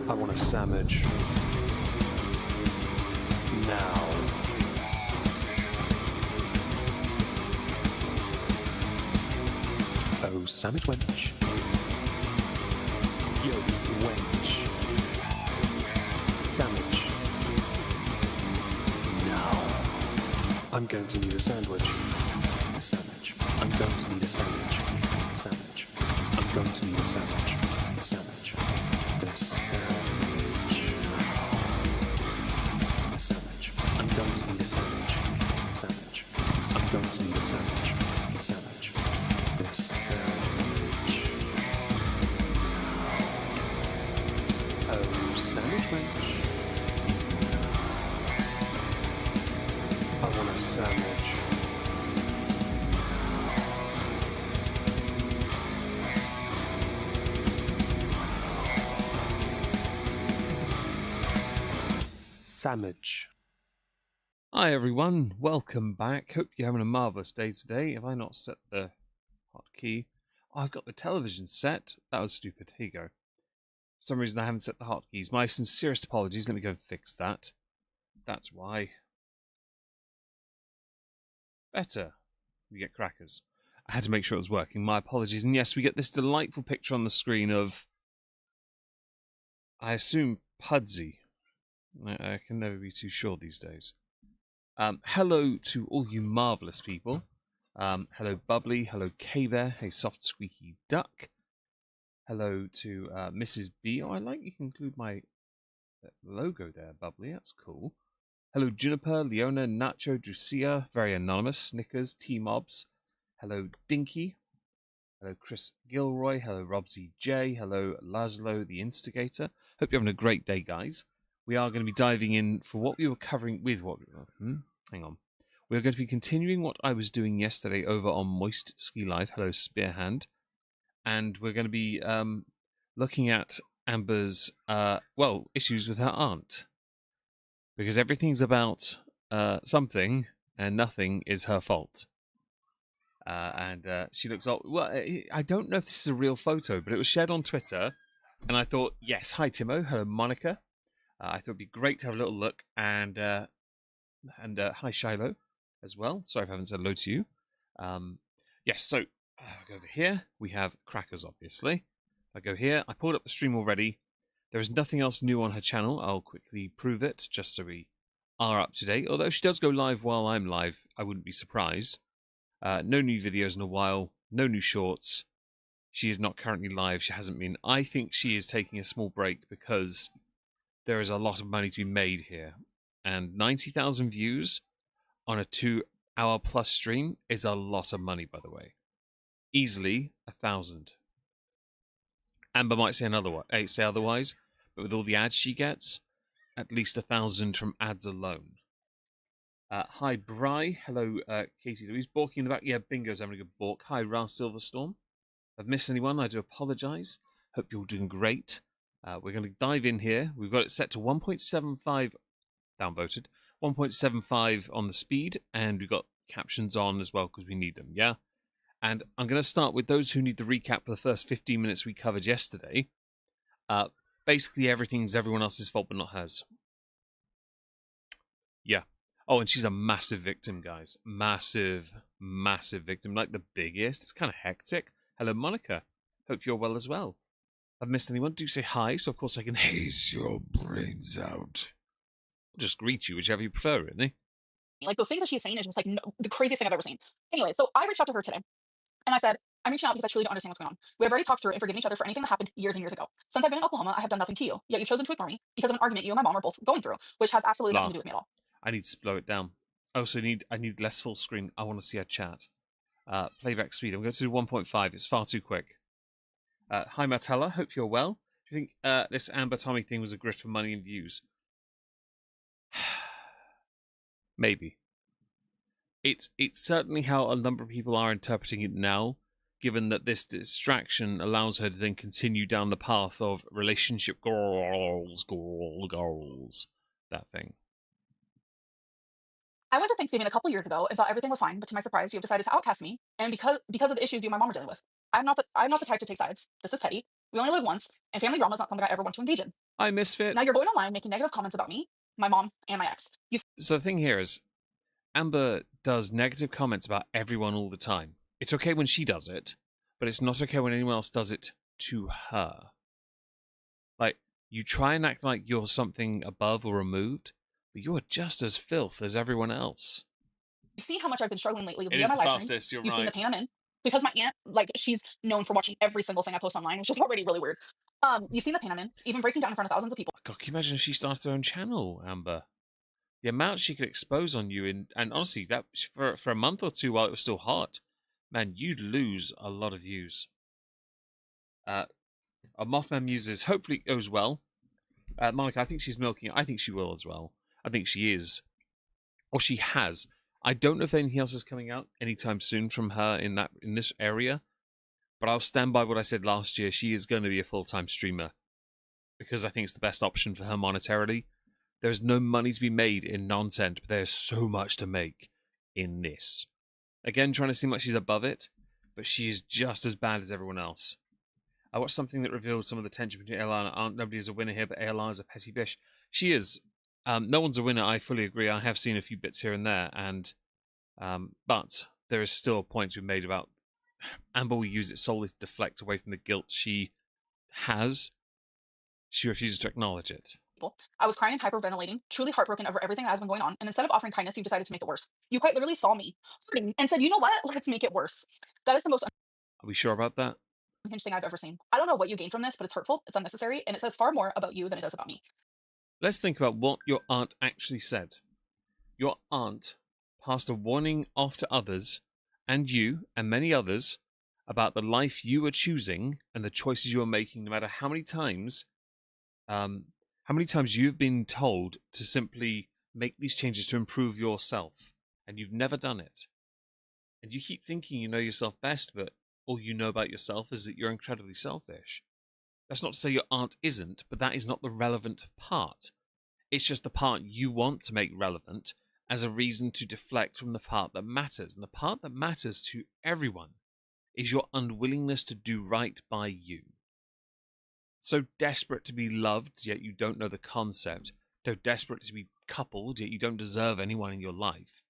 I want a sandwich. Now. Oh, sandwich wench. Yo, wench. Sandwich. Now. I'm going to need a sandwich. A sandwich. I'm going to need a sandwich. A sandwich. I'm going to need a sandwich. A sandwich. A sandwich. A sandwich. I'm going to need a sandwich. A sandwich. I'm going to need a sandwich. A sandwich. A sandwich. Oh, sandwich wench. I want a sandwich. Sandwich. Hi everyone, welcome back. Hope you're having a marvellous day today. Have I not set the hotkey? Oh, I've got the television set. That was stupid. Here you go. For some reason I haven't set the hotkeys. My sincerest apologies. Let me go and fix that. That's why. Better. We get crackers. I had to make sure it was working. My apologies. And yes, we get this delightful picture on the screen of, I assume, Pudsey. I can never be too sure these days. Hello to all you marvellous people. Hello Bubbly, hello K-Bear, hey Soft Squeaky Duck. Hello to Mrs. B. Oh, I like you can include my logo there, Bubbly, that's cool. Hello Juniper, Leona, Nacho, Drusia, very anonymous, Snickers, T-Mobs. Hello Dinky. Hello Chris Gilroy, hello Robsy J, hello Laszlo the Instigator. Hope you're having a great day, guys. We are going to be diving in for what we were covering with what... hang on. We're going to be continuing what I was doing yesterday over on Moist Ski Live. Hello, Spearhand. And we're going to be looking at Amber's, issues with her aunt. Because everything's about something and nothing is her fault. And she looks... I don't know if this is a real photo, but it was shared on Twitter. And I thought, yes, hi Timo. Hello, Monica. I thought it'd be great to have a little look, and hi Shiloh as well. Sorry if I haven't said hello to you. Yes, so I'll go over here. We have crackers, obviously. I go here. I pulled up the stream already. There is nothing else new on her channel. I'll quickly prove it, just so we are up to date. Although she does go live while I'm live, I wouldn't be surprised. No new videos in a while. No new shorts. She is not currently live. She hasn't been. I think she is taking a small break because there is a lot of money to be made here. And 90,000 views on a 2-hour-plus stream is a lot of money, by the way. Easily 1,000. Amber might say otherwise, but with all the ads she gets, at least 1,000 from ads alone. Hi, Bry. Hello, Katie Louise. Borky in the back. Yeah, Bingo's having a good balk. Hi, Ra Silverstorm. If I've missed anyone, I do apologise. Hope you're all doing great. We're going to dive in here. We've got it set to 1.75 downvoted, 1.75 on the speed, and we've got captions on as well because we need them, yeah? And I'm going to start with those who need the recap for the first 15 minutes we covered yesterday. Basically, everything's everyone else's fault but not hers. Yeah. Oh, and she's a massive victim, guys. Massive, massive victim. Like the biggest. It's kind of hectic. Hello, Monica. Hope you're well as well. I've missed anyone, do say hi, so of course I can haze your brains out. I'll just greet you, whichever you prefer, really. Like, the things that she's saying is just, like, the craziest thing I've ever seen. Anyway, so I reached out to her today, and I said, I'm reaching out because I truly don't understand what's going on. We have already talked through and forgiven each other for anything that happened years and years ago. Since I've been in Oklahoma, I have done nothing to you, yet you've chosen to ignore me because of an argument you and my mom are both going through, which has absolutely nothing to do with me at all. I need to slow it down. I also need less full screen. I want to see her chat. Playback speed. I'm going to do 1.5. It's far too quick. Hi, Martella. Hope you're well. Do you think this Amber Tommy thing was a grift for money and views? Maybe. It's certainly how a number of people are interpreting it now, given that this distraction allows her to then continue down the path of relationship goals, that thing. I went to Thanksgiving a couple years ago and thought everything was fine, but to my surprise, you have decided to outcast me, and because of the issues you and my mom are dealing with. I'm not the type to take sides. This is petty. We only live once, and family drama is not something I ever want to engage in. I misfit. Now you're going online making negative comments about me, my mom, and my ex. You've So the thing here is, Amber does negative comments about everyone all the time. It's okay when she does it, but it's not okay when anyone else does it to her. Like, you try and act like you're something above or removed, but you're just as filth as everyone else. seen how much I've been struggling lately It via is my the live streams. fastest, you're You've seen the right. pain I'm in because my aunt, like, she's known for watching every single thing I post online, which is already really weird. You've seen the pain I'm in, even breaking down in front of thousands of people. God, can you imagine if she started her own channel, Amber? The amount she could expose on you, and honestly, that for a month or two while it was still hot, man, you'd lose a lot of views. A Mothman Muses, hopefully it goes well. Monica, I think she's milking it. I think she will as well. I think she is. Or she has. I don't know if anything else is coming out anytime soon from her in this area, but I'll stand by what I said last year. She is going to be a full-time streamer because I think it's the best option for her monetarily. There's no money to be made in nonsense, but there's so much to make in this. Again, trying to seem like she's above it, but she is just as bad as everyone else. I watched something that revealed some of the tension between ALR and Aunt. Nobody is a winner here, but ALR is a petty bitch. She is. No one's a winner. I fully agree. I have seen a few bits here and there, and but there is still a point to be made about Amber will use it solely to deflect away from the guilt she has. She refuses to acknowledge it. I was crying and hyperventilating, truly heartbroken over everything that has been going on. And instead of offering kindness, you decided to make it worse. You quite literally saw me hurting and said, "You know what? Let's make it worse." That is the most Are we sure about that? unhinged thing I've ever seen. I don't know what you gained from this, but it's hurtful, it's unnecessary, and it says far more about you than it does about me. Let's think about what your aunt actually said. Your aunt passed a warning off to others, and you and many others, about the life you are choosing and the choices you are making, no matter how many times you've been told to simply make these changes to improve yourself, and you've never done it. And you keep thinking you know yourself best, but all you know about yourself is that you're incredibly selfish. That's not to say your aunt isn't, but that is not the relevant part. It's just the part you want to make relevant as a reason to deflect from the part that matters. And the part that matters to everyone is your unwillingness to do right by you. So desperate to be loved, yet you don't know the concept. So desperate to be coupled, yet you don't deserve anyone in your life.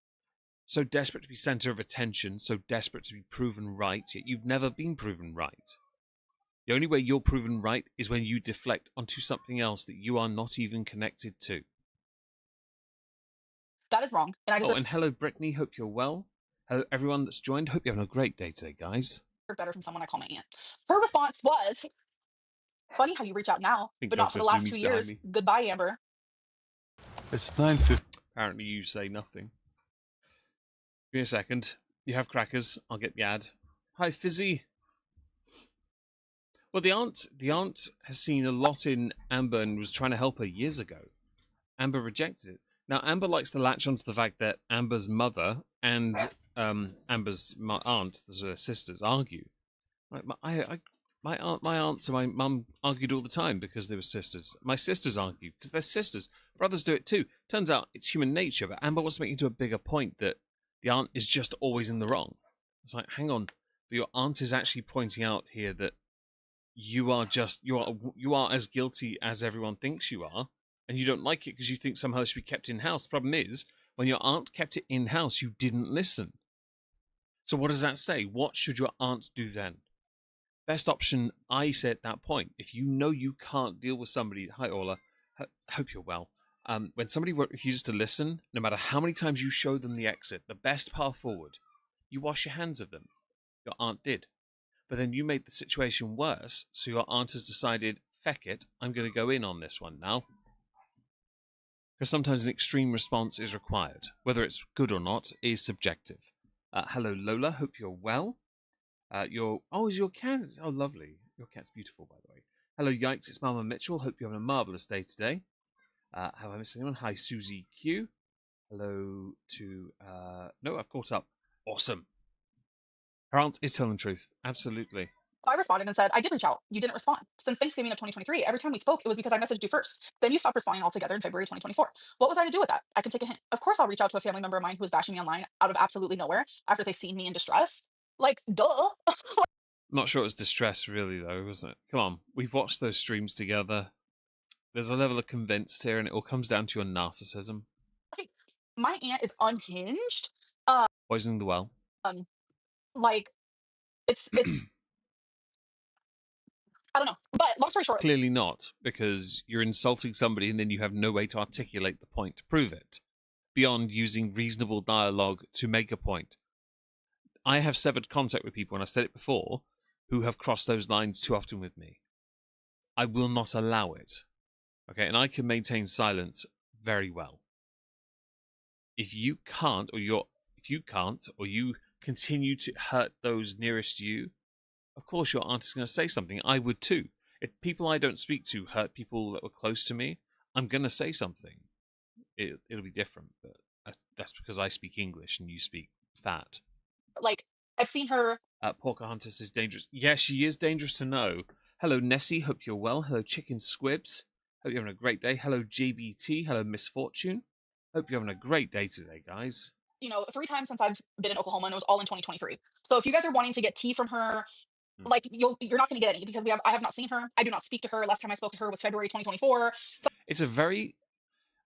So desperate to be center of attention, so desperate to be proven right, yet you've never been proven right. The only way you're proven right is when you deflect onto something else that you are not even connected to. That is wrong, and I Oh, deserve and hello, Brittany. Hope you're well. Hello, everyone that's joined. Hope you're having a great day today, guys. better from someone I call my aunt. Her response was, "Funny how you reach out now, I think but not Dogs for have the last zoomies 2 behind years. me. Goodbye, Amber." It's 9:50. Apparently, you say nothing. Give me a second. You have crackers. I'll get the ad. Hi, Fizzy. Well, the aunt has seen a lot in Amber and was trying to help her years ago. Amber rejected it. Now, Amber likes to latch onto the fact that Amber's mother and Amber's aunt, the sisters, argue. My aunts and my mum argued all the time because they were sisters. My sisters argue because they're sisters. Brothers do it too. Turns out it's human nature, but Amber wants to make it to a bigger point that the aunt is just always in the wrong. It's like, hang on, but your aunt is actually pointing out here that you are as guilty as everyone thinks you are, and you don't like it because you think somehow it should be kept in house. The problem is, when your aunt kept it in house, you didn't listen. So what does that say? What should your aunt do then? Best option, I say at that point, if you know you can't deal with somebody, hi Orla, hope you're well. When somebody refuses to listen, no matter how many times you show them the exit, the best path forward, you wash your hands of them. Your aunt did. But then you made the situation worse, so your aunt has decided, feck it, I'm going to go in on this one now. Because sometimes an extreme response is required. Whether it's good or not is subjective. Hello, Lola. Hope you're well. Is your cat? Oh, lovely. Your cat's beautiful, by the way. Hello, Yikes. It's Mama Mitchell. Hope you're having a marvellous day today. Have I missed anyone? Hi, Susie Q. Hello to... No, I've caught up. Awesome. Her aunt is telling the truth. Absolutely. I responded and said, I did reach out. You didn't respond. Since Thanksgiving of 2023, every time we spoke, it was because I messaged you first. Then you stopped responding altogether in February 2024. What was I to do with that? I can take a hint. Of course, I'll reach out to a family member of mine who was bashing me online out of absolutely nowhere after they've seen me in distress. Like, duh. I'm not sure it was distress, really, though, was it? Come on, we've watched those streams together. There's a level of convinced here, and it all comes down to your narcissism. Like, my aunt is unhinged. Poisoning the well. Like, it's I don't know. But long story short, Clearly not, because you're insulting somebody and then you have no way to articulate the point to prove it, beyond using reasonable dialogue to make a point. I have severed contact with people, and I've said it before, who have crossed those lines too often with me. I will not allow it. Okay, and I can maintain silence very well. If you can't, or you continue to hurt those nearest you, of course your aunt is going to say something. I would too. If people I don't speak to hurt people that were close to me, I'm going to say something. It'll be different, but that's because I speak English and you speak that. like, I've seen her. Pocahontas is dangerous. Yeah, she is dangerous to know. Hello, Nessie. Hope you're well. Hello, Chicken Squibs. Hope you're having a great day. Hello, JBT. Hello, Misfortune. Hope you're having a great day today, guys. 3 times since I've been in Oklahoma, and it was all in 2023. So if you guys are wanting to get tea from her, like you're not going to get any because I have not seen her. I do not speak to her. Last time I spoke to her was February 2024. So It's a very...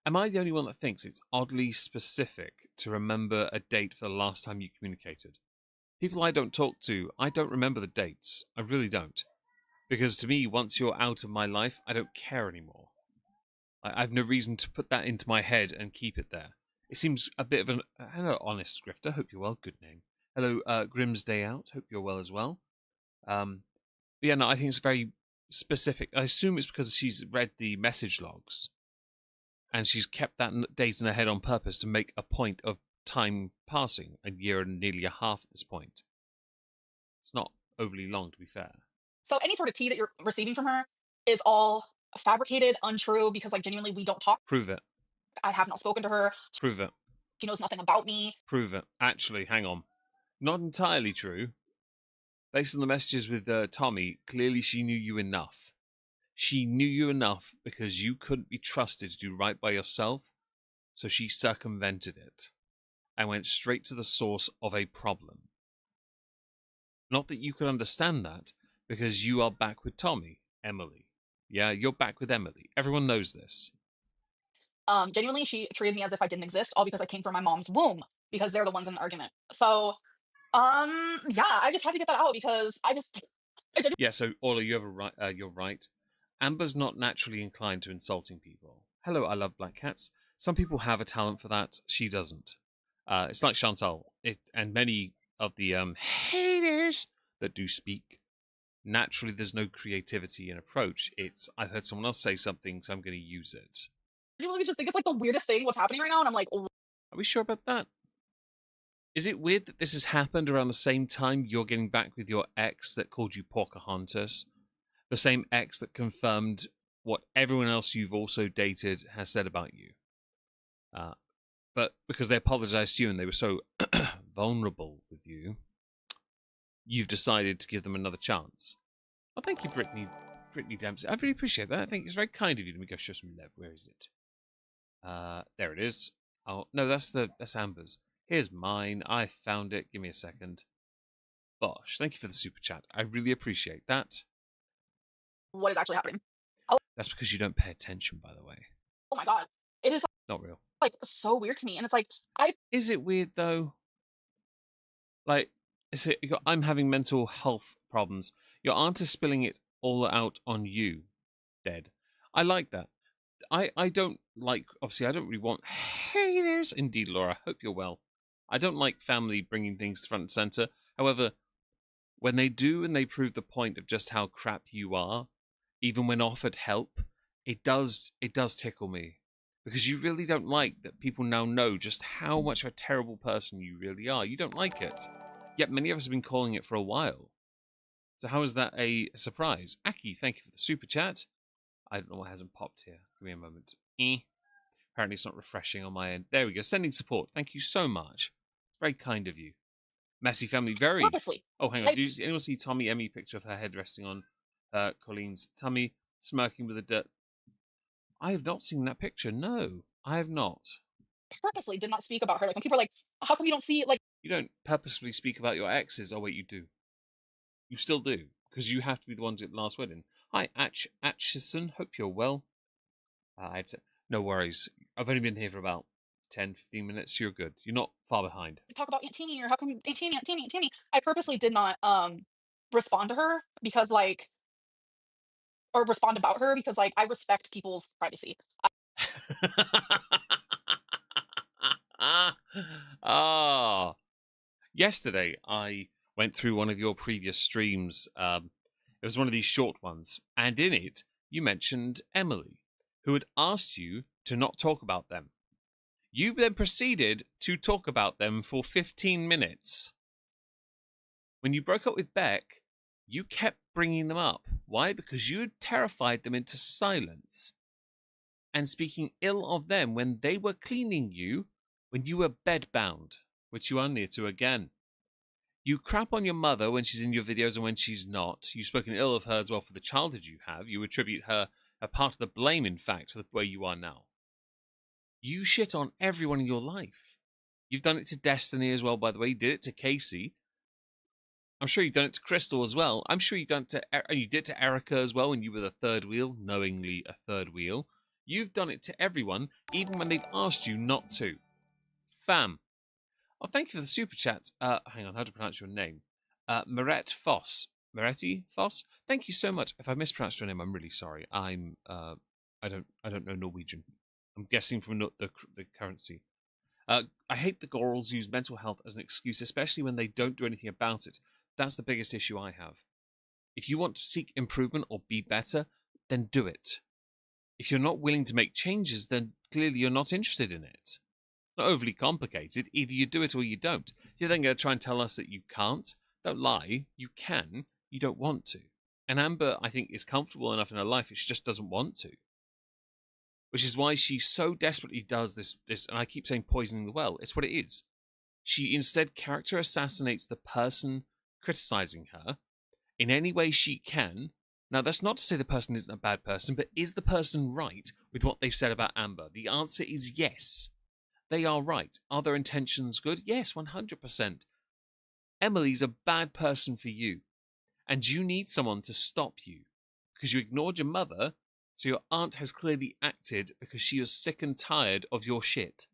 Am I the only one that thinks it's oddly specific to remember a date for the last time you communicated? People I don't talk to, I don't remember the dates. I really don't. Because to me, once you're out of my life, I don't care anymore. I have no reason to put that into my head and keep it there. It seems a bit of an... Hello, Honest Grifter. Hope you're well. Good name. Hello, Grimm's Day Out. Hope you're well as well. But yeah, no, I think it's very specific. I assume it's because she's read the message logs. And she's kept that date in her head on purpose to make a point of time passing. A year and nearly a half at this point. It's not overly long, to be fair. So any sort of tea that you're receiving from her is all fabricated, untrue, because like genuinely we don't talk. Prove it. I have not spoken to her. Prove it. She knows nothing about me. Prove it. Actually, hang on. Not entirely true. Based on the messages with Tommy, clearly she knew you enough. She knew you enough because you couldn't be trusted to do right by yourself, so she circumvented it and went straight to the source of a problem. Not that you could understand that, because you are back with Tommy, Emily. Yeah, you're back with Emily. Everyone knows this. Genuinely, she treated me as if I didn't exist, all because I came from my mom's womb, because they're the ones in the argument. So, yeah, I just had to get that out because I didn't. Yeah, so Orla, you're right. Amber's not naturally inclined to insulting people. Hello, I love black cats. Some people have a talent for that. She doesn't. It's like Chantal. And many of the haters that do speak. Naturally, there's no creativity in approach. It's, I've heard someone else say something, so I'm going to use it. I really just think it's like the weirdest thing what's happening right now, and I'm like, Are we sure about that? Is it weird that this has happened around the same time you're getting back with your ex that called you Pocahontas? The same ex that confirmed what everyone else you've also dated has said about you. But because they apologized to you and they were so vulnerable with you, you've decided to give them another chance. Oh, thank you, Brittany Dempsey. I really appreciate that. I think it's very kind of you. Let me go show some love. Where is it? There it is. Oh no, that's Amber's. Here's mine. I found it. Give me a second. Bosh, thank you for the super chat. I really appreciate that. what is actually happening? That's because you don't pay attention, by the way. Oh my god, it is Not real. like so weird to me, and it's like Is it weird though? Like, I'm having mental health problems. Your aunt is spilling it all out on you, dead. I like that. I don't like, obviously, I don't really want haters. Indeed, Laura, hope you're well. I don't like family bringing things to front and center. However, when they do and they prove the point of just how crap you are, even when offered help, it does tickle me. Because you really don't like that people now know just how much of a terrible person you really are. You don't like it. Yet many of us have been calling it for a while. So how is that a surprise? Aki, thank you for the super chat. I don't know what hasn't popped here. Give me a moment. Apparently it's not refreshing on my end. There we go. Sending support. Thank you so much. It's very kind of you. Messy family, very. Purposely. Oh, hang on. Like, Did anyone see Tommy Emmy picture of her head resting on Colleen's tummy, smirking with the dirt? I have not seen that picture. No, I have not. purposely did not speak about her. Like when people are like, how come you don't see like You don't purposefully speak about your exes. Oh, wait, you do. You still do. Because you have to be the ones at the last wedding. Hi, Atchison. Hope you're well. I've said, no worries. I've only been here for about 10, 15 minutes. You're good. You're not far behind. talk about Aunt Tammy or how come Aunt Tammy, Aunt Tammy, Aunt Tammy. I purposely did not respond to her because like or respond about her because like I respect people's privacy. Ah, yesterday I went through one of your previous streams. It was one of these short ones, and in it you mentioned Emily, who had asked you to not talk about them. You then proceeded to talk about them for 15 minutes. When you broke up with Beck, you kept bringing them up. Why? Because you had terrified them into silence and speaking ill of them when they were cleaning you when you were bedbound, which you are near to again. You crap on your mother when she's in your videos and when she's not. You've spoken ill of her as well for the childhood you have. You attribute her a part of the blame, in fact, for the way you are now. You shit on everyone in your life. You've done it to Destiny as well, by the way. You did it to Casey. I'm sure you've done it to Crystal as well. I'm sure you've done it to you did it to Erica as well when you were the third wheel, knowingly a third wheel. You've done it to everyone, even when they've asked you not to. Fam. Oh, thank you for the super chat. Hang on, how to pronounce your name? Meret Foss. Meretti Foss? Thank you so much. If I mispronounced your name, I'm really sorry. I don't know Norwegian. I'm guessing from the currency. I hate the girls use mental health as an excuse, especially when they don't do anything about it. That's the biggest issue I have. If you want to seek improvement or be better, then do it. If you're not willing to make changes, then clearly you're not interested in it. It's not overly complicated. Either you do it or you don't. You're then going to try and tell us that you can't. Don't lie. You can. You don't want to. And Amber, I think, is comfortable enough in her life. She just doesn't want to. Which is why she so desperately does this, and I keep saying poisoning the well. It's what it is. She instead character assassinates the person criticizing her in any way she can. Now, that's not to say the person isn't a bad person, but is the person right with what they've said about Amber? The answer is yes. They are right. Are their intentions good? Yes, 100%. Emily's a bad person for you, and you need someone to stop you because you ignored your mother, so your aunt has clearly acted because she was sick and tired of your shit.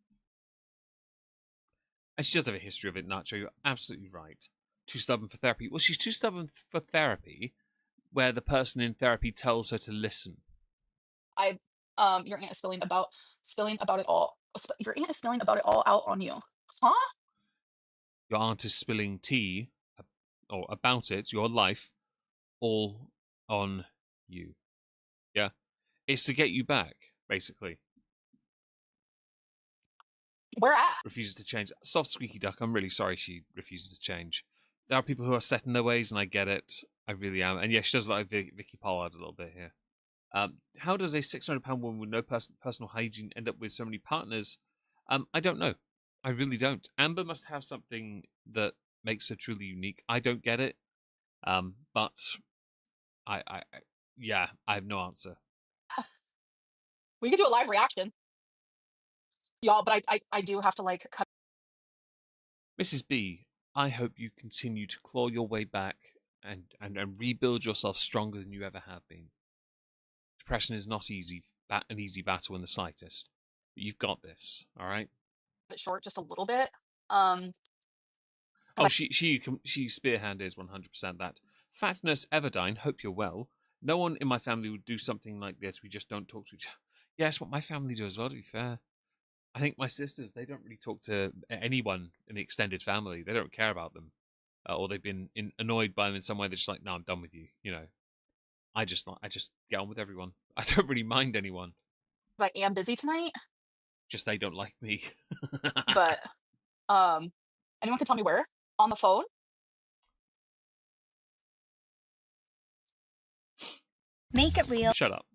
And she does have a history of it, Nacho. You're absolutely right. Too stubborn for therapy. Well, she's too stubborn for therapy where the person in therapy tells her to listen. Your aunt is spilling about it all. Your aunt is spilling about it all out on you. Huh? Your aunt is spilling tea or about it, your life, all on you. Yeah? It's to get you back, basically. Where at? Refuses to change. Soft squeaky duck, I'm really sorry she refuses to change. There are people who are set in their ways, and I get it. I really am. And yeah, she does look like Vicky Pollard a little bit here. How does a £600 woman with no personal hygiene end up with so many partners? I don't know. I really don't. Amber must have something that makes her truly unique. I don't get it. But yeah, I have no answer. We could do a live reaction. Y'all, but I do have to like cut. Mrs. B, I hope you continue to claw your way back and rebuild yourself stronger than you ever have been. Depression is not an easy battle in the slightest. But you've got this, all right? It short just a little bit. Oh, she spearheaded 100% that. Fat Nurse Everdine, hope you're well. No one in my family would do something like this. We just don't talk to each other. Yeah, that's what my family do as well, to be fair. I think my sisters, they don't really talk to anyone in the extended family. They don't care about them. Or they've been annoyed by them in some way. They're just like, no, I'm done with you. You know, I just get on with everyone. I don't really mind anyone. I am busy tonight. Just they don't like me. But anyone can tell me where on the phone. Make it real. Shut up.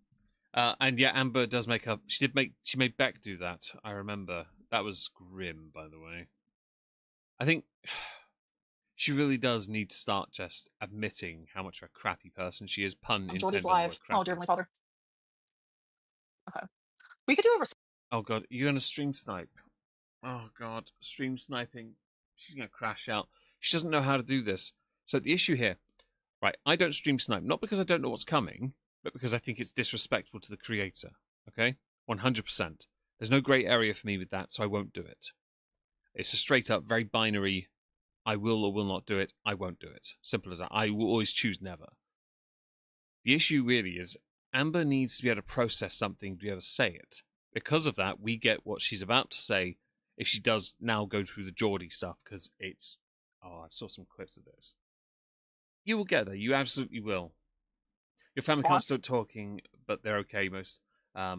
And yeah, Amber does make up. She made Beck do that. I remember. That was grim, by the way. I think She really does need to start just admitting how much of a crappy person she is. Pun On intended Jordy's on the word live. crappy. Oh, dear Heavenly Father. Okay. We could do a Oh god, you're gonna stream snipe. Oh god, stream sniping. She's gonna crash out. She doesn't know how to do this. So the issue here, right, I don't stream snipe, not because I don't know what's coming, but because I think it's disrespectful to the creator. Okay? 100%. There's no grey area for me with that, so I won't do it. It's a straight up, very binary, I will or will not do it, I won't do it. Simple as that. I will always choose never. The issue really is Amber needs to be able to process something to be able to say it. Because of that, we get what she's about to say if she does now go through the Geordie stuff, because it's... Oh, I saw some clips of this. You will get there. You absolutely will. Your family can't stop talking, but they're okay. Most got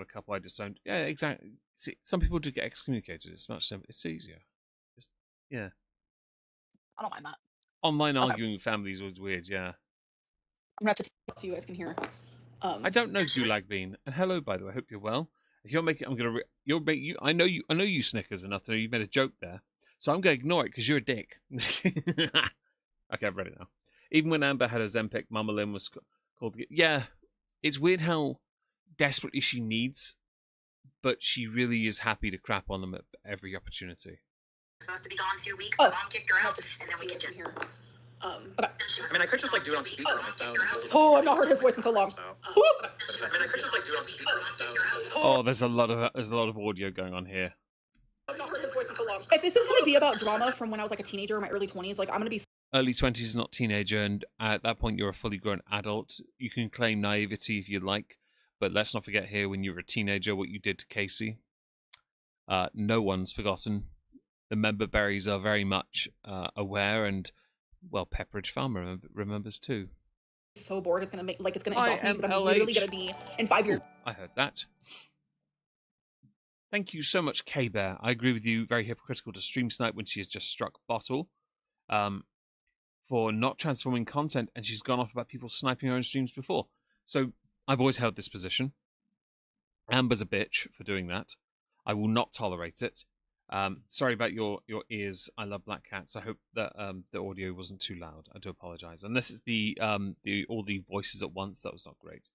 a couple I disowned. Yeah, exactly. See, some people do get excommunicated. It's much simpler. It's easier. Just, yeah. I don't mind that. Online arguing with family is always weird. Yeah. I'm gonna have to so you guys can hear. I don't know Gulag Bean, and hello by the way. I hope you're well. If you're making, I'm gonna. You'll make you. I know you. I know you Snickers enough to know you made a joke there. So I'm gonna ignore it because you're a dick. Okay, I've read it now. Even when Amber had a Zempic, Mama Lynn was called. Yeah, it's weird how desperately she needs, but she really is happy to crap on them at every opportunity. Supposed to be gone 2 weeks. Mom kicked her out, and then we can just. Hear. Okay. I mean, I could just like do it on speaker on my phone. Oh, I've not heard his voice in so long. I mean, I could just like do it on speaker on my phone. Oh, there's a lot of audio going on here. I've not heard his voice in so long. If this is gonna be about drama from when I was like a teenager in my early 20s, like I'm gonna be Early 20s is not teenager, and at that point you're a fully grown adult. You can claim naivety if you like, but let's not forget here when you were a teenager what you did to Casey. No one's forgotten. The member berries are very much aware, and well, Pepperidge Farm remembers too. so bored. It's gonna make it's gonna exhaust me because I'm literally gonna be in 5 years. Ooh, I heard that. Thank you so much, K-Bear. I agree with you. Very hypocritical to stream snipe when she has just struck bottle for not transforming content, and she's gone off about people sniping her own streams before. So I've always held this position. Amber's a bitch for doing that. I will not tolerate it. Sorry about your ears. I love black cats. I hope that the audio wasn't too loud. I do apologize. Unless it's the all the voices at once, that was not great.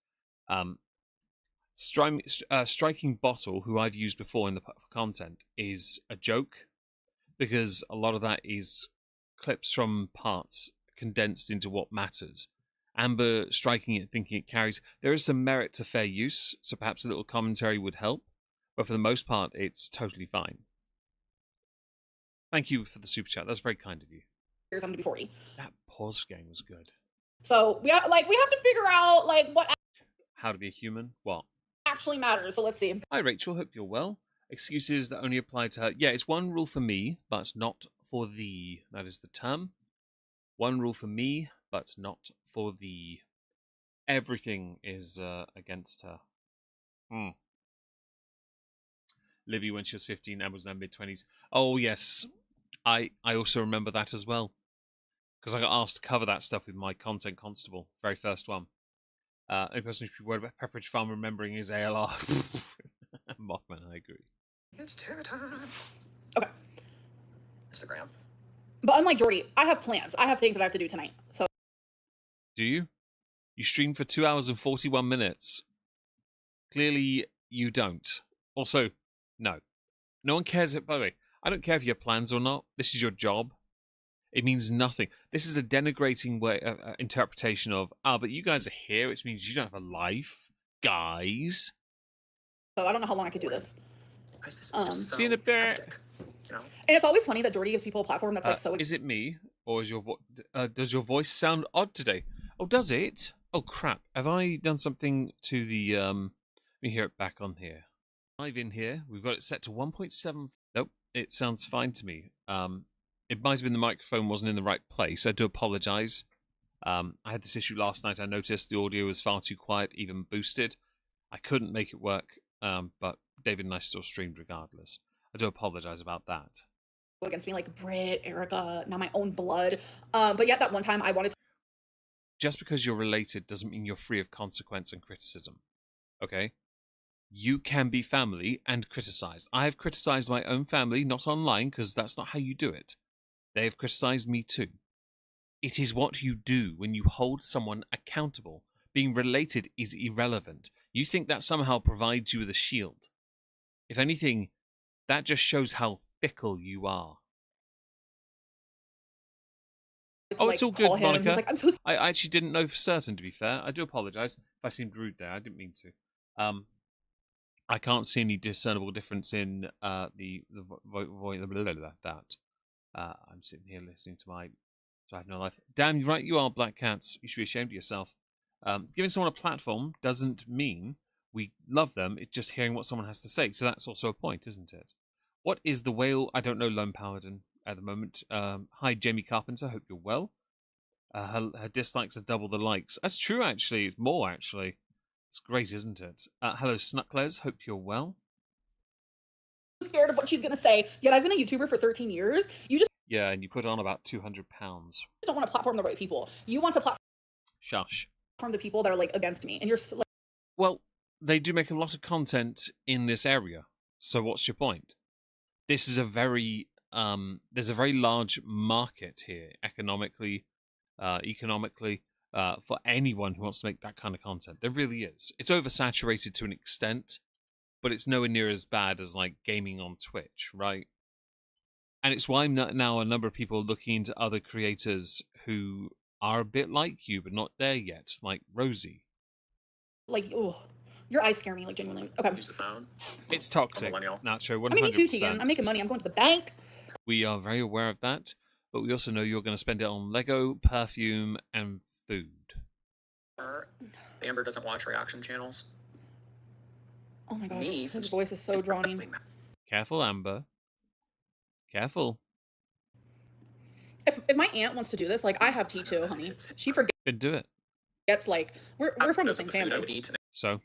Striking Bottle, who I've used before in the content, is a joke because a lot of that is clips from parts condensed into what matters. Amber striking it, thinking it carries. There is some merit to fair use, so perhaps a little commentary would help. But for the most part, it's totally fine. Thank you for the super chat. That's very kind of you. I'm gonna be 40. That pause game was good. So we have to figure out what How to be a human? What? actually matters. So let's see. Hi Rachel, hope you're well. Excuses that only apply to her. Yeah, it's one rule for me, but not for thee. That is the term. One rule for me, but not for thee. Everything is against her. Livy when she was 15 and was in her mid-20s. Oh, yes. I also remember that as well. Because I got asked to cover that stuff with my content constable. Very first one. Only person who should be worried about Pepperidge Farm remembering his ALR. Mothman, I agree. It's terror time. Okay. Instagram. But unlike Jordy, I have plans. I have things that I have to do tonight. So Do you? You streamed for 2 hours and 41 minutes. Clearly, you don't. Also, no. No one cares. By the way, I don't care if you have plans or not. This is your job. It means nothing. This is a denigrating way interpretation of, but you guys are here, which means you don't have a life, guys. I don't know how long I could do this. Guys, this is just so See you in a bit. hectic, you know? And it's always funny that Jordy gives people a platform that's so. Is it me, or is does your voice sound odd today? Oh, does it? Oh crap! Have I done something to the? Let me hear it back on here. Live in here. We've got it set to 1.7. Nope, it sounds fine to me. It might have been the microphone wasn't in the right place. I do apologise. I had this issue last night. I noticed the audio was far too quiet, even boosted. I couldn't make it work, but David and I still streamed regardless. I do apologise about that. Against me like Britt, Erica, now my own blood. But yeah, that one time I wanted to. Just because you're related doesn't mean you're free of consequence and criticism. Okay? You can be family and criticised. I have criticised my own family, not online, because that's not how you do it. They have criticized me too. It is what you do when you hold someone accountable. Being related is irrelevant. You think that somehow provides you with a shield. If anything, that just shows how fickle you are. Oh, it's all good, Monica. He's like, I'm so I actually didn't know for certain, to be fair. I do apologize if I seemed rude there. I didn't mean to. I can't see any discernible difference in that. I'm sitting here listening to my So I have no life. Damn right you are, Black Cats. You should be ashamed of yourself. Giving someone a platform doesn't mean we love them. It's just hearing what someone has to say. So that's also a point, isn't it? What is the whale? I don't know, Lone Paladin at the moment. Hi, Jamie Carpenter. Hope you're well. Her dislikes are double the likes. That's true, actually. It's more, actually. It's great, isn't it? Hello, Snuckles. Hope you're well. scared of what she's gonna say. Yet I've been a YouTuber for 13 years. You just Yeah, and you put on about £200. don't want to platform the right people. You want to platform Shush. the people that are like against me, and you're like, Well, they do make a lot of content in this area. So what's your point? This is a very there's a very large market here economically, for anyone who wants to make that kind of content. There really is. It's oversaturated to an extent, but it's nowhere near as bad as like gaming on Twitch, right? And it's why now a number of people are looking into other creators who are a bit like you, but not there yet, like Rosie. oh, your eyes scare me, like genuinely. Okay. Use the phone. It's toxic. Millennial. Nacho, 100%. I mean, me too, Tegan. I'm making money. I'm going to the bank. We are very aware of that, but we also know you're going to spend it on Lego, perfume, and food. Amber doesn't watch reaction channels. Oh my god, Me, his voice is so droning. Careful, Amber. Careful. If my aunt wants to do this, like I have tea too, honey. She Then do it. forgets like we're from the Those are same food I family. would eat today. So,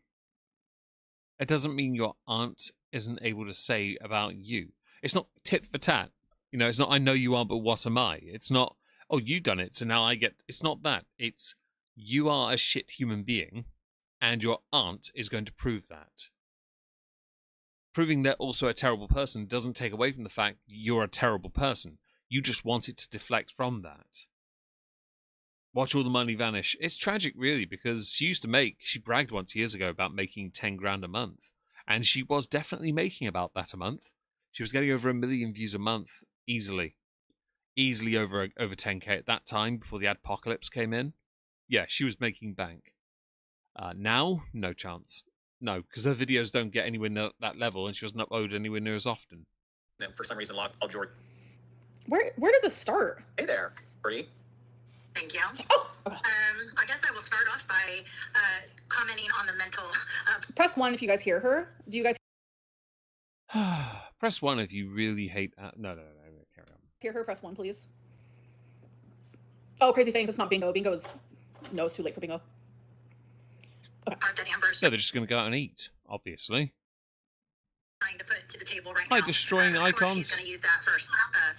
it doesn't mean your aunt isn't able to say about you. It's not tit for tat. You know, it's not, I know you are, but what am I? It's not, oh, you've done it, so now I get, it's not that. It's, you are a shit human being, and your aunt is going to prove that. Proving they're also a terrible person doesn't take away from the fact you're a terrible person. You just want it to deflect from that. Watch all the money vanish. It's tragic, really, because she bragged once years ago about making 10 grand a month. And she was definitely making about that a month. She was getting over 1 million views a month, easily. Easily over 10k at that time, before the adpocalypse came in. Yeah, she was making bank. Now, no chance. No, because her videos don't get anywhere near that level, and she doesn't upload anywhere near as often. And for some reason, I'll Jordan. Where does it start? Hey there, pretty. Thank you. Oh, okay. I guess I will start off by commenting on the mental. Press 1 if you guys hear her. Do you guys Press 1 if you really hate... No, carry on. hear her? Press 1, please. Oh, crazy things. It's not bingo. Bingo is... No, it's too late for bingo. Part that Amber's Yeah, they're just going to go out and eat, obviously. trying to put to the table right By now. destroying Of course, icons. she's going to use that first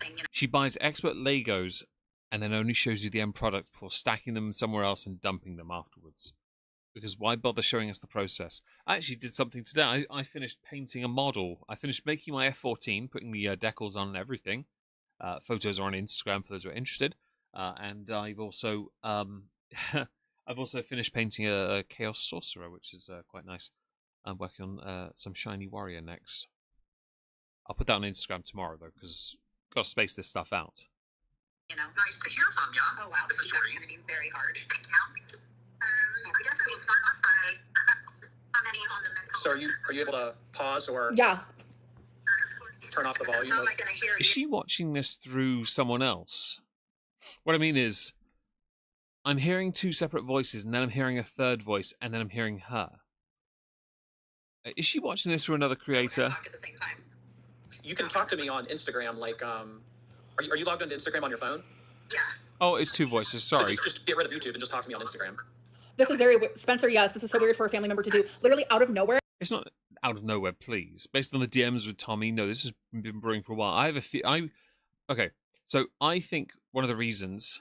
thing. She buys expert Legos and then only shows you the end product before stacking them somewhere else and dumping them afterwards. Because why bother showing us the process? I actually did something today. I finished painting a model. I finished making my F-14, putting the decals on and everything. Photos are on Instagram for those who are interested. And I've also I've also finished painting a Chaos Sorcerer, which is quite nice. I'm working on some Shiny Warrior next. I'll put that on Instagram tomorrow, though, because I've got to space this stuff out. You know, nice to hear from you. Oh wow, this is going to be very hard. Thank you. I guess I will start off by commenting on the mental. So are you able to pause or Yeah. turn off the volume? How am I going to hear Is you? she watching this through someone else? What I mean is, I'm hearing two separate voices, and then I'm hearing a third voice, and then I'm hearing her. Is she watching this through another creator? Talk at the same time. You can talk to me on Instagram. Like, are you logged into Instagram on your phone? Yeah. Oh, it's two voices, So sorry. just get rid of YouTube and just talk to me on Instagram. This is very Spencer, yes, this is so weird for a family member to do. Literally out of nowhere. It's not out of nowhere, please. Based on the DMs with Tommy, no, this has been brewing for a while. I have a okay, so I think one of the reasons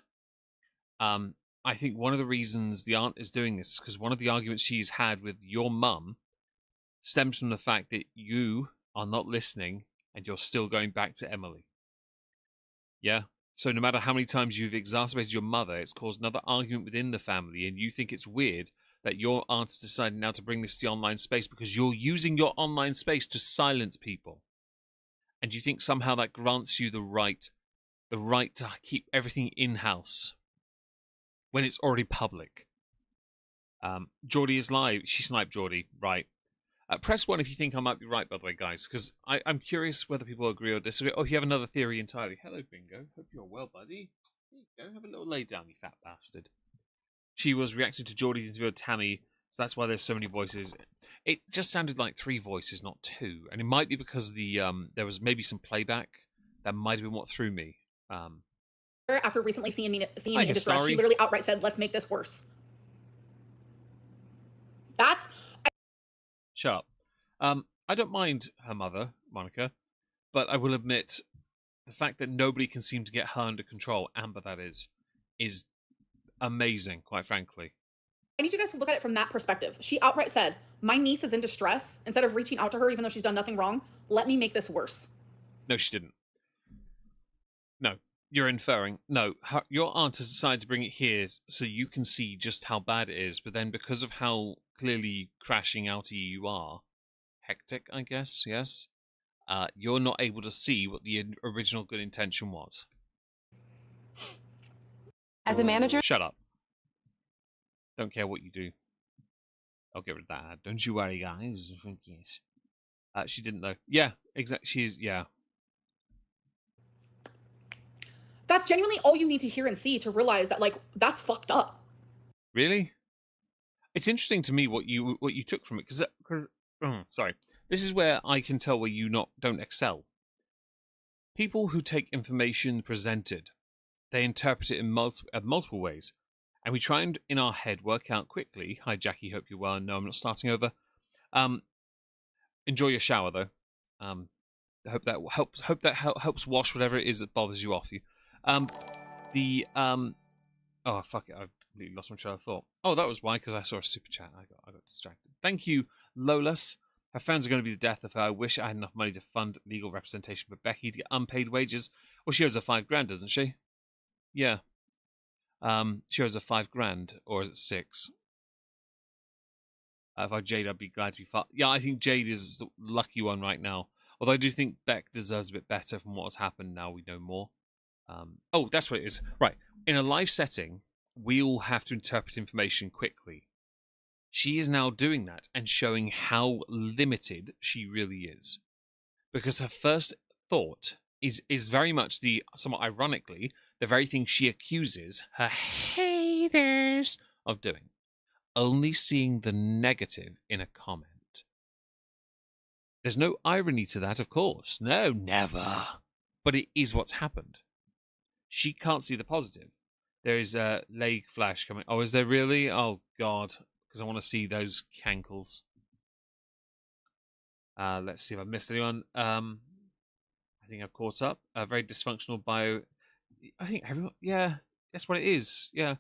the aunt is doing this is because one of the arguments she's had with your mum stems from the fact that you are not listening and you're still going back to Emily. Yeah? So no matter how many times you've exacerbated your mother, it's caused another argument within the family, and you think it's weird that your aunt has decided now to bring this to the online space because you're using your online space to silence people. And you think somehow that grants you the right to keep everything in-house when it's already public. Geordie is live. She sniped Geordie, right. Press 1 if you think I might be right, by the way, guys, because I'm curious whether people agree or disagree. Oh, if you have another theory entirely. Hello, Bingo. Hope you're well, buddy. There you go. Have a little lay down, you fat bastard. She was reacting to Geordie's interview with Tammy, so that's why there's so many voices. It just sounded like 3 voices, not 2. And it might be because the there was maybe some playback. That might have been what threw me. After recently seeing me in distress, she literally outright said, "Let's make this worse." Shut up. I don't mind her mother, Monica, but I will admit the fact that nobody can seem to get her under control, Amber that is amazing, quite frankly. I need you guys to look at it from that perspective. She outright said, "My niece is in distress. Instead of reaching out to her, even though she's done nothing wrong, let me make this worse." No, she didn't. No, you're inferring. No, your aunt has decided to bring it here so you can see just how bad it is, but then because of how clearly crashing outy you are, hectic, I guess, yes, you're not able to see what the original good intention was. As a manager... Shut up. Don't care what you do. I'll get rid of that. Don't you worry, guys. Yes. She didn't know. Yeah, exactly. She's, yeah. That's genuinely all you need to hear and see to realize that, like, that's fucked up. Really? It's interesting to me what you took from it, because sorry, this is where I can tell where you don't excel. People who take information presented, they interpret it in multiple ways, and we try and in our head work out quickly. Hi Jackie, hope you're well. No, I'm not starting over. Enjoy your shower though. I hope that helps wash whatever it is that bothers you off you. Oh fuck it, I've completely lost my train of thought. Oh, that was why, because I saw a super chat. I got distracted. Thank you, Lolas. Her fans are going to be the death of her. I wish I had enough money to fund legal representation for Becky to get unpaid wages. Well, she owes her $5,000, doesn't she? Yeah. She owes her $5,000, or is it 6? If I Jade, I'd be glad to be far. Yeah, I think Jade is the lucky one right now. Although I do think Beck deserves a bit better from what has happened. Now we know more. Oh, that's what it is. Right. In a live setting, we all have to interpret information quickly. She is now doing that and showing how limited she really is. Because her first thought is very much somewhat ironically, the very thing she accuses her haters of doing. Only seeing the negative in a comment. There's no irony to that, of course. No, never. But it is what's happened. She can't see the positive. There is a leg flash coming. Oh, is there really? Oh, God. Because I want to see those cankles. Let's see if I've missed anyone. I think I've caught up. A very dysfunctional bio. I think everyone... Yeah, that's what it is. Yeah.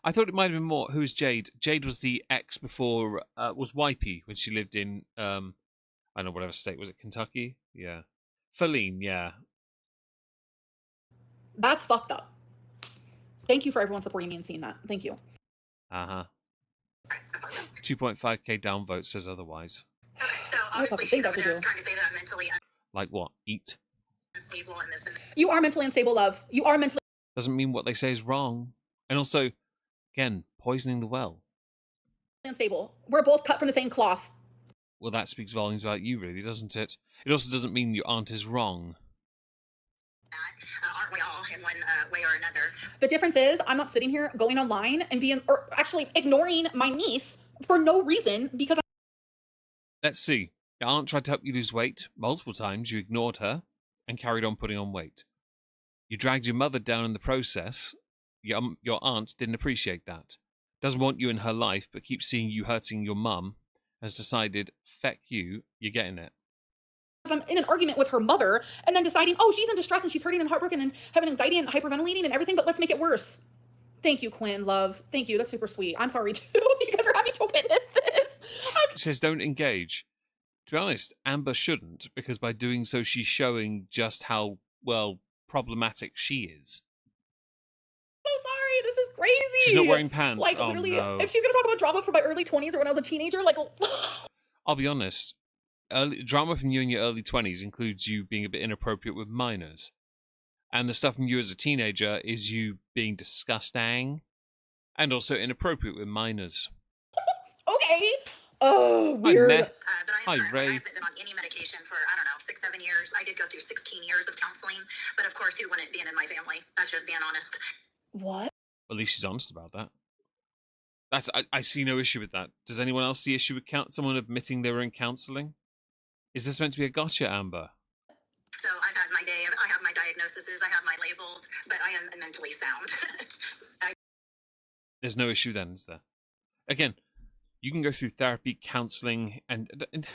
I thought it might have been more. Who is Jade? Jade was the ex before... was Wipey when she lived in... I don't know, whatever state. Was it Kentucky? Yeah. Feline, yeah. That's fucked up. Thank you for everyone supporting me and seeing that. Thank you. 2.5k downvote says otherwise. Okay, so obviously she's trying to say that I'm mentally like what? Eat. unstable and this and You are mentally unstable, love. You are mentally Doesn't mean what they say is wrong. And also, again, poisoning the well. unstable. We're both cut from the same cloth. Well, that speaks volumes about you, really, doesn't it? It also doesn't mean your aunt is wrong. aren't we all in one way or another? The difference is I'm not sitting here going online and or actually ignoring my niece for no reason because Let's see. Your aunt tried to help you lose weight. Multiple times you ignored her and carried on putting on weight. You dragged your mother down in the process. Your aunt didn't appreciate that. Doesn't want you in her life, but keeps seeing you hurting your mum. Has decided, feck you, you're getting it. I'm in an argument with her mother and then deciding, oh, she's in distress and she's hurting and heartbroken and having anxiety and hyperventilating and everything, but let's make it worse. Thank you, Quinn, love. Thank you. That's super sweet. I'm sorry, too. You guys are having to witness this. She says don't engage. To be honest, Amber shouldn't, because by doing so, she's showing just how, well, problematic she is. crazy. She's not wearing pants. Like, Oh, literally, no. if she's gonna talk about drama from my early 20s or when I was a teenager, like, I'll be honest. Drama from you in your early 20s includes you being a bit inappropriate with minors. And the stuff from you as a teenager is you being disgusting and also inappropriate with minors. okay. Oh, Hi, weird. Meh. But Hi, I Ray. haven't been on any medication for, I don't know, 6-7 years. I did go through 16 years of counseling, but of course, who wouldn't be in my family? That's just being honest. What? At least she's honest about that. I see no issue with that. Does anyone else see issue with someone admitting they were in counseling? Is this meant to be a gotcha, Amber? So I've had my day, I have my diagnoses, I have my labels, but I am mentally sound. There's no issue then, is there? Again, you can go through therapy, counseling, and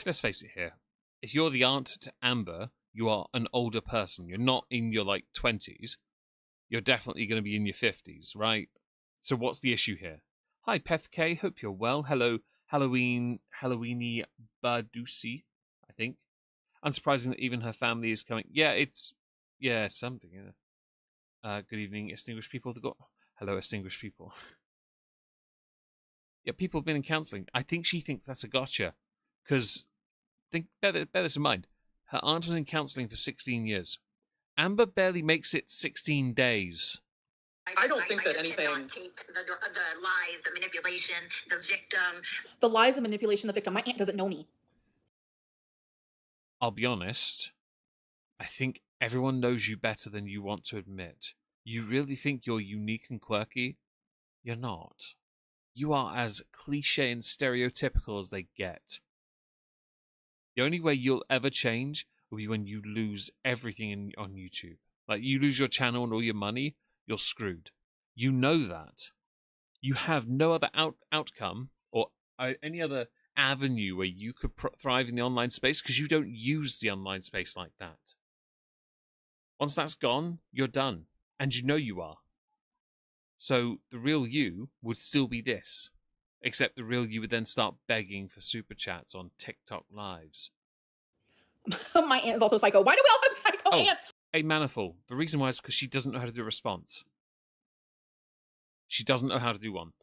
let's face it here. If you're the aunt to Amber, you are an older person. You're not in your, 20s. You're definitely going to be in your 50s, right? So what's the issue here? Hi, Peth K. Hope you're well. Hello, Halloweeny Badusi, I think. Unsurprising that even her family is coming. Yeah, something. Yeah. Good evening, distinguished people. Hello, distinguished people. Yeah, people have been in counselling. I think she thinks that's a gotcha. Because, bear this in mind. Her aunt was in counselling for 16 years. Amber barely makes it 16 days. I don't think that just anything- cannot take the lies, the manipulation, the victim. The lies and manipulation of the victim. My aunt doesn't know me. I'll be honest. I think everyone knows you better than you want to admit. You really think you're unique and quirky? You're not. You are as cliche and stereotypical as they get. The only way you'll ever change will be when you lose everything on YouTube. Like, you lose your channel and all your money, you're screwed. You know that. You have no other outcome or any other avenue where you could thrive in the online space because you don't use the online space like that. Once that's gone, you're done. And you know you are. So the real you would still be this. Except the real you would then start begging for super chats on TikTok lives. My aunt is also psycho. Why do we all have psycho aunts? Hey, Manifold. The reason why is because she doesn't know how to do a response. She doesn't know how to do one.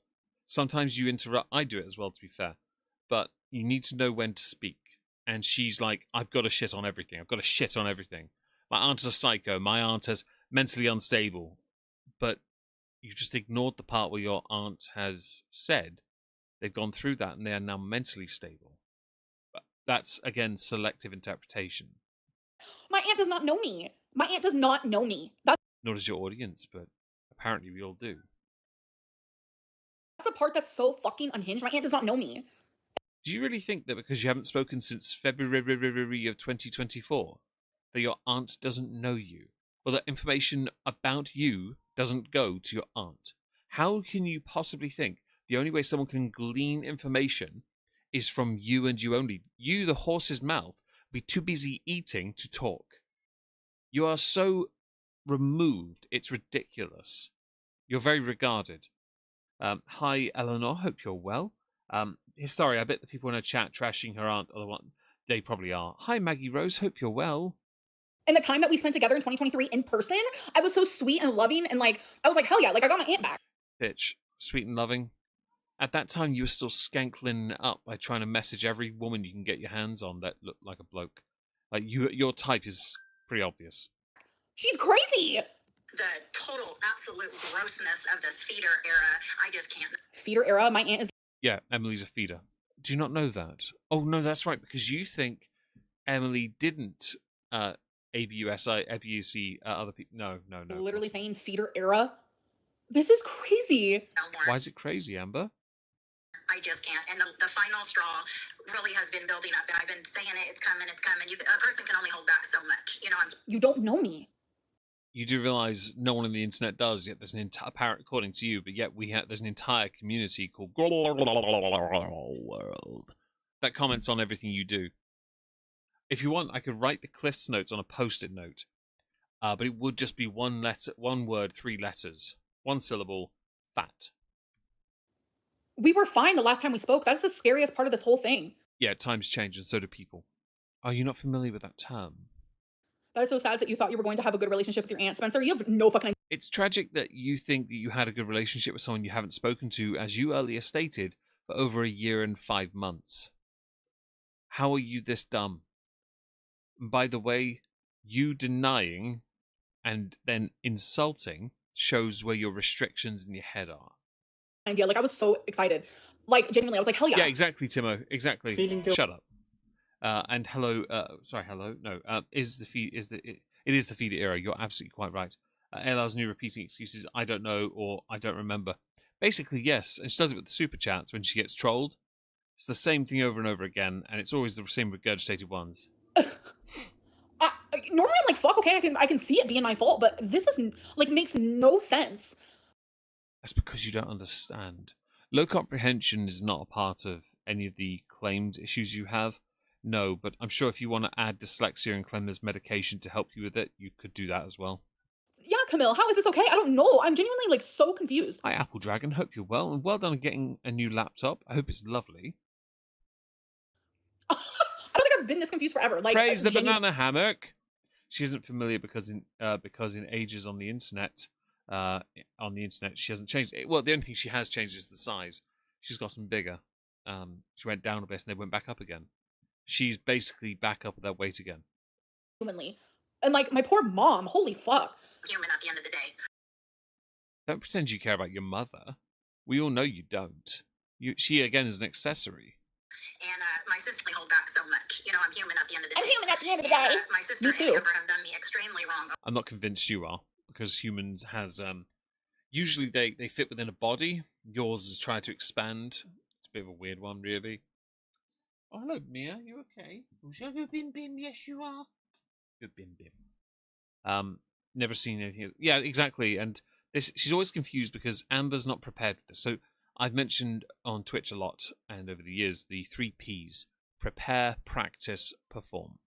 Sometimes you interrupt. I do it as well, to be fair. But you need to know when to speak. And she's like, I've got to shit on everything. I've got to shit on everything. My aunt is a psycho. My aunt is mentally unstable. But you just ignored the part where your aunt has said they've gone through that and they are now mentally stable. But that's, again, selective interpretation. My aunt does not know me. My aunt does not know me. That's Nor does your audience, but apparently we all do. the part that's so fucking unhinged. My aunt does not know me. Do you really think that because you haven't spoken since February of 2024, that your aunt doesn't know you? Or that information about you doesn't go to your aunt? How can you possibly think the only way someone can glean information is from you and you only? You, the horse's mouth, be too busy eating to talk. You are so removed, it's ridiculous. You're very regarded. Hi, Eleanor. Hope you're well. Sorry, I bet the people in her chat trashing her aunt are the one. They probably are. Hi, Maggie Rose. Hope you're well. And the time that we spent together in 2023 in person, I was so sweet and loving and I was like, hell yeah, I got my aunt back. Bitch, sweet and loving. At that time, you were still skankling up by trying to message every woman you can get your hands on that looked like a bloke. Like, your type is pretty obvious. She's crazy. The total absolute grossness of this feeder era, I just can't. Feeder era, my aunt is Yeah, Emily's a feeder. Do you not know that? Oh, no, that's right, because you think Emily didn't ABUC other people. No. literally saying feeder era. This is crazy. No more. Why is it crazy, Amber? I just can't. And the final straw really has been building up. And I've been saying it, it's coming. A person can only hold back so much. You don't know me. You do realize no one on the internet does, yet there's an entire, according to you, but yet there's an entire community called World that comments on everything you do. If you want, I could write the Cliff's notes on a post-it note, but it would just be one word, 3 letters, 1 syllable, fat. We were fine the last time we spoke. That's the scariest part of this whole thing. Yeah, times change, and so do people. Are you not familiar with that term? That is so sad that you thought you were going to have a good relationship with your aunt, Spencer. You have no fucking idea. It's tragic that you think that you had a good relationship with someone you haven't spoken to, as you earlier stated, for over a year and 5 months. How are you this dumb? And by the way, you denying and then insulting shows where your restrictions in your head are. Idea. Like, I was so excited. Like, genuinely, I was like, hell yeah. Yeah, exactly, Timo. Exactly. Feeling guilty. Shut up. And hello. Sorry, hello. No. It is the feeder era. You're absolutely quite right. LR's new repeating excuses. I don't know or I don't remember. Basically, yes. And she does it with the super chats when she gets trolled. It's the same thing over and over again, and it's always the same regurgitated ones. Normally I'm like, fuck, okay, I can see it being my fault, but this is like makes no sense. That's because you don't understand. Low comprehension is not a part of any of the claimed issues you have. No, but I'm sure if you want to add dyslexia and claim there's medication to help you with it, you could do that as well. Yeah, Camille, how is this okay? I don't know. I'm genuinely like so confused. Hi, Apple Dragon. Hope you're well, and well done on getting a new laptop. I hope it's lovely. I don't think I've been this confused forever. Like, Praise the banana hammock. She isn't familiar because in ages on the internet she hasn't changed it. Well, the only thing she has changed is the size. She's gotten bigger. She went down a bit and then went back up again. She's basically back up at that weight again. Humanly. And like my poor mom, holy fuck. Human at the end of the day. Don't pretend you care about your mother. We all know you don't. She again is an accessory. And my sister hold back so much. You know, I'm human at the end of the day. I'm human at the end of the day. My sister Me and too. Amber have done me extremely wrong. I'm not convinced you are, because humans has usually they fit within a body. Yours is trying to expand. It's a bit of a weird one, really. Oh, hello, Mia. You okay? Good bim bim. Yes, you are. Good bim bim. Never seen anything. Yeah, exactly. And she's always confused because Amber's not prepared for this. So I've mentioned on Twitch a lot and over the years the 3 Ps: prepare, practice, perform.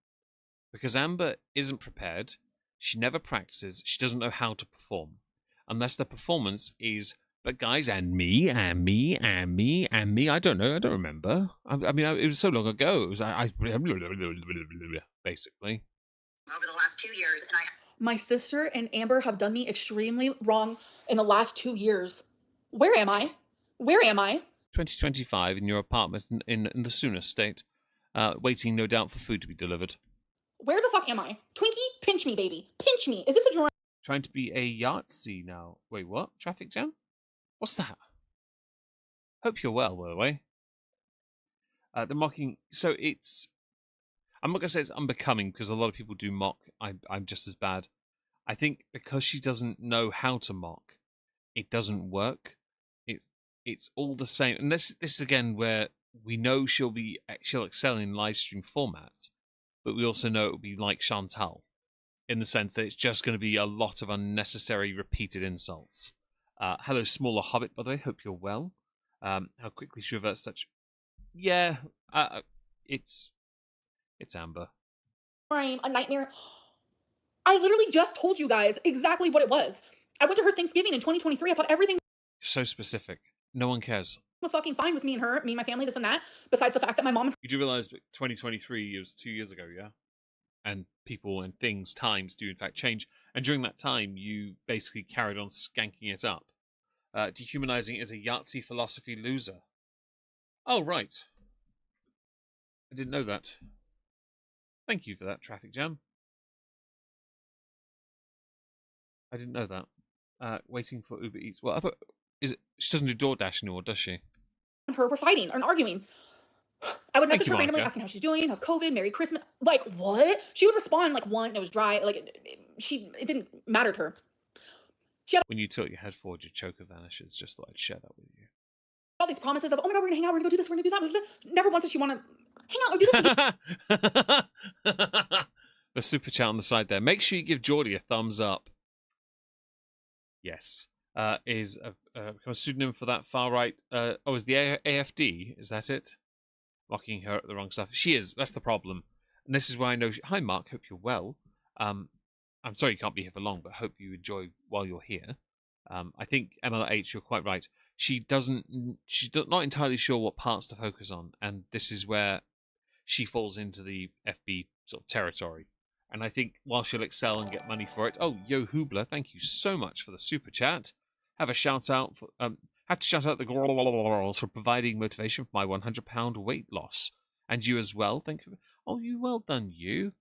Because Amber isn't prepared, she never practices, she doesn't know how to perform. Unless the performance is, but guys, and me, and me, and me, and me, I don't know, I don't remember. I mean, it was so long ago, it was, basically. Over the last 2 years, and My sister and Amber have done me extremely wrong in the last 2 years. Where am I? Where am I? 2025 in your apartment in the Sooner state, waiting no doubt for food to be delivered. Where the fuck am I? Twinkie, pinch me, baby. Pinch me. Is this a drawing? Trying to be a Yahtzee now. Wait, what? Traffic jam? What's that? Hope you're well, by the way. The mocking... So it's... I'm not going to say it's unbecoming, because a lot of people do mock. I'm just as bad. I think because she doesn't know how to mock, it doesn't work. It's all the same. And this is again where we know she'll excel in live stream formats, but we also know it will be like Chantal, in the sense that it's just going to be a lot of unnecessary repeated insults. Hello, smaller hobbit, by the way. Hope you're well. How quickly she reverts such... Yeah, it's Amber. Frame, a nightmare. I literally just told you guys exactly what it was. I went to her Thanksgiving in 2023. I thought everything You're so specific. No one cares. was fucking fine with me and her, me and my family, this and that. Besides the fact that my mom and You do realize that 2023 was 2 years ago, yeah? And people and things, times do in fact change. And during that time, you basically carried on skanking it up. Dehumanizing is a Yahtzee philosophy loser. Oh, right. I didn't know that. Thank you for that, traffic jam. I didn't know that. Waiting for Uber Eats. Well, I thought... She doesn't do DoorDash anymore, does she? and her were fighting and arguing. I would message you, her randomly Monica. asking how she's doing, how's COVID, Merry Christmas. Like, what? She would respond like one, it was dry. Like, it didn't matter to her. When you tilt your head forward, your choker vanishes. Just thought I'd share that with you. All these promises of, oh my God, we're gonna hang out, we're gonna go do this, we're gonna do that. Blah, blah, blah. Never once did she want to hang out or do this. The super chat on the side there. Make sure you give Geordie a thumbs up. Yes. Is a pseudonym for that far right. Is the AFD? Is that it? Mocking her at the wrong stuff. She is. That's the problem. And this is why I know. Hi, Mark. Hope you're well. I'm sorry you can't be here for long, but hope you enjoy while you're here. I think MLH, you're quite right. She's not entirely sure what parts to focus on, and this is where she falls into the FB sort of territory. And I think while she'll excel and get money for it, oh, Yo Hoobler, thank you so much for the super chat. Have a shout out for have to shout out the girls for providing motivation for my £100 weight loss, and you as well. Thank you. Oh, you well done, you.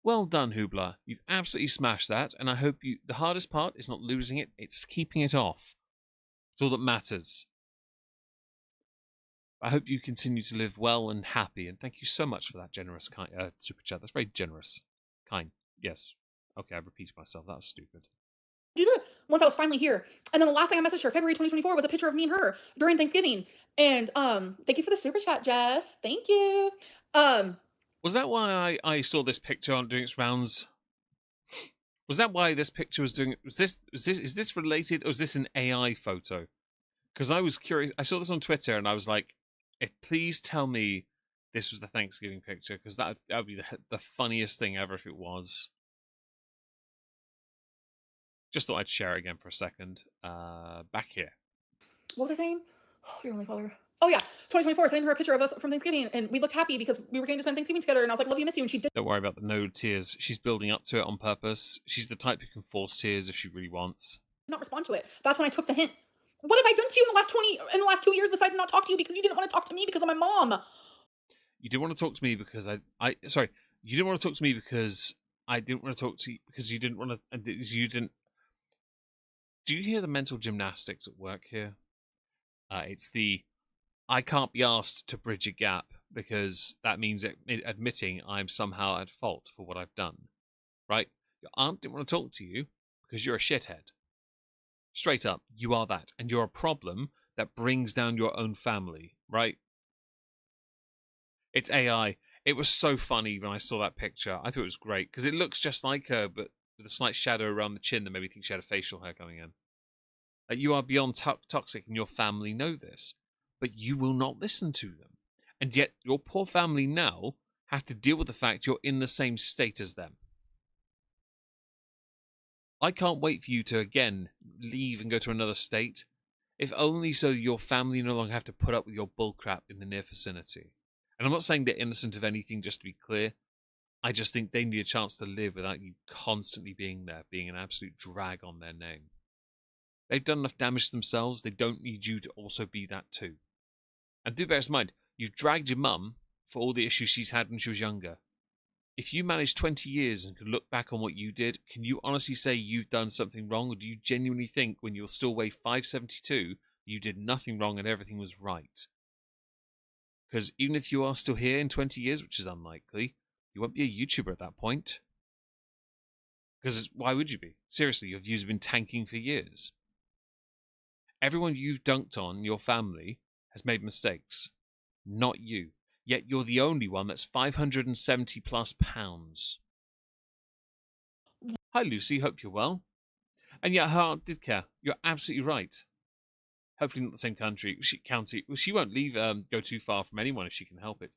Well done, Hoobler. You've absolutely smashed that, and I hope you. The hardest part is not losing it; it's keeping it off. It's all that matters. I hope you continue to live well and happy, and thank you so much for that generous super chat. That's very generous. Kind. Yes. Okay, I've repeated myself. That was stupid. Do that once I was finally here. And then the last thing I messaged her, February 2024, was a picture of me and her during Thanksgiving. And thank you for the super chat, Jess. Thank you. Was that why I saw this picture on doing its rounds? Was that why this picture was doing? Is this related, or is this an AI photo? Because I was curious. I saw this on Twitter, and I was like, please tell me this was the Thanksgiving picture, because that would be the funniest thing ever if it was. Just thought I'd share it again for a second. Back here. What was I saying? Oh, dear Heavenly Father. Oh yeah, 2024. Sending her a picture of us from Thanksgiving, and we looked happy because we were going to spend Thanksgiving together. And I was like, "Love you, miss you," and she did Don't worry about the no tears. She's building up to it on purpose. She's the type who can force tears if she really wants. not respond to it. That's when I took the hint. What have I done to you in the last 2 years besides not talk to you because you didn't want to talk to me because of my mom? You didn't want to talk to me because sorry. You didn't want to talk to me because I didn't want to talk to you because you didn't want to. You didn't. Do you hear the mental gymnastics at work here? It's the I can't be asked to bridge a gap because that means admitting I'm somehow at fault for what I've done. Right? Your aunt didn't want to talk to you because you're a shithead. Straight up, you are that. And you're a problem that brings down your own family, right? It's AI. It was so funny when I saw that picture. I thought it was great because it looks just like her, but with a slight shadow around the chin that made me think she had a facial hair coming in. You are beyond toxic and your family know this, but you will not listen to them. And yet your poor family now have to deal with the fact you're in the same state as them. I can't wait for you to, again, leave and go to another state, if only so your family no longer have to put up with your bullcrap in the near vicinity. And I'm not saying they're innocent of anything, just to be clear. I just think they need a chance to live without you constantly being there, being an absolute drag on their name. They've done enough damage to themselves, they don't need you to also be that too. And do bear in mind, you've dragged your mum for all the issues she's had when she was younger. If you managed 20 years and could look back on what you did, can you honestly say you've done something wrong? Or do you genuinely think when you'll still weigh 572, you did nothing wrong and everything was right? Because even if you are still here in 20 years, which is unlikely, you won't be a YouTuber at that point. Because why would you be? Seriously, your views have been tanking for years. Everyone you've dunked on, your family, has made mistakes. Not you. Yet you're the only one that's 570 plus pounds. Hi Lucy, hope you're well. And yet her aunt did care. You're absolutely right. Hopefully not the same county. She won't leave. Go too far from anyone if she can help it.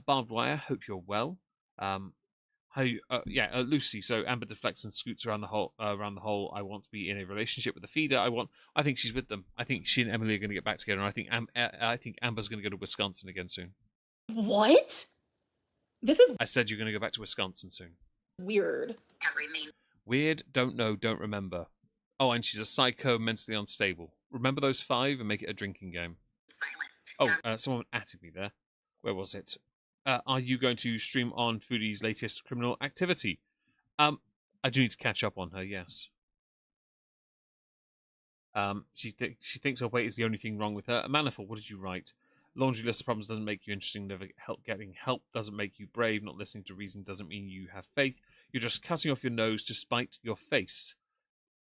Barbed wire, hope you're well. Lucy. So Amber deflects and scoots around the hole. I want to be in a relationship with the feeder. I think she's with them. I think she and Emily are going to get back together. And I think Amber's going to go to Wisconsin again soon. What? This is I said you're going to go back to Wisconsin soon. weird. Weird, don't know, don't remember. Oh, and she's a psycho, mentally unstable. Remember those 5 and make it a drinking game. Oh, someone atted me there. Where was it? Are you going to stream on Foodie's latest criminal activity? I do need to catch up on her, yes. She thinks her weight is the only thing wrong with her. Manifold, what did you write? Laundry list of problems doesn't make you interesting. Never getting help doesn't make you brave. Not listening to reason doesn't mean you have faith. You're just cutting off your nose to spite your face.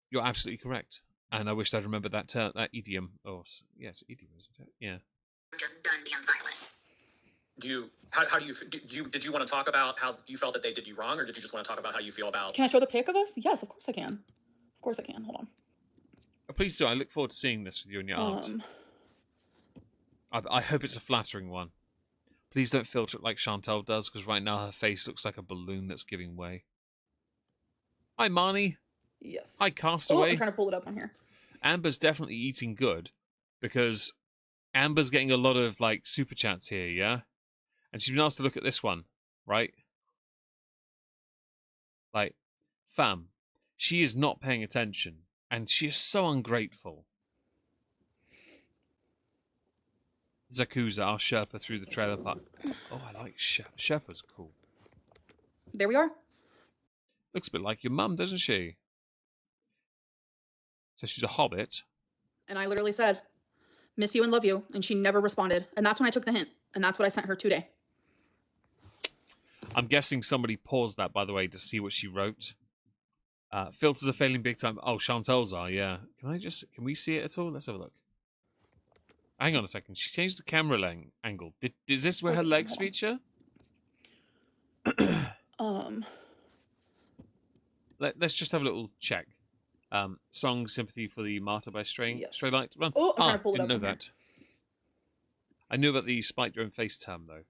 You're absolutely correct. And I wish I'd remembered that idiom. Oh, yes, idiom, isn't it? Yeah. I'm just done being silent. Did you want to talk about how you felt that they did you wrong, or did you just want to talk about how you feel about? Can I show the pic of us? Yes, of course I can. Of course I can. Hold on. Oh, please do. I look forward to seeing this with you and your aunt. I hope it's a flattering one. Please don't filter it like Chantal does, because right now her face looks like a balloon that's giving way. Hi, Marnie. Yes. Hi, Castaway. I'm trying to pull it up on here. Amber's definitely eating good, because Amber's getting a lot of like super chats here, yeah? And she's been asked to look at this one, right? Like, fam, she is not paying attention, and she is so ungrateful. Zakuza, our Sherpa through the trailer park. Oh, I like Sherpa. Sherpas are cool. There we are. Looks a bit like your mum, doesn't she? So she's a hobbit. And I literally said, miss you and love you. And she never responded. And that's when I took the hint. And that's what I sent her today. I'm guessing somebody paused that, by the way, to see what she wrote. Filters are failing big time. Oh, Chantel's are, yeah. Can we see it at all? Let's have a look. Hang on a second. She changed the camera angle. Is this where her legs feature? Let's just have a little check. Song Sympathy for the Martyr by Stray Light Run. Oh, I'm trying to pull it didn't up know that. I knew about the spike your own face term, though.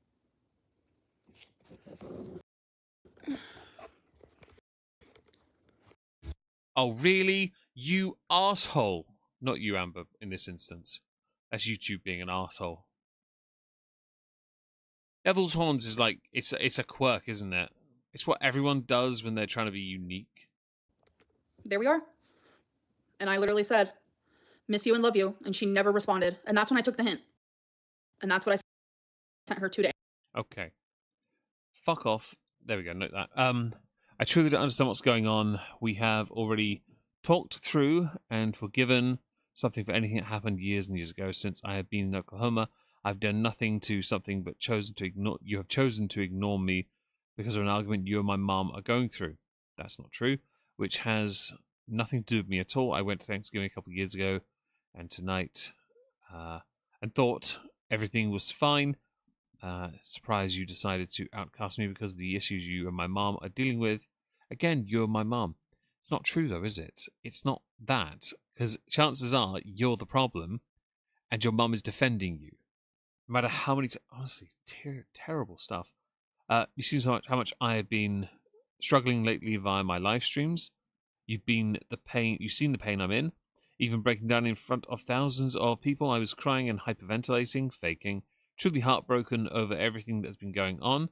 Oh, really? You arsehole. Not you, Amber, in this instance. That's YouTube being an arsehole. Devil's Horns is like, it's a quirk, isn't it? It's what everyone does when they're trying to be unique. There we are. And I literally said, miss you and love you. And she never responded. And that's when I took the hint. And that's what I sent her today. Okay. Fuck off. There we go, note that. I truly don't understand what's going on. We have already talked through and forgiven something for anything that happened years and years ago. Since I have been in Oklahoma, I've done nothing to something but chosen to ignore. You have chosen to ignore me because of an argument you and my mom are going through. That's not true, which has nothing to do with me at all. I went to Thanksgiving a couple of years ago and tonight and thought everything was fine. Surprised you decided to outcast me because of the issues you and my mom are dealing with. Again, you're my mom. It's not true, though, is it? It's not that, because chances are you're the problem and your mum is defending you. No matter how many honestly, terrible stuff. You've seen how much I have been struggling lately via my live streams. You've seen the pain I'm in. Even breaking down in front of thousands of people, I was crying and hyperventilating, faking, truly heartbroken over everything that's been going on.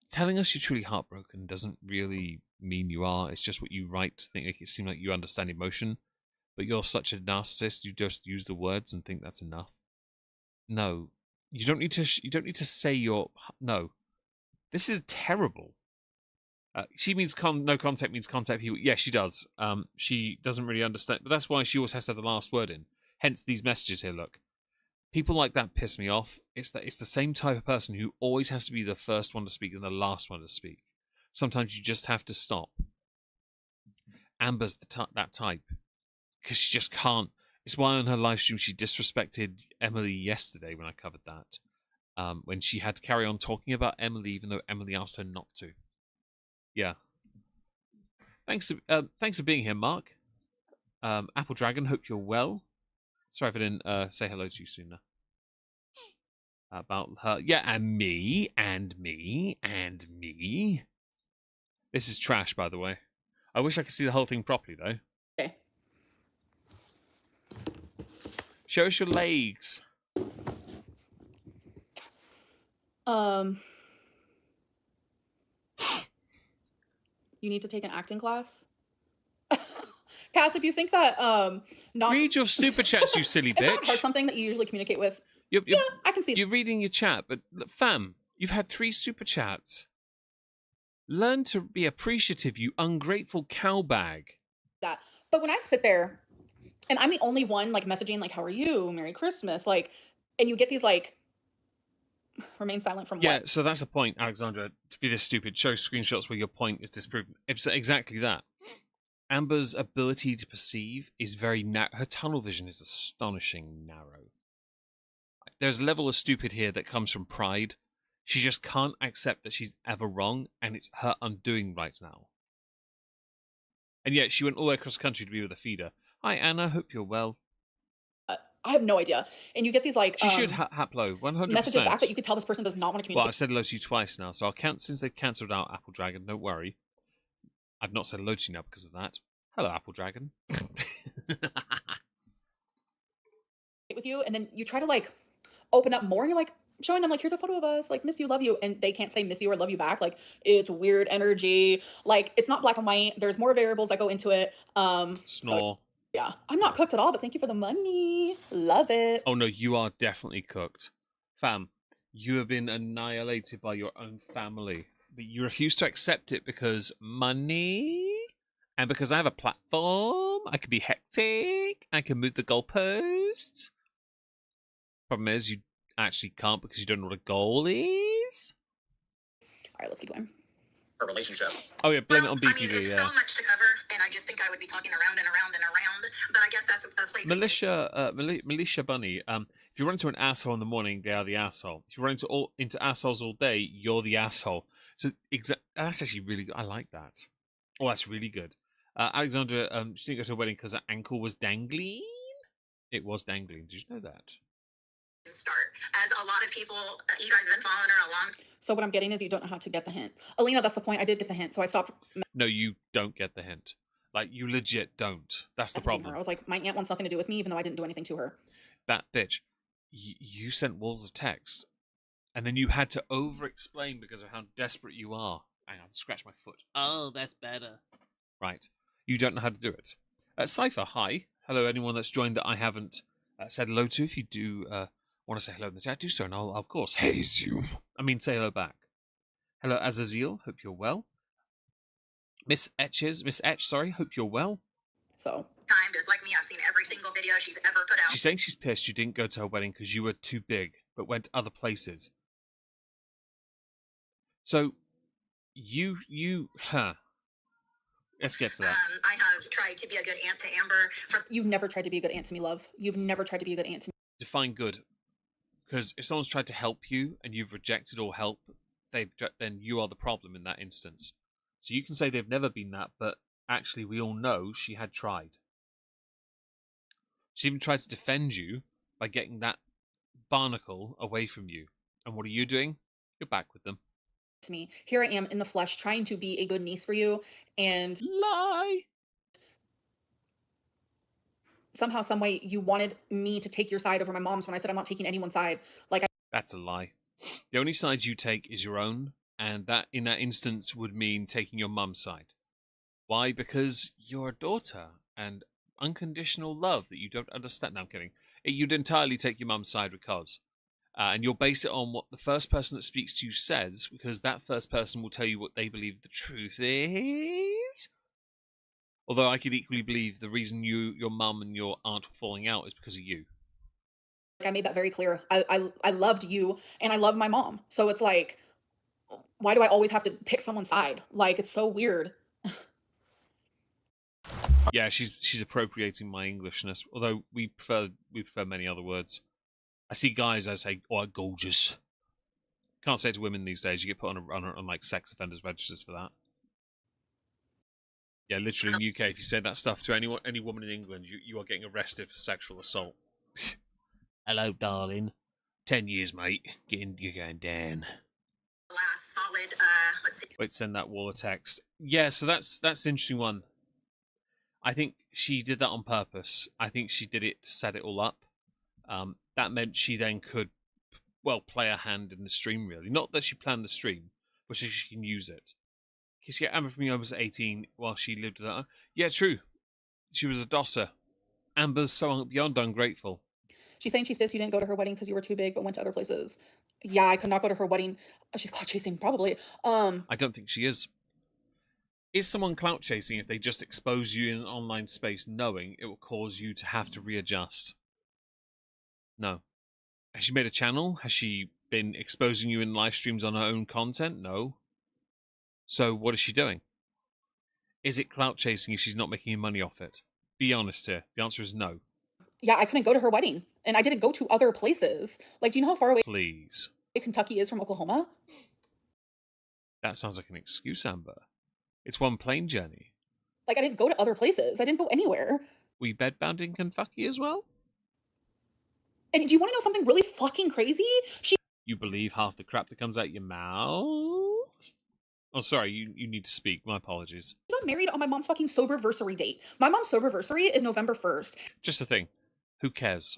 Telling us you're truly heartbroken doesn't really mean you are. It's just what you write to make it seem like you understand emotion. But you're such a narcissist, you just use the words and think that's enough. No, you don't need to. You don't need to say you're. No, this is terrible. She means no contact means contact people. Yeah, she does. She doesn't really understand, but that's why she always has to have the last word in. Hence these messages here. Look, people like that piss me off. It's the same type of person who always has to be the first one to speak and the last one to speak. Sometimes you just have to stop. Amber's that type because she just can't. It's why on her live stream she disrespected Emily yesterday when I covered that. When she had to carry on talking about Emily even though Emily asked her not to. Yeah. Thanks for being here, Mark. Apple Dragon, hope you're well. Sorry if I didn't say hello to you sooner. About her. Yeah, and me. This is trash, by the way. I wish I could see the whole thing properly, though. Okay. Show us your legs. You need to take an acting class. Cass, if you think that not read your super chats, you silly bitch. It's not something that you usually communicate with. Yeah, I can see. You're reading your chat, but fam, you've had 3 super chats. Learn to be appreciative, you ungrateful cowbag. That, but when I sit there, and I'm the only one like messaging like, "How are you? Merry Christmas!" Like, and you get these like, remain silent from yeah. what? So that's a point, Alexandra. To be this stupid, show screenshots where your point is disproven. It's exactly that. Amber's ability to perceive is very narrow. Her tunnel vision is astonishing narrow. There's a level of stupid here that comes from pride. She just can't accept that she's ever wrong, and it's her undoing right now. And yet she went all the way across the country to be with a feeder. Hi, Anna. Hope you're well. I have no idea. And you get these like she should haplo 100%. messages back that you could tell this person does not want to communicate. Well, I've said hello to you twice now, so I'll count since they've cancelled out Apple Dragon. Don't worry. I've not said hello to you now because of that. Hello, Apple Dragon. With you, and then you try to like open up more, and you're like, showing them like, here's a photo of us, like, miss you, love you, and they can't say miss you or love you back. Like, it's weird energy. Like, it's not black and white. There's more variables that go into it. So Snore. yeah, I'm not cooked at all, but thank you for the money. Love it. Oh no, you are definitely cooked. Fam, you have been annihilated by your own family. But you refuse to accept it because money? And because I have a platform, I can be hectic, I can move the goalposts. Problem is, you actually can't because you don't know what a goal is. All right, let's keep going. A relationship. Oh yeah, blame it Well, on I mean, BPD, it's yeah. so much to cover, and I just think I would be talking around and around and around. But I guess that's a place. Militia Bunny, if you run into an asshole in the morning, they are the asshole. If you run into assholes all day, you're the asshole. So that's actually really good. I like that. Oh, that's really good. Alexandra, she didn't go to a wedding because her ankle was dangling. It was dangling. Did you know that? Start as a lot of people. You guys have been following her along. So what I'm getting is you don't know how to get the hint. Alina, that's the point. I did get the hint, so I stopped No, you don't get the hint. Like, you legit don't. That's the messaging problem. her. I was like, my aunt wants nothing to do with me, even though I didn't do anything to her. That bitch. You sent walls of text, and then you had to over-explain because of how desperate you are. Hang on, scratch my foot. Oh, that's better. Right. You don't know how to do it. Cypher, hi. Hello, anyone that's joined that I haven't said hello to. If you do want to say hello in the chat, do so, and I'll, of course, haze you. I mean, say hello back. Hello, Azazel. Hope you're well. Miss Etch, sorry. Hope you're well. So Time, just like me, I've seen every single video she's ever put out. She's saying she's pissed you didn't go to her wedding because you were too big, but went other places. So, let's get to that. I have tried to be a good aunt to Amber. you've never tried to be a good aunt to me, love. You've never tried to be a good aunt to me. Define good. Because if someone's tried to help you and you've rejected all help, then you are the problem in that instance. So you can say they've never been that, but actually we all know she had tried. She even tried to defend you by getting that barnacle away from you. And what are you doing? You're back with them. To me, here I am in the flesh trying to be a good niece for you, and Lie! somehow, some way, you wanted me to take your side over my mom's when I said I'm not taking anyone's side. Like, That's a lie. The only side you take is your own, and that in that instance would mean taking your mum's side. Why? Because you're a daughter, and unconditional love that you don't understand. No, I'm kidding. You'd entirely take your mum's side because. And you'll base it on what the first person that speaks to you says, because that first person will tell you what they believe the truth is. Although I could equally believe the reason your mum and your aunt were falling out is because of you. I made that very clear. I loved you, and I love my mom. So it's like, why do I always have to pick someone's side? Like, it's so weird. Yeah, she's appropriating my Englishness. Although we prefer many other words. I see guys I say, "Oh, gorgeous." Can't say it to women these days. You get put on like sex offenders registers for that. Yeah, literally in the UK, if you say that stuff to any woman in England, you are getting arrested for sexual assault. Hello, darling. 10 years, mate. You're going down. Last solid, let's see. Wait, send that wall of text. Yeah, so that's an interesting one. I think she did that on purpose. I think she did it to set it all up. That meant she then could, well, play a hand in the stream, really. Not that she planned the stream, but she can use it. Because yeah, Amber from me was 18 while she lived with her. Yeah, true. She was a dosser. Amber's so beyond ungrateful. She's saying she's pissed you didn't go to her wedding because you were too big, but went to other places. Yeah, I could not go to her wedding. She's clout chasing, probably. I don't think she is. Is someone clout chasing if they just expose you in an online space knowing it will cause you to have to readjust? No. Has she made a channel? Has she been exposing you in live streams on her own content? No. So what is she doing? Is it clout chasing if she's not making money off it? Be honest here. The answer is no. Yeah, I couldn't go to her wedding, and I didn't go to other places. Like, do you know how far away Please. Kentucky is from Oklahoma? That sounds like an excuse, Amber. It's one plane journey. Like, I didn't go to other places. I didn't go anywhere. Were you bedbound in Kentucky as well? And do you want to know something really fucking crazy? You believe half the crap that comes out your mouth? Oh, sorry, you need to speak. My apologies. She got married on my mom's fucking soberversary date. My mom's soberversary is November 1st. Just a thing. Who cares?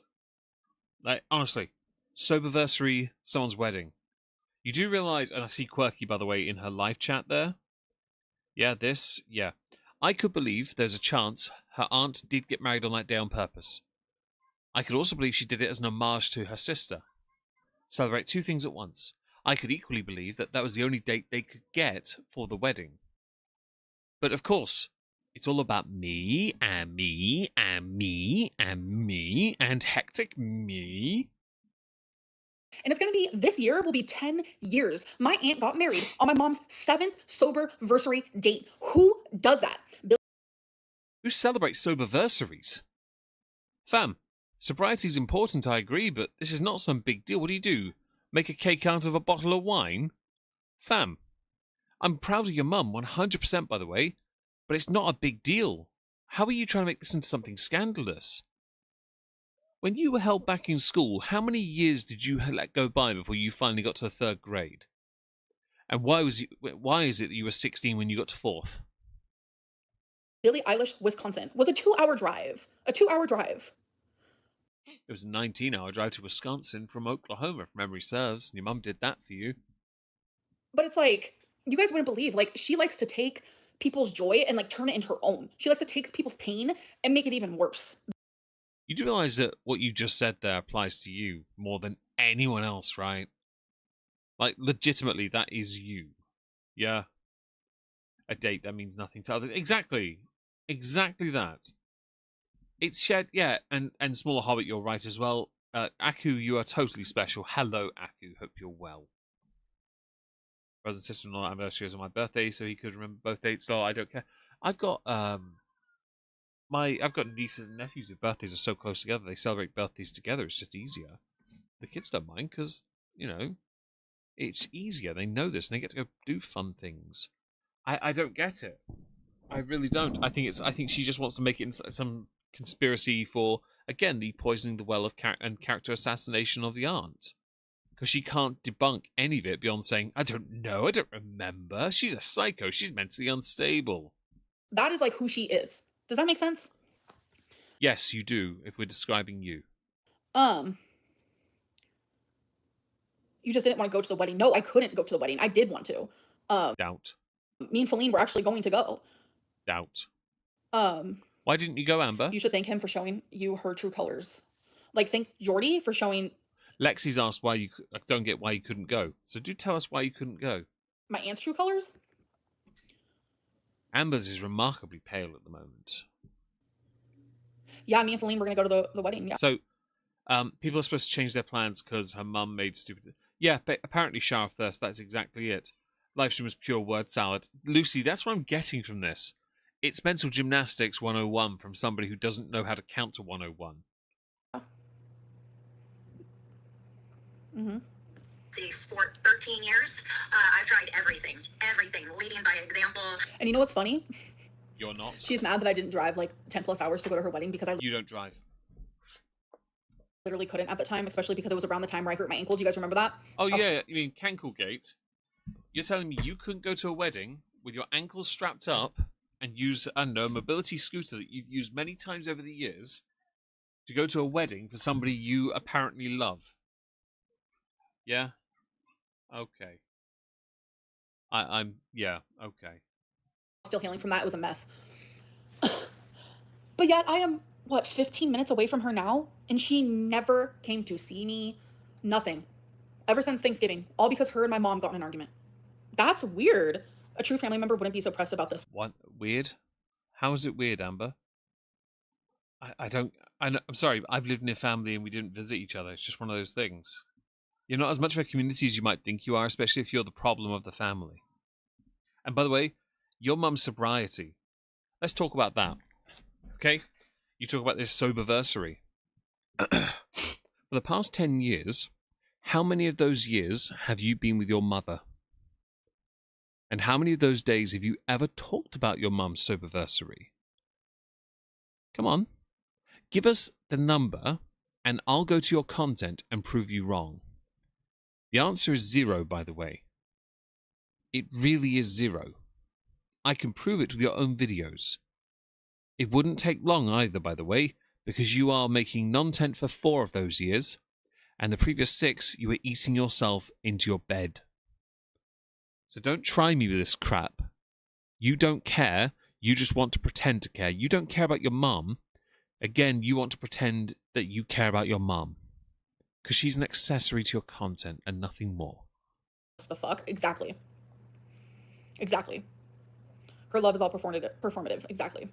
Like, honestly, Soberversary, someone's wedding. You do realise, and I see Quirky, by the way, in her live chat there. Yeah, yeah. I could believe there's a chance her aunt did get married on that day on purpose. I could also believe she did it as an homage to her sister. Celebrate two things at once. I could equally believe that that was the only date they could get for the wedding. But of course, it's all about me, and me, and me, and me, and hectic me. And it's going to be, this year will be 10 years. My aunt got married on my mom's 7th sober-versary date. Who does that? Who celebrates soberversaries? Fam, sobriety's important, I agree, but this is not some big deal. What do? Make a cake out of a bottle of wine? Fam, I'm proud of your mum, 100% by the way, but it's not a big deal. How are you trying to make this into something scandalous? When you were held back in school, how many years did you let go by before you finally got to the 3rd grade? And why is it that you were 16 when you got to 4th? Billie Eilish, Wisconsin was a 2-hour drive. A 2-hour drive. It was a 19-hour drive to Wisconsin from Oklahoma, if memory serves. And your mum did that for you. But it's like, you guys wouldn't believe, like, she likes to take people's joy and, like, turn it into her own. She likes to take people's pain and make it even worse. You do realise that what you just said there applies to you more than anyone else, right? Like, legitimately, that is you. Yeah? A date that means nothing to others. Exactly. Exactly that. It's shared, yeah, and Smaller Hobbit, you're right as well. Aku, you are totally special. Hello, Aku. Hope you're well. Brothers and sisters on anniversaries on my birthday, so he could remember both dates. No, I don't care. I've got nieces and nephews whose birthdays are so close together. They celebrate birthdays together. It's just easier. The kids don't mind because, you know, it's easier. They know this and they get to go do fun things. I don't get it. I really don't. I think she just wants to make it some conspiracy for, again, the poisoning the well of character assassination of the aunt. Because she can't debunk any of it beyond saying, I don't know, I don't remember. She's a psycho. She's mentally unstable. That is like who she is. Does that make sense? Yes, you do, if we're describing you. You just didn't want to go to the wedding. No, I couldn't go to the wedding. I did want to. Doubt. Me and Feline were actually going to go. Doubt. Why didn't you go, Amber? You should thank him for showing you her true colors. Like, thank Jordy for showing... Lexi's asked why you... I don't get why you couldn't go. So do tell us why you couldn't go. My aunt's true colors? Amber's is remarkably pale at the moment. Yeah, me and Feline were going to go to the wedding, yeah. So, people are supposed to change their plans because her mum made stupid... Yeah, but apparently shower of thirst, that's exactly it. Livestream was pure word salad. Lucy, that's what I'm getting from this. It's mental gymnastics 101 from somebody who doesn't know how to count to 101. Mm-hmm. See, for 13 years, I've tried everything, leading by example. And you know what's funny? You're not. She's mad that I didn't drive like 10 plus hours to go to her wedding because I You don't drive. literally couldn't at the time, especially because it was around the time where I hurt my ankle. Do you guys remember that? Oh, yeah, you mean Canklegate? You're telling me you couldn't go to a wedding with your ankles strapped up and use, I don't know, a mobility scooter that you've used many times over the years to go to a wedding for somebody you apparently love? Yeah? Okay. Yeah, okay. Still healing from that. It was a mess. But yet I am, 15 minutes away from her now? And she never came to see me. Nothing. Ever since Thanksgiving. All because her and my mom got in an argument. That's weird. A true family member wouldn't be so pressed about this. What? Weird? How is it weird, Amber? I'm sorry, I've lived in a family and we didn't visit each other. It's just one of those things. You're not as much of a community as you might think you are, especially if you're the problem of the family. And by the way, your mum's sobriety. Let's talk about that. Okay? You talk about this soberversary. For the past 10 years, how many of those years have you been with your mother? And how many of those days have you ever talked about your mum's soberversary? Come on. Give us the number, and I'll go to your content and prove you wrong. The answer is 0, by the way. It really is 0. I can prove it with your own videos. It wouldn't take long either, by the way, because you are making non-tent for 4 of those years, And the previous 6, you were eating yourself into your bed. So don't try me with this crap. You don't care. You just want to pretend to care. You don't care about your mum. Again, you want to pretend that you care about your mum. Because she's an accessory to your content and nothing more. The fuck? Exactly. Exactly. Her love is all performative. Exactly.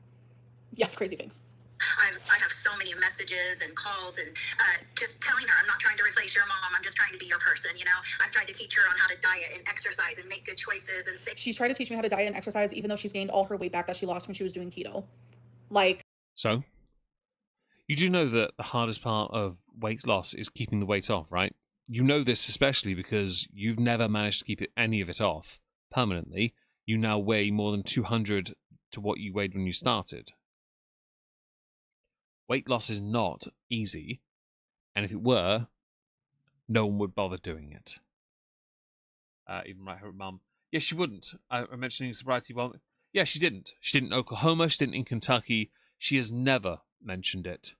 Yes, crazy things. I have so many messages and calls and just telling her I'm not trying to replace your mom. I'm just trying to be your person. You know, I've tried to teach her on how to diet and exercise and make good choices and say. She's tried to teach me how to diet and exercise, even though she's gained all her weight back that she lost when she was doing keto. Like. So, you do know that the hardest part of weight loss is keeping the weight off, right? You know this especially because you've never managed to keep any of it off permanently. You now weigh more than 200 to what you weighed when you started. Weight loss is not easy, and if it were, no one would bother doing it. Even her mum. Yeah, she wouldn't. I'm mentioning sobriety. Well, yeah, she didn't. She didn't in Oklahoma. She didn't in Kentucky. She has never mentioned it.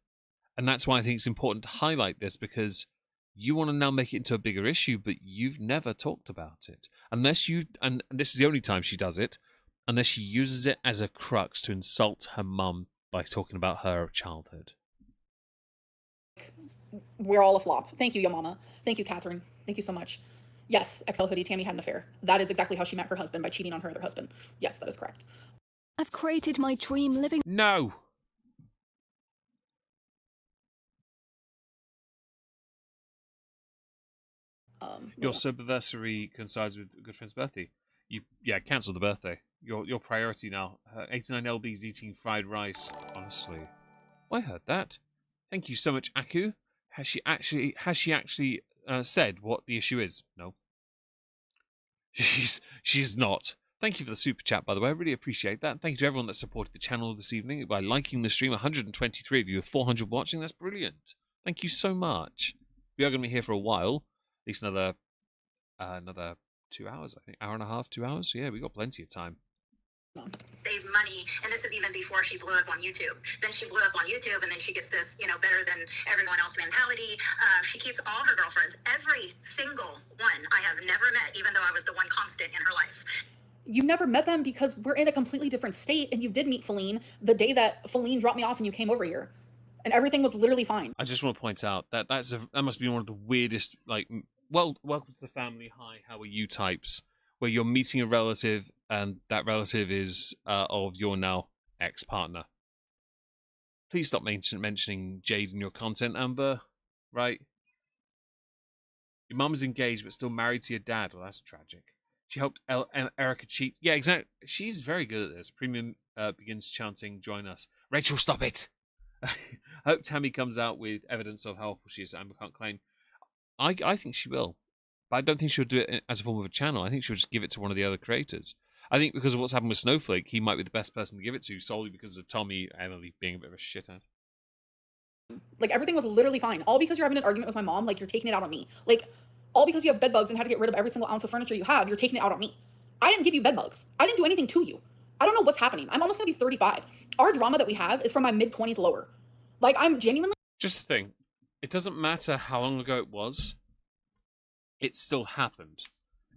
And that's why I think it's important to highlight this, because you want to now make it into a bigger issue, but you've never talked about it. Unless you, and this is the only time she does it, unless she uses it as a crux to insult her mum by talking about her childhood. We're all a flop. Thank you, yo mama. Thank you, Catherine. Thank you so much. Yes, XL hoodie, Tammy had an affair. That is exactly how she met her husband, by cheating on her other husband. Yes, that is correct. I've created my dream living. No! Your subversary coincides with a good friend's birthday. Cancel the birthday. Your priority now. 89LB is eating fried rice. Honestly, I heard that. Thank you so much, Aku. Has she actually said what the issue is? No. She's not. Thank you for the super chat, by the way. I really appreciate that. Thank you to everyone that supported the channel this evening by liking the stream. 123 of you with 400 watching. That's brilliant. Thank you so much. We are going to be here for a while. At least another 2 hours, I think. Hour and a half, 2 hours. So yeah, we got plenty of time. Save money, and this is even before she blew up on YouTube. Then she blew up on YouTube, and then she gets this, better than everyone else mentality. She keeps all her girlfriends, every single one I have never met, even though I was the one constant in her life. You never met them because we're in a completely different state, and you did meet Feline the day that Feline dropped me off and you came over here. And everything was literally fine. I just want to point out that that must be one of the weirdest, welcome to the family, hi, how are you types, where you're meeting a relative and that relative is of your now ex-partner. Please stop mentioning Jade in your content, Amber. Right? Your mum is engaged but still married to your dad. Well, that's tragic. She helped Erica cheat. Yeah, exactly. She's very good at this. Premium begins chanting, join us. Rachel, stop it! I hope Tammy comes out with evidence of how awful she is. Amber can't claim. I think she will. But I don't think she'll do it as a form of a channel. I think she'll just give it to one of the other creators. I think because of what's happened with Snowflake, he might be the best person to give it to, solely because of Tommy Emily being a bit of a shithead. Like, everything was literally fine. All because you're having an argument with my mom, like, you're taking it out on me. Like, all because you have bed bugs and had to get rid of every single ounce of furniture you have, you're taking it out on me. I didn't give you bed bugs. I didn't do anything to you. I don't know what's happening. I'm almost gonna be 35. Our drama that we have is from my mid-20s lower. Like, I'm genuinely... Just the thing. It doesn't matter how long ago it was. It still happened.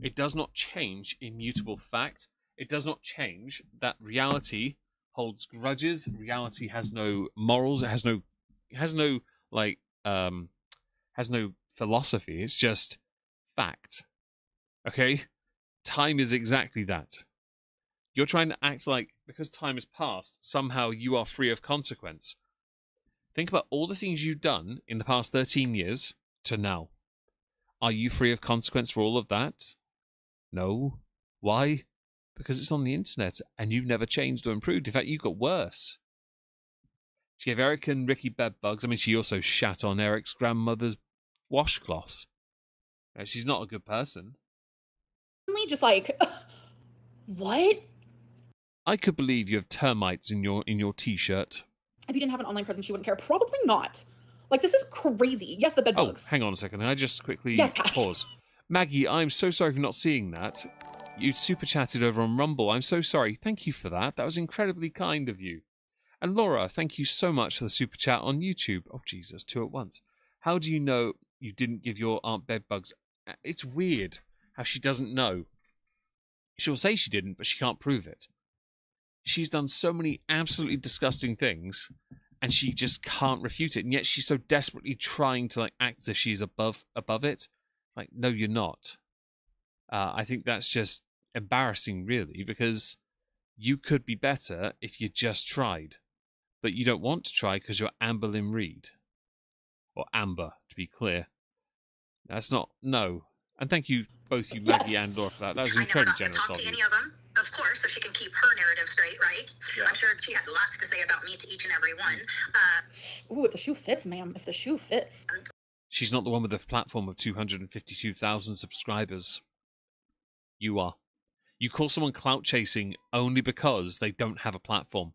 It does not change immutable fact. It does not change that reality holds grudges. Reality has no morals. It has no philosophy. It's just fact. Okay? Time is exactly that. You're trying to act like, because time has passed, somehow you are free of consequence. Think about all the things you've done in the past 13 years to now. Are you free of consequence for all of that? No. Why? Because it's on the internet and you've never changed or improved. In fact, you got worse. She gave Eric and Ricky bed bugs. I mean, she also shat on Eric's grandmother's washcloths. She's not a good person. Just like, what? I could believe you have termites in your t-shirt. If you didn't have an online presence, you wouldn't care. Probably not. Like, this is crazy. Yes, the bed bugs. Hang on a second. I just quickly Yes, pause. Maggie, I'm so sorry for not seeing that. You super chatted over on Rumble. I'm so sorry. Thank you for that. That was incredibly kind of you. And Laura, thank you so much for the super chat on YouTube. Oh, Jesus, 2 at once. How do you know you didn't give your aunt bedbugs. It's weird how she doesn't know. She'll say she didn't, but she can't prove it. She's done so many absolutely disgusting things, and she just can't refute it. And yet she's so desperately trying to like act as if she's above it. Like, no, you're not. I think that's just embarrassing, really, because you could be better if you just tried. But you don't want to try because you're Amberlynn Reid. Or Amber, to be clear. That's not... No. And thank you, both you, Maggie and Laura, for that. That was incredibly generous I never got to talk of to you. any of them, of course, so she can keep her narrative straight, right? Yeah. I'm sure she had lots to say about me to each and every one. Ooh, if the shoe fits, ma'am. If the shoe fits. She's not the one with the platform of 252,000 subscribers. You are. You call someone clout chasing only because they don't have a platform.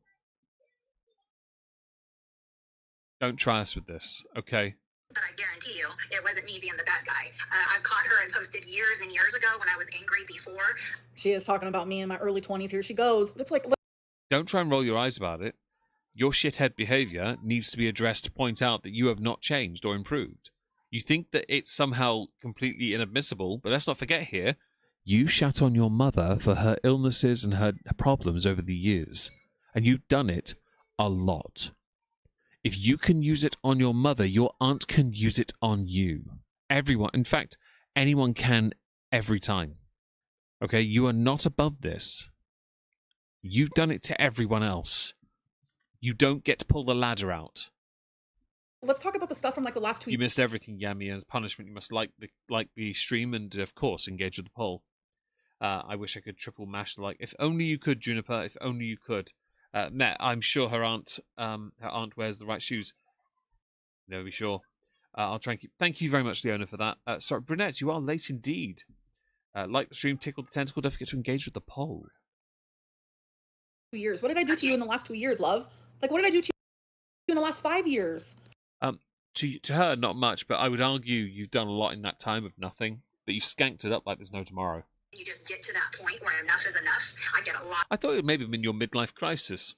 Don't try us with this, okay? But I guarantee you, it wasn't me being the bad guy. I've caught her and posted years and years ago when I was angry before. She is talking about me in my early 20s. Here she goes. It's like... Don't try and roll your eyes about it. Your shithead behavior needs to be addressed to point out that you have not changed or improved. You think that it's somehow completely inadmissible, but let's not forget here, you shat on your mother for her illnesses and her problems over the years, and you've done it a lot. If you can use it on your mother, your aunt can use it on you. Everyone, in fact, anyone can every time. Okay, you are not above this. You've done it to everyone else. You don't get to pull the ladder out. Let's talk about the stuff from like the last 2 You missed everything, Yami. As punishment, you must like the stream and, of course, engage with the poll. I wish I could triple mash the like. If only you could, Juniper. If only you could. Met, I'm sure her aunt wears the right shoes. No, be sure. I'll try and keep. Thank you very much, Leona, for that. Sorry, Brunette, you are late indeed. Like the stream, tickle the tentacle. Don't forget to engage with the poll. 2 years. What did I do to you in the last 2 years, love? Like, what did I do to you in the last 5 years? To her, not much, but I would argue you've done a lot in that time of nothing. But you've skanked it up like there's no tomorrow. You just get to that point where enough is enough. I get a lot I thought it may have been your midlife crisis.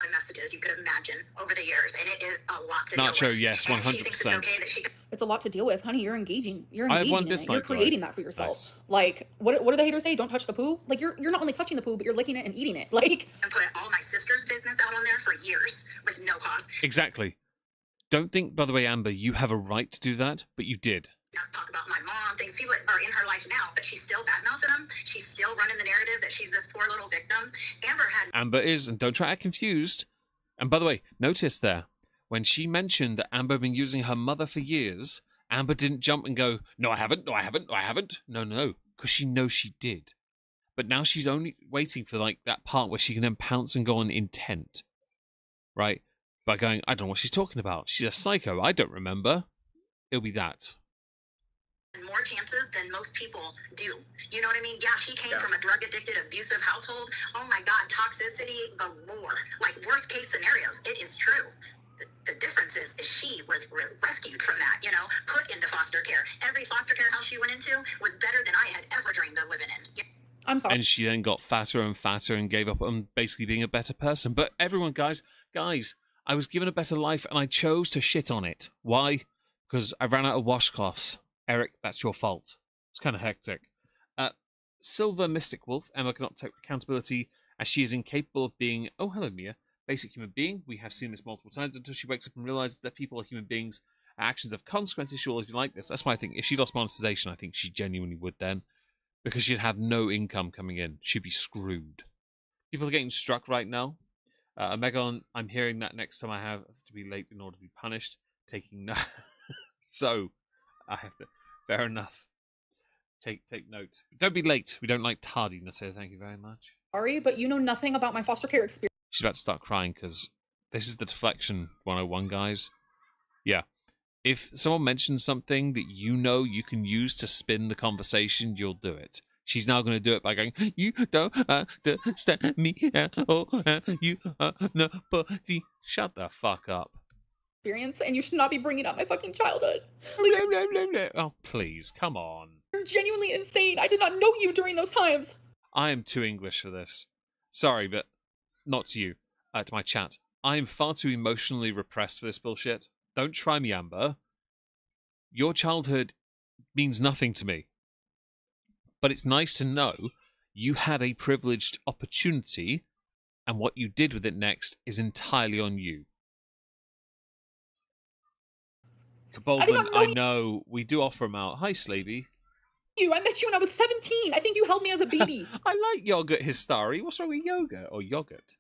of messages you could imagine over the years, and it is a lot to Nacho, deal with. yes, And she thinks it's 100%. okay that she It's a lot to deal with, honey. You're engaging. You're I have engaging one in it. You're dislike, though. creating that for yourself. Nice. Like, what do the haters say? Don't touch the poo. Like, you're not only touching the poo, but you're licking it and eating it. Like, and put all my sister's business out on there for years with no cost. Exactly. Don't think, by the way, Amber, you have a right to do that, but you did. Not talk about my mom, things people are in her life now, but she's still bad-mouthing them. She's still running the narrative that she's this poor little victim. Amber is, and don't try to act confused. And by the way, notice there, when she mentioned that Amber had been using her mother for years, Amber didn't jump and go, no, I haven't, no, I haven't, no, I haven't. No, because she knows she did. But now she's only waiting for like that part where she can then pounce and go on intent. Right? By going, I don't know what she's talking about. She's a psycho. I don't remember. It'll be that. More chances than most people do. You know what I mean? Yeah, she came from a drug-addicted, abusive household. Oh my God, toxicity galore. Like worst case scenarios, it is true. The difference is she was rescued from that, you know, put into foster care. Every foster care house she went into was better than I had ever dreamed of living in. I'm sorry. And she then got fatter and fatter and gave up on basically being a better person. But everyone, guys, I was given a better life and I chose to shit on it. Why? Because I ran out of washcloths. Eric, that's your fault. It's kind of hectic. Silver Mystic Wolf, Emma cannot take accountability as she is incapable of being, oh, hello, Mia, basic human being. We have seen this multiple times until she wakes up and realizes that people are human beings. Actions have consequences. She will always be like this. That's why I think if she lost monetization, I think she genuinely would then. Because she'd have no income coming in. She'd be screwed. People are getting struck right now. Omegon, I'm hearing that next time I have to be late in order to be punished. Taking no. So, I have to. Fair enough. Take note. Don't be late. We don't like tardiness here. Thank you very much. Sorry, but you know nothing about my foster care experience. She's about to start crying because this is the deflection 101, guys. Yeah. If someone mentions something that you know you can use to spin the conversation, you'll do it. She's now going to do it by going, you don't understand me. You nobody. Shut the fuck up. And you should not be bringing up my fucking childhood. Oh, please, come on. You're genuinely insane. I did not know you during those times. I am too English for this. Sorry, but not to you. To my chat. I am far too emotionally repressed for this bullshit. Don't try me, Amber. your childhood means nothing to me. But it's nice to know you had a privileged opportunity, and what you did with it next is entirely on you. Baldwin, I know we do offer them out. Hi, Slavey. I met you when I was 17. I think you held me as a baby. I like Yogurt Histari. What's wrong with yogurt or yogurt?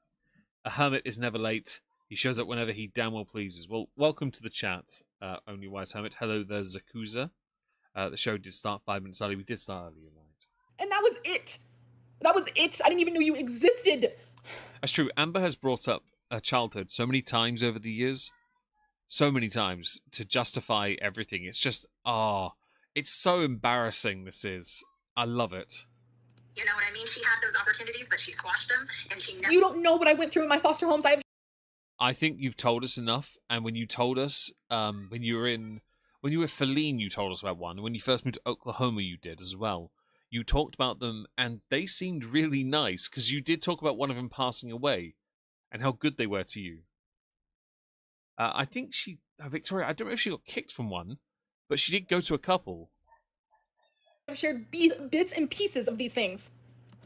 A hermit is never late. He shows up whenever he damn well pleases. Well, welcome to the chat, Only Wise Hermit. Hello there, Zakuza. The show did start 5 minutes early. We did start earlier, right? And that was it. That was it. I didn't even know you existed. That's true. Amber has brought up her childhood so many times over the years. So many times to justify everything. It's just, it's so embarrassing, this is. I love it. You know what I mean? She had those opportunities, but she squashed them, and she never... You don't know what I went through in my foster homes. I think you've told us enough, and when you told us, when you were Feline, you told us about one. When you first moved to Oklahoma, you did as well. You talked about them, and they seemed really nice, because you did talk about one of them passing away, and how good they were to you. I think Victoria, I don't know if she got kicked from one, but she did go to a couple. I've shared bits and pieces of these things.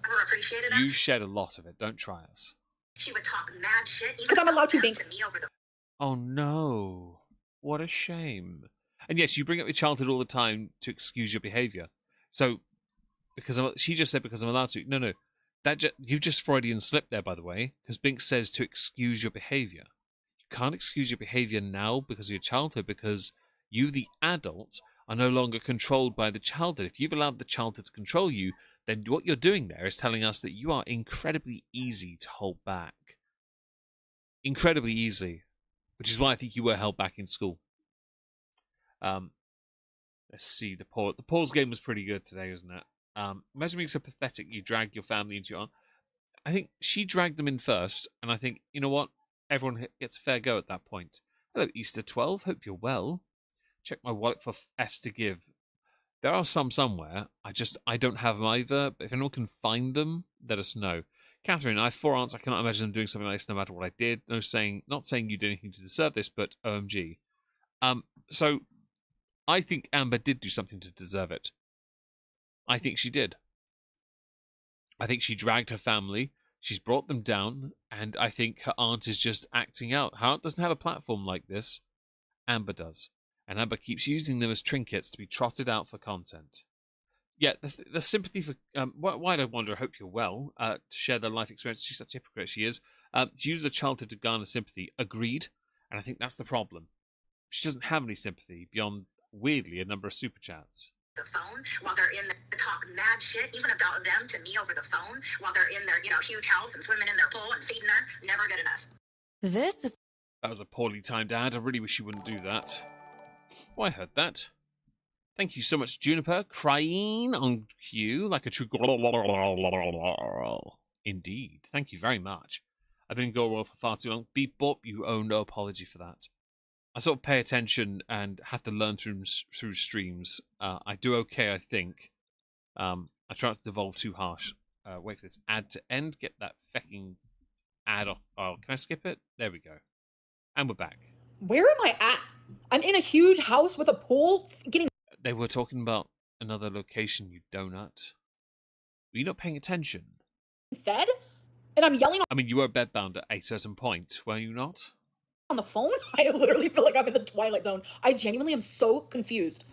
Never appreciated them. You shared a lot of it. Don't try us. She would talk mad shit. Because I'm allowed to, Binks. Oh no. What a shame. And yes, you bring up your childhood all the time to excuse your behavior. So, she just said because I'm allowed to. No. You just Freudian slipped there, by the way, because Binks says to excuse your behavior. You can't excuse your behavior now because of your childhood, because you, the adult, are no longer controlled by the childhood. If you've allowed the childhood to control you, then what you're doing there is telling us that you are incredibly easy to hold back. Incredibly easy. Which is why I think you were held back in school. Let's see, the pause game was pretty good today, wasn't it? Imagine being so pathetic you dragged your family into your arm. I think she dragged them in first, and I think, you know what? Everyone gets a fair go at that point. Hello, Easter 12. Hope you're well. Check my wallet for F's to give. There are some somewhere. I don't have them either. But if anyone can find them, let us know. Catherine, I have 4 aunts. I cannot imagine them doing something like this no matter what I did. Not saying you did anything to deserve this, but OMG. So I think Amber did do something to deserve it. I think she did. I think she dragged her family. She's brought them down, and I think her aunt is just acting out. Her aunt doesn't have a platform like this. Amber does. And Amber keeps using them as trinkets to be trotted out for content. Yeah, the sympathy for... why do I wonder? I hope you're well. To share their life experience. She's such a hypocrite, she is. She uses a childhood to garner sympathy. Agreed. And I think that's the problem. She doesn't have any sympathy beyond, weirdly, a number of super chats. The phone while they're in there, talk mad shit, even about them to me over the phone while they're in their, huge house and swimming in their pool and feeding her. Never good enough. That was a poorly timed ad. I really wish you wouldn't do that. Oh, I heard that. Thank you so much, Juniper. Crying on cue like a true... Indeed. Thank you very much. I've been in Go Royal for far too long. Beep bop, you owe no apology for that. I sort of pay attention and have to learn through streams. I do okay, I think. I try not to devolve too harsh. Wait for this ad to end. Get that fecking ad off. Oh, can I skip it? There we go. And we're back. Where am I at? I'm in a huge house with a pool getting... They were talking about another location, you donut. Were you not paying attention? Fed? And I'm yelling... I mean, you were bedbound at a certain point, were you not? On the phone? I literally feel like I'm in the Twilight Zone. I genuinely am so confused.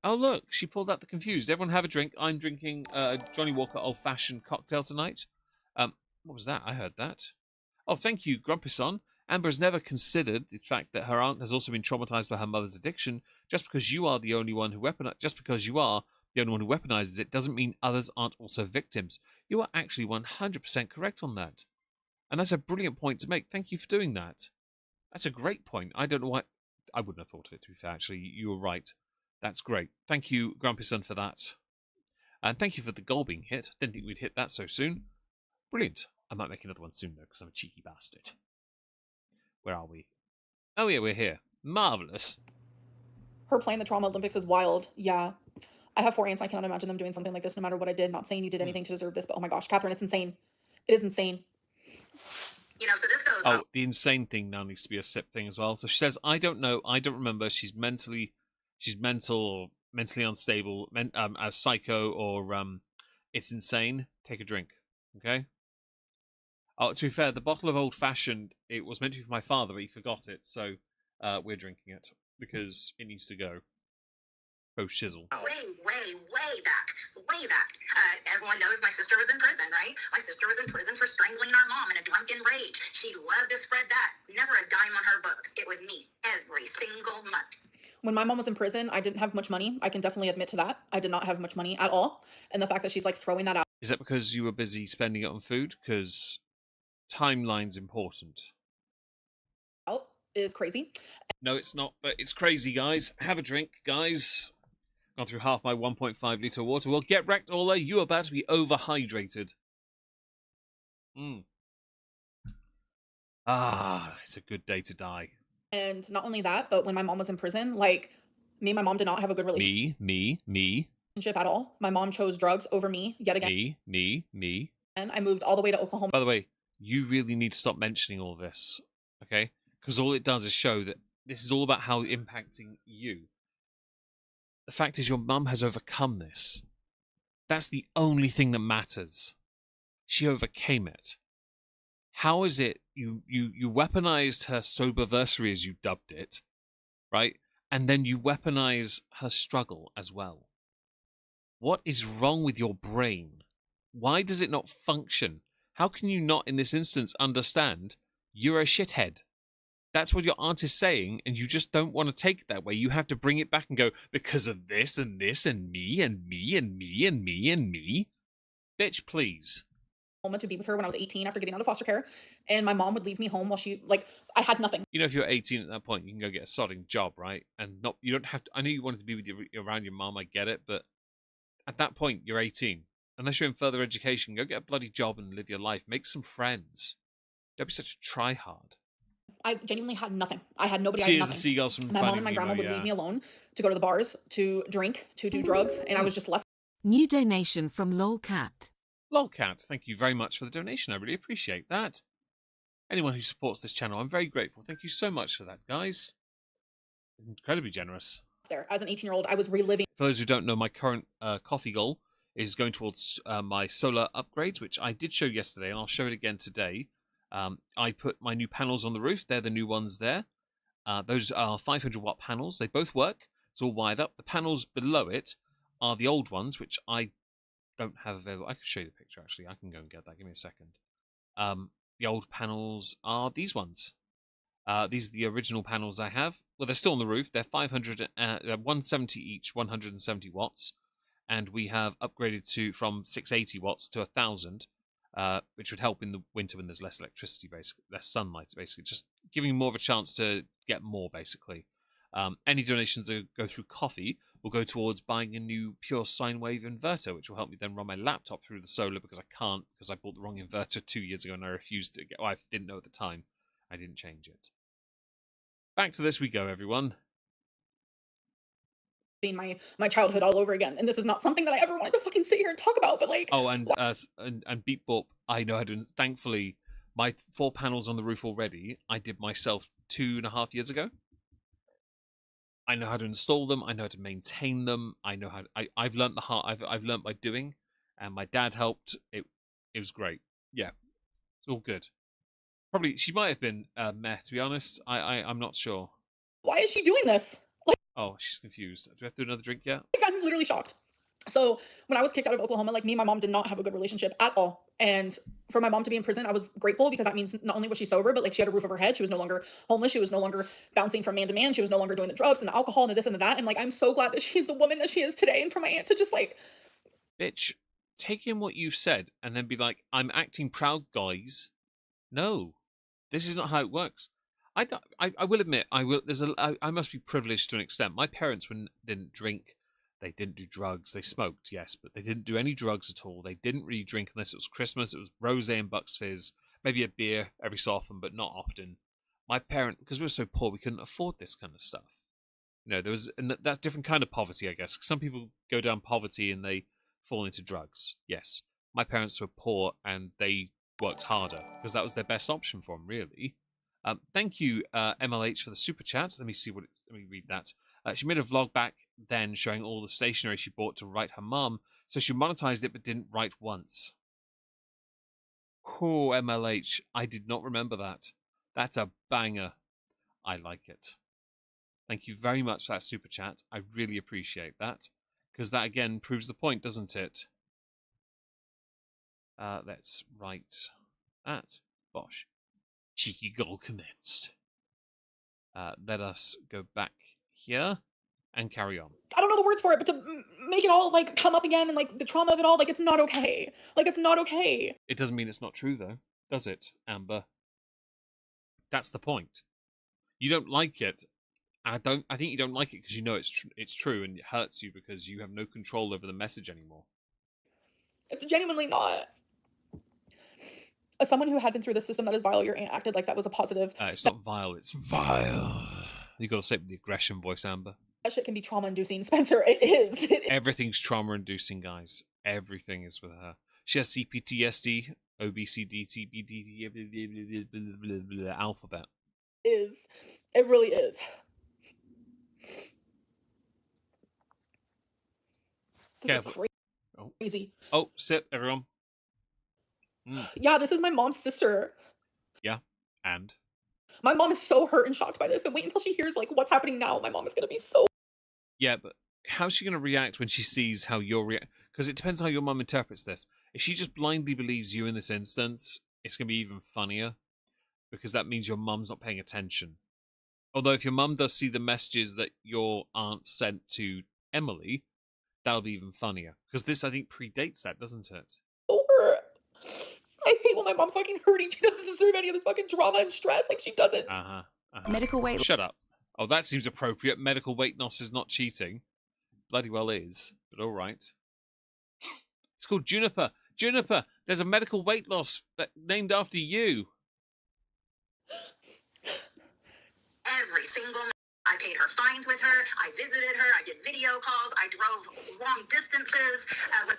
Oh, look, she pulled out the confused. Everyone have a drink. I'm drinking Johnny Walker old-fashioned cocktail tonight. What was that? I heard that. Oh, thank you, Grumpyson. Amber has never considered the fact that her aunt has also been traumatized by her mother's addiction. Just because you are the only one who weaponizes it doesn't mean others aren't also victims. You are actually 100% correct on that. And that's a brilliant point to make. Thank you for doing that. That's a great point. I don't know why... I wouldn't have thought of it, to be fair, actually. You were right. That's great. Thank you, Grumpy Son, for that. And thank you for the goal being hit. Didn't think we'd hit that so soon. Brilliant. I might make another one soon, though, because I'm a cheeky bastard. Where are we? Oh, yeah, we're here. Marvellous. Her playing the Trauma Olympics is wild. Yeah. I have 4 aunts. I cannot imagine them doing something like this no matter what I did. Not saying you did anything to deserve this, but oh my gosh, Catherine, it's insane. It is insane. So this goes... Oh, the insane thing now needs to be a sip thing as well. So she says, I don't know, I don't remember. She's mentally she's mentally unstable, a psycho, or it's insane, take a drink. Okay. Oh, to be fair, the bottle of old fashioned, it was meant to be for my father, but he forgot it, so we're drinking it because it needs to go. Oh, shizzle. Way back. Way back. Everyone knows my sister was in prison, right? My sister was in prison for strangling our mom in a drunken rage. She loved to spread that. Never a dime on her books. It was me every single month. When my mom was in prison, I didn't have much money. I can definitely admit to that. I did not have much money at all. And the fact that she's like throwing that Is that because you were busy spending it on food? Because timeline's important. out is crazy. No, it's not, but it's crazy, guys. Have a drink, guys. Gone through half my 1.5 litre water. Well, get wrecked, Ola. You're about to be overhydrated. Ah, it's a good day to die. And not only that, but when my mom was in prison, like, me and my mom did not have a good relationship Me. at all. My mom chose drugs over me yet again. Me. And I moved all the way to Oklahoma. By the way, you really need to stop mentioning all this, okay? Because all it does is show that this is all about how impacting you. The fact is your mum has overcome this. That's the only thing that matters. She overcame it. How is it you weaponized her soberversary, as you dubbed it, right? And then you weaponize her struggle as well. What is wrong with your brain? Why does it not function? How can you not, in this instance, understand you're a shithead? That's what your aunt is saying, and you just don't want to take it that way. You have to bring it back and go, because of this and this and me and me and me and me and me. Bitch, please. To be with her when I was 18 after getting out of foster care, and my mom would leave me home while she, like, I had nothing. You know, if you're 18 at that point, you can go get a sodding job, right? And not, you don't have to. I know you wanted to be with around your mom, I get it, but at that point, you're 18. Unless you're in further education, go get a bloody job and live your life. Make some friends. Don't be such a tryhard. I genuinely had nothing. I had nobody. Cheers, I had nothing. the seagulls from my mom Finding and my Nemo, grandma would yeah. leave me alone to go to the bars, to drink, to do drugs, and I was just left. New donation from Lolcat. Lolcat, thank you very much for the donation. I really appreciate that. Anyone who supports this channel, I'm very grateful. Thank you so much for that, guys. Incredibly generous. There, as an 18-year-old, I was reliving. For those who don't know, my current coffee goal is going towards my solar upgrades, which I did show yesterday, and I'll show it again today. I put my new panels on the roof. They're the new ones there. Those are 500-watt panels. They both work. It's all wired up. The panels below it are the old ones, which I don't have available. I can show you the picture, actually. I can go and get that. Give me a second. The old panels are these ones. These are the original panels I have. Well, they're still on the roof. They're 170 each, 170 watts. And we have upgraded from 680 watts to 1,000, which would help in the winter when there's less electricity, basically, less sunlight, basically. Just giving more of a chance to get more, basically. Any donations that go through coffee will go towards buying a new pure sine wave inverter, which will help me then run my laptop through the solar, because I can't, because I bought the wrong inverter 2 years ago and I refused to get. Well, I didn't know at the time. I didn't change it. Back to this we go, everyone. My childhood all over again, and this is not something that I ever wanted to fucking sit here and talk about. But like, oh, and Beat Bop, I know how to. Thankfully, my 4 panels on the roof already, I did myself 2.5 years ago. I know how to install them. I know how to maintain them. I know how. I've learned the hard. I've learned by doing, and my dad helped. It was great. Yeah, it's all good. Probably she might have been meh, to be honest. I'm not sure. Why is she doing this? Like, oh, she's confused. Do we have to do another drink yet? Like, I'm literally shocked. So when I was kicked out of Oklahoma, like, me and my mom did not have a good relationship at all. And for my mom to be in prison, I was grateful, because that means not only was she sober, but like, she had a roof over her head. She was no longer homeless. She was no longer bouncing from man to man. She was no longer doing the drugs and the alcohol and the this and the that. And like, I'm so glad that she's the woman that she is today. And for my aunt to just like, bitch, take in what you've said and then be like, I'm acting proud, guys. No, this is not how it works. I will admit, I must be privileged to an extent. My parents didn't drink. They didn't do drugs. They smoked, yes, but they didn't do any drugs at all. They didn't really drink unless it was Christmas. It was rosé and Bucks Fizz, maybe a beer every so often, but not often. My parent, because we were so poor, we couldn't afford this kind of stuff. You know, that's a different kind of poverty, I guess. Some people go down poverty and they fall into drugs. Yes, my parents were poor and they worked harder because that was their best option for them, really. Thank you, MLH, for the super chat. Let me read that. She made a vlog back then showing all the stationery she bought to write her mum, so she monetized it but didn't write once. Oh, MLH, I did not remember that. That's a banger. I like it. Thank you very much for that super chat. I really appreciate that, because that again proves the point, doesn't it? Let's write that. Bosh. Cheeky goal commenced. Let us go back here and carry on. I don't know the words for it, but to make it all like come up again and like the trauma of it all, like it's not okay. Like it's not okay. It doesn't mean it's not true, though, does it, Amber? That's the point. You don't like it. And I think you don't like it because you know it's true and it hurts you because you have no control over the message anymore. It's genuinely not. As someone who had been through the system that is vile, your aunt acted like that was a positive. It's not vile, it's vile. You got to say it with the aggression voice, Amber. That shit can be trauma-inducing, Spencer. It is. Everything's trauma-inducing, guys. Everything is with her. She has CPTSD, OBCD, CPD, alphabet. Is. It really is. This is crazy. Oh, sit, everyone. Yeah, this is my mom's sister. Yeah, and? My mom is so hurt and shocked by this, and wait until she hears like what's happening now. My mom is gonna be so. Yeah, but how's she gonna react when she sees how you're react? Because it depends how your mum interprets this. If she just blindly believes you in this instance, it's gonna be even funnier, because that means your mum's not paying attention. Although if your mum does see the messages that your aunt sent to Emily, that'll be even funnier. Because this, I think, predates that, doesn't it? Over. I hate when my mom's fucking hurting. She doesn't deserve any of this fucking trauma and stress. Like, she doesn't. Medical weight. Shut up. Oh, that seems appropriate. Medical weight loss is not cheating. Bloody well is, but all right. It's called Juniper. Juniper, there's a medical weight loss named after you. Every single night, I paid her fines with her. I visited her. I did video calls. I drove long distances.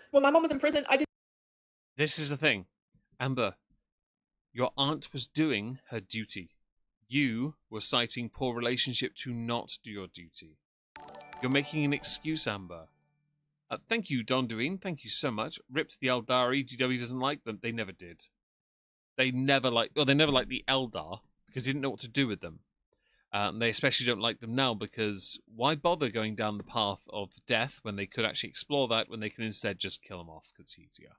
When my mom was in prison, I did. This is the thing. Amber, your aunt was doing her duty. You were citing poor relationship to not do your duty. You're making an excuse, Amber. Thank you, Don Duin. Thank you so much. Ripped the Eldari. GW doesn't like them. They never did. They never liked the Eldar because they didn't know what to do with them. They especially don't like them now because why bother going down the path of death when they could actually explore that when they can instead just kill them off because it's easier.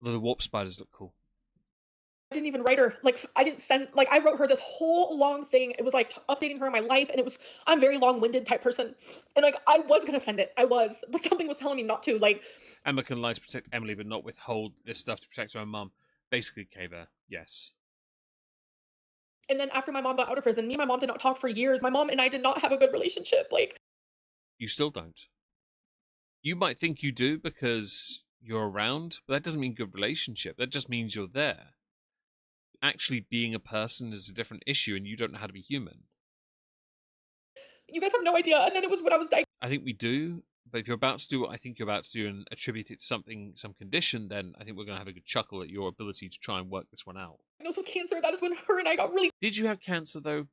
Although the warp spiders look cool. I didn't even write her. Like, I didn't send. Like, I wrote her this whole long thing. It was like updating her in my life, and it was. I'm a very long-winded type person, and like I was gonna send it. I was, but something was telling me not to. Like, Emma can lie to protect Emily, but not withhold this stuff to protect her own mum. Basically, Kaver, yes. And then after my mom got out of prison, me and my mom did not talk for years. My mom and I did not have a good relationship. Like, you still don't. You might think you do because you're around, but that doesn't mean good relationship. That just means you're there. Actually being a person is a different issue, and you don't know how to be human. You guys have no idea. And then it was when I was diagnosed. I think we do, but if you're about to do what I think you're about to do and attribute it to something, some condition, then I think we're going to have a good chuckle at your ability to try and work this one out. Diagnosed with cancer. That is when her and I got really. Did you have cancer though?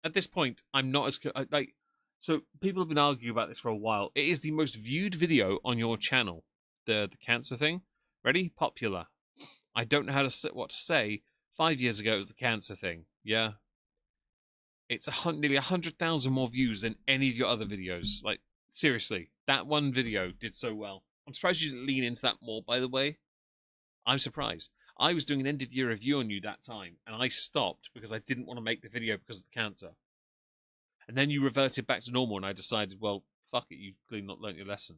At this point, I'm not as like. So people have been arguing about this for a while. It is the most viewed video on your channel. The cancer thing. Ready? Popular. I don't know what to say. 5 years ago, it was the cancer thing. Yeah. It's nearly 100,000 more views than any of your other videos. Like, seriously. That one video did so well. I'm surprised you didn't lean into that more, by the way. I'm surprised. I was doing an end-of-year review on you that time, and I stopped because I didn't want to make the video because of the cancer. And then you reverted back to normal, and I decided, well, fuck it, you've clearly not learnt your lesson.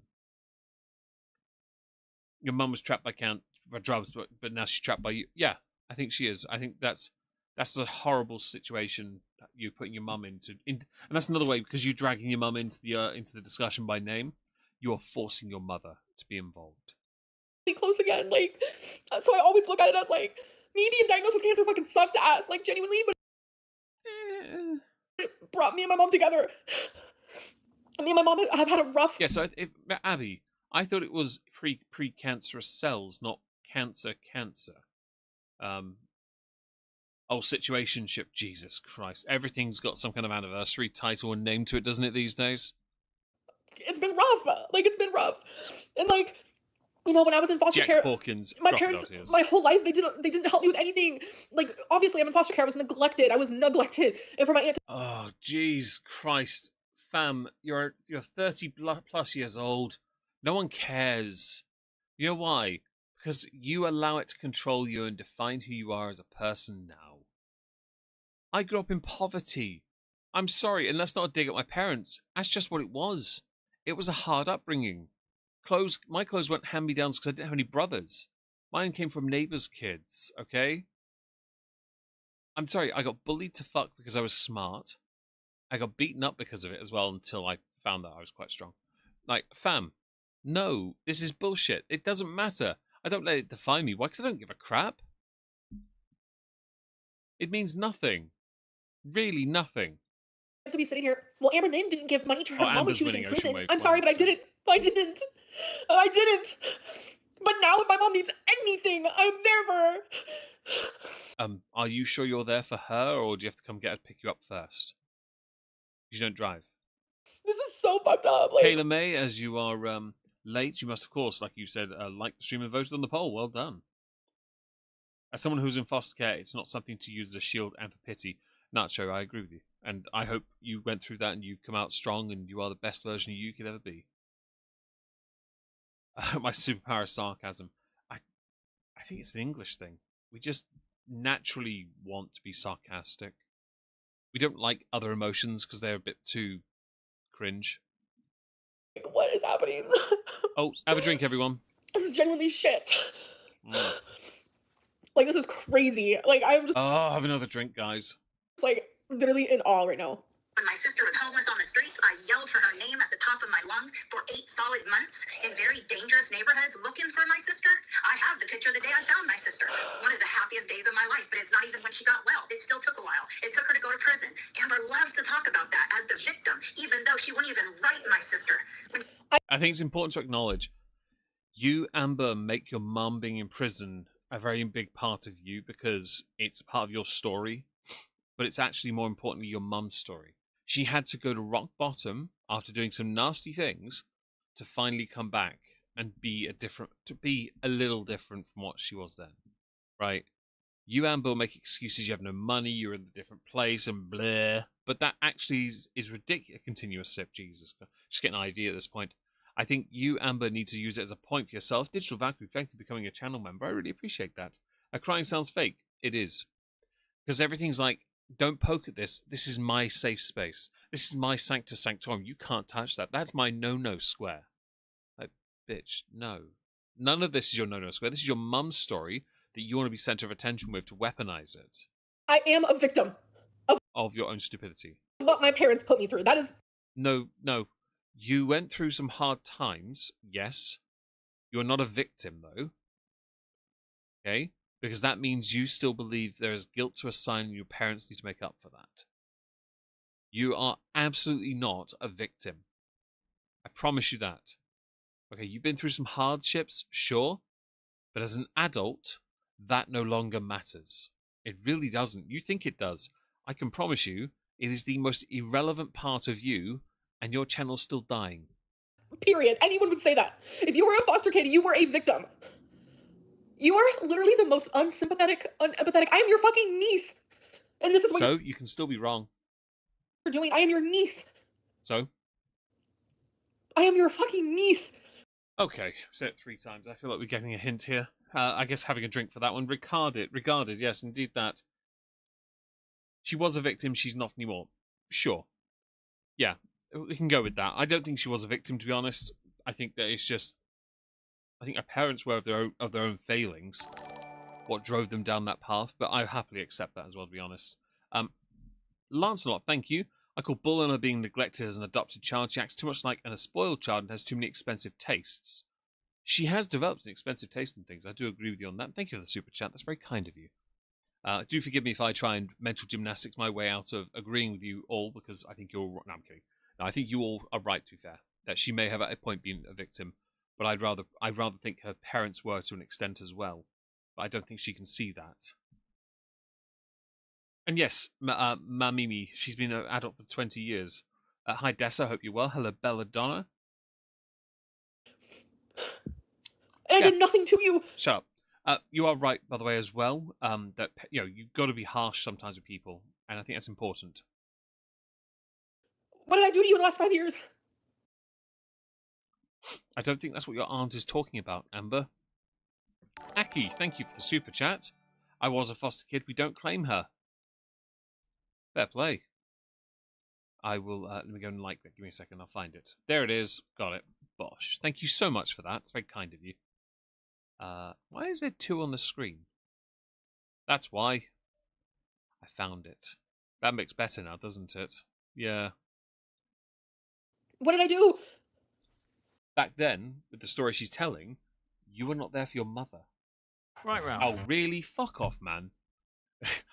Your mum was trapped by drugs, but now she's trapped by you. Yeah, I think she is. I think that's a horrible situation you're putting your mum into. And that's another way, because you're dragging your mum into the discussion by name, you are forcing your mother to be involved. Close again, like, so I always look at it as like me being diagnosed with cancer fucking sucked ass, like genuinely, but it brought me and my mom together. Me and my mom have had a rough. Yeah, so Abby, I thought it was precancerous cells, not cancer. Oh, situationship, Jesus Christ. Everything's got some kind of anniversary title and name to it, doesn't it, these days? It's been rough. Like, it's been rough. And, like, you know, when I was in foster Jack care, Hawkins, my crocodile parents, tears. my whole life, they didn't help me with anything. Like, obviously, I'm in foster care. I was neglected. And for my aunt, Oh, jeez Christ. Fam, you're 30 plus years old. No one cares. You know why? Because you allow it to control you and define who you are as a person now. I grew up in poverty. I'm sorry, and that's not a dig at my parents. That's just what it was. It was a hard upbringing. My clothes weren't hand-me-downs because I didn't have any brothers. Mine came from neighbors' kids, okay? I'm sorry, I got bullied to fuck because I was smart. I got beaten up because of it as well until I found that I was quite strong. Like, fam, no, this is bullshit. It doesn't matter. I don't let it define me. Why? Because I don't give a crap. It means nothing. Really nothing. to be sitting here. Well, Amberlynn didn't give money to her Oh, mom when Amber's she was in winning Ocean prison. Wave I'm sorry, but I 100%. didn't. I didn't. But now if my mom needs anything, I'm there for her. Are you sure you're there for her, or do you have to come get her to pick you up first? You don't drive. This is so fucked up. Like, Kayla May, as you are late, you must, of course, like you said, like the stream and voted on the poll. Well done. As someone who's in foster care, it's not something to use as a shield and for pity. Nacho, I agree with you. And I hope you went through that and you come out strong and you are the best version of you could ever be. My superpower is sarcasm. I think it's an English thing. We just naturally want to be sarcastic. We don't like other emotions because they're a bit too cringe. what is happening? Oh, have a drink, everyone. This is genuinely shit. Mm. Like, this is crazy. Like, I'm just Oh, have another drink, guys. like literally in awe right now. When my sister was homeless on the streets, I yelled for her name at the top of my lungs for 8 solid months in very dangerous neighborhoods looking for my sister. I have the picture of the day I found my sister. One of the happiest days of my life, but it's not even when she got well. It still took a while. It took her to go to prison. Amber loves to talk about that as the victim, even though she wouldn't even write my sister. I think it's important to acknowledge you, Amber, make your mum being in prison a very big part of you because it's a part of your story, but it's actually more importantly your mum's story. She had to go to rock bottom after doing some nasty things to finally come back and be a little different from what she was then, right? You, Amber, make excuses. You have no money. You're in a different place and blah. But that actually is ridiculous. A continuous sip, Jesus. Just get an IV at this point. I think you, Amber, need to use it as a point for yourself. Digital Valkyrie, thank you for becoming a channel member. I really appreciate that. Crying sounds fake. It is. Because everything's like, don't poke at this. This is my safe space. This is my sancta sanctorum. You can't touch that. That's my no-no square. Like, bitch, no. None of this is your no-no square. This is your mum's story that you want to be center of attention with to weaponize it. I am a victim Of your own stupidity. what my parents put me through. That is No. You went through some hard times, yes. You're not a victim, though. Okay? Because that means you still believe there is guilt to assign and your parents need to make up for that. You are absolutely not a victim. I promise you that. Okay, you've been through some hardships, sure. But as an adult, that no longer matters. It really doesn't. You think it does. I can promise you, it is the most irrelevant part of you, and your channel's still dying. period. Anyone would say that. If you were a foster kid, you were a victim. You are literally the most unsympathetic, unempathetic. I am your fucking niece. And this is what So, you can still be wrong. you're doing. I am your niece. So? I am your fucking niece. Okay, say it 3 times. I feel like we're getting a hint here. I guess having a drink for that one. Regarded, yes, indeed that. She was a victim, she's not anymore. Sure. Yeah, we can go with that. I don't think she was a victim, to be honest. I think that it's just... I think her parents were of their own failings, what drove them down that path, but I happily accept that as well, to be honest. Lancelot, thank you. I call Bull on her being neglected as an adopted child. She acts too much like a spoiled child and has too many expensive tastes. She has developed an expensive taste in things. I do agree with you on that. Thank you for the super chat. That's very kind of you. Do forgive me if I try and mental gymnastics my way out of agreeing with you all, because I think you're... No, I'm kidding. No, I think you all are right, to be fair. That she may have at a point been a victim, but I'd rather think her parents were to an extent as well. But I don't think she can see that. And yes, Mamimi, she's been an adult for 20 years. Hi, Dessa, hope you're well. Hello, Belladonna. And I Yeah. did nothing to you. Shut up. You are right, by the way, as well. That you've got to be harsh sometimes with people, and I think that's important. What did I do to you in the last 5 years? I don't think that's what your aunt is talking about, Amber. Aki, thank you for the super chat. I was a foster kid. We don't claim her. Fair play. I will, let me go and like that. Give me a second, I'll find it. There it is. Got it. Bosh. Thank you so much for that. It's very kind of you. Why is there 2 on the screen? That's why. I found it. That makes better now, doesn't it? Yeah. What did I do? Back then, with the story she's telling, you were not there for your mother. Right, Ralph. Oh, really? Fuck off, man.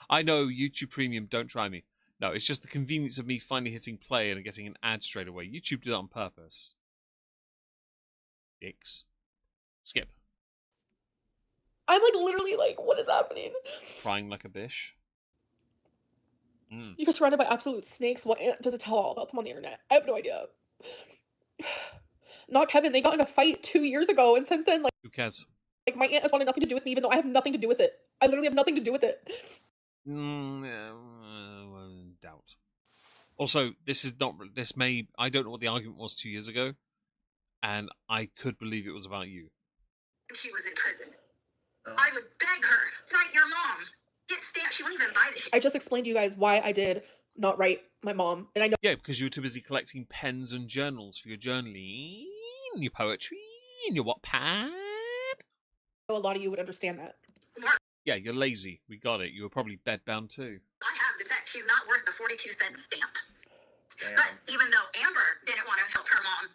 I know, YouTube Premium, don't try me. No, it's just the convenience of me finally hitting play and getting an ad straight away. YouTube did that on purpose. Dicks. Skip. I'm like literally like, what is happening? Crying like a bish. You're surrounded by absolute snakes. What aunt does it tell all about them on the internet? I have no idea. Not Kevin. They got in a fight 2 years ago, and since then, like Who cares? my aunt has wanted nothing to do with me, even though I have nothing to do with it. I literally have nothing to do with it. Doubt. Also, this is not. This may. I don't know what the argument was 2 years ago, and I could believe it was about you. She was in prison. I would beg her, write your mom. Get stamped. She wouldn't even buy the shit. I just explained to you guys why I did not write my mom, and I know Yeah, because you were too busy collecting pens and journals for your journaling, your poetry, and your Wattpad. a lot of you would understand that. Yeah, you're lazy. We got it. You were probably bedbound too. I have the text. She's not worth the 42-cent stamp. But even though Amber didn't want to help her mom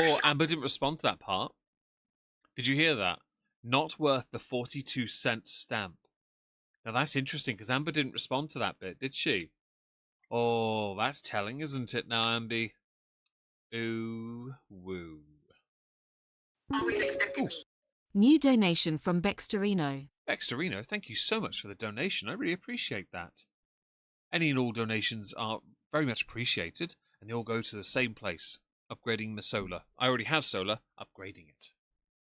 ever, Amber didn't respond to that part. Did you hear that? Not worth the 42-cent stamp. Now that's interesting because Amber didn't respond to that bit, did she? Oh, that's telling, isn't it now, Amby? Ooh, woo. always expected me. New donation from Bexterino. Bexterino, thank you so much for the donation. I really appreciate that. Any and all donations are very much appreciated, and they all go to the same place, upgrading my solar. I already have solar, upgrading it.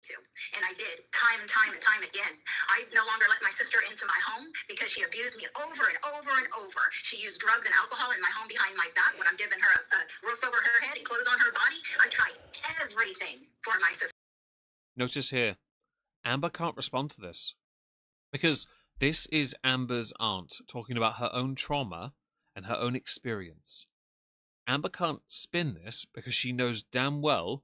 And I did, time and time and time again. I no longer let my sister into my home because she abused me over and over and over. She used drugs and alcohol in my home behind my back when I'm giving her a roof over her head and clothes on her body. I tried everything for my sister. Notice here, Amber can't respond to this. Because this is Amber's aunt talking about her own trauma and her own experience. Amber can't spin this because she knows damn well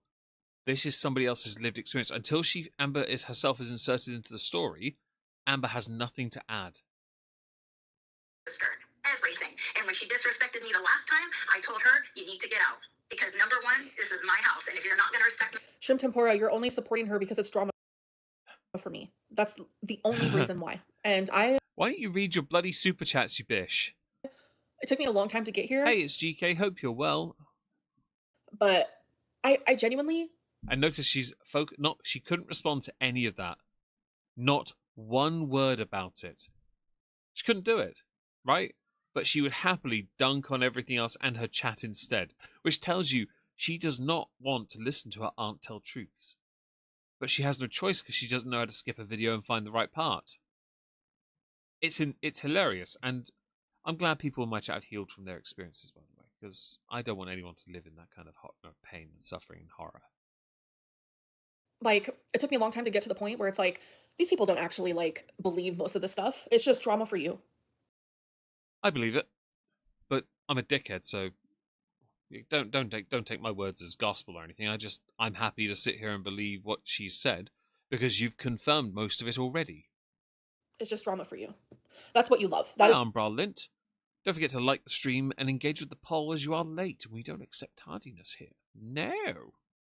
this is somebody else's lived experience. Until Amber herself is inserted into the story, Amber has nothing to add. Everything. And when she disrespected me the last time, I told her, you need to get out. Because number one, this is my house. And if you're not going to respect me... Shrimp Tempura, you're only supporting her because it's drama for me. That's the only reason why. And Why don't you read your bloody super chats, you bish? it took me a long time to get here. Hey, it's GK. Hope you're well. But I genuinely... And notice she couldn't respond to any of that. Not one word about it. She couldn't do it, right? But she would happily dunk on everything else and her chat instead, which tells you she does not want to listen to her aunt tell truths. But she has no choice because she doesn't know how to skip a video and find the right part. It's hilarious, and I'm glad people in my chat have healed from their experiences, by the way, because I don't want anyone to live in that kind of pain and suffering and horror. Like, it took me a long time to get to the point where it's like, these people don't actually, like, believe most of this stuff. It's just drama for you. I believe it, but I'm a dickhead, so don't take my words as gospel or anything. I'm happy to sit here and believe what she's said because you've confirmed most of it already. It's just drama for you. That's what you love. That is Amberlynn. Don't forget to like the stream and engage with the poll as you are late. We don't accept tardiness here. No.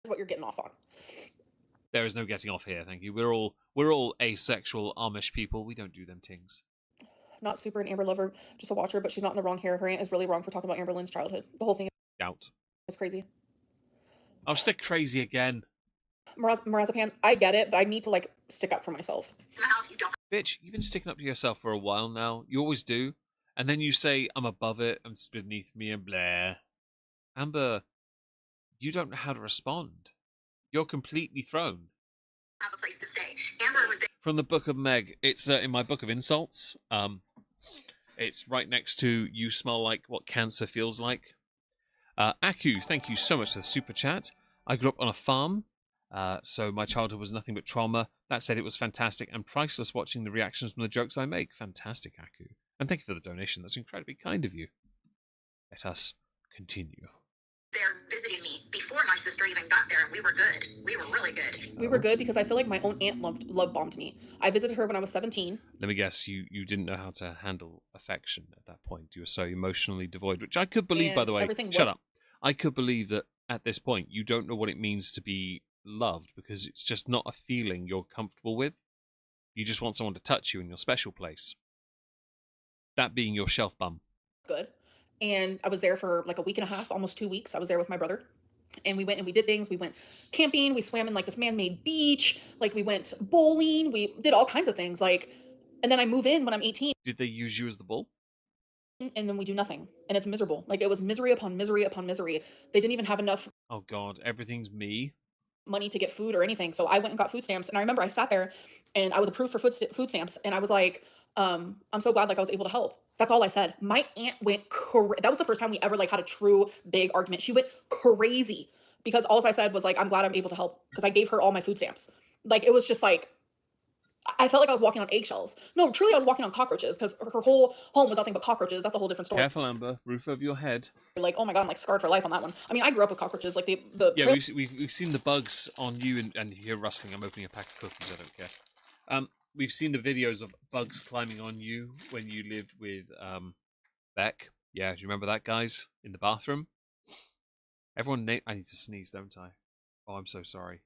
what you're getting off on. There is no getting off here, thank you. We're all asexual Amish people. We don't do them things. Not super an Amber lover, just a watcher, but she's not in the wrong here. Her aunt is really wrong for talking about Amberlynn's childhood. The whole thing Doubt. is crazy. I'll stick crazy again. Marzipan, I get it, but I need to, like, stick up for myself. Bitch, you've been sticking up to yourself for a while now. You always do. And then you say, I'm above it, it's beneath me, and blah. Amber, you don't know how to respond. You're completely thrown. Have a place to stay. Amber was there. From the Book of Meg, it's in my book of insults. It's right next to "You smell like what cancer feels like." Aku, thank you so much for the super chat. I grew up on a farm, so my childhood was nothing but trauma. That said, it was fantastic and priceless watching the reactions from the jokes I make. Fantastic, Aku. And thank you for the donation. That's incredibly kind of you. Let us continue. There visiting me before my sister even got there. We were good. We were really good. We were good because I feel like my own aunt love bombed me. I visited her when I was 17. Let me guess, you didn't know how to handle affection at that point. You were so emotionally devoid, which I could believe, by the way. Shut up. I could believe that at this point you don't know what it means to be loved because it's just not a feeling you're comfortable with. You just want someone to touch you in your special place. That being your shelf bum. Good. And I was there for like a week and a half, almost 2 weeks. I was there with my brother. And we went and we did things. We went camping. We swam in like this man-made beach. Like we went bowling. We did all kinds of things. Like, and then I move in when I'm 18. Did they use you as the bull? And then we do nothing. And it's miserable. Like it was misery upon misery upon misery. They didn't even have enough Oh God, everything's me. money to get food or anything. So I went and got food stamps. And I remember I sat there and I was approved for food stamps. And I was like, I'm so glad like I was able to help. That's all I said. My aunt went that was the first time we ever like had a true big argument. She went crazy because all I said was like, I'm glad I'm able to help because I gave her all my food stamps. Like it was just like, I felt like I was walking on eggshells. No, truly I was walking on cockroaches because her whole home was nothing but cockroaches. That's a whole different story. Careful, Amber. Roof over your head. Like, oh my God, I'm like scarred for life on that one. I mean, I grew up with cockroaches. Like Yeah, we've seen the bugs on you and you hear rustling. I'm opening a pack of cookies. I don't care. We've seen the videos of bugs climbing on you when you lived with Beck. Yeah, do you remember that, guys? In the bathroom? Everyone I need to sneeze, don't I? Oh, I'm so sorry.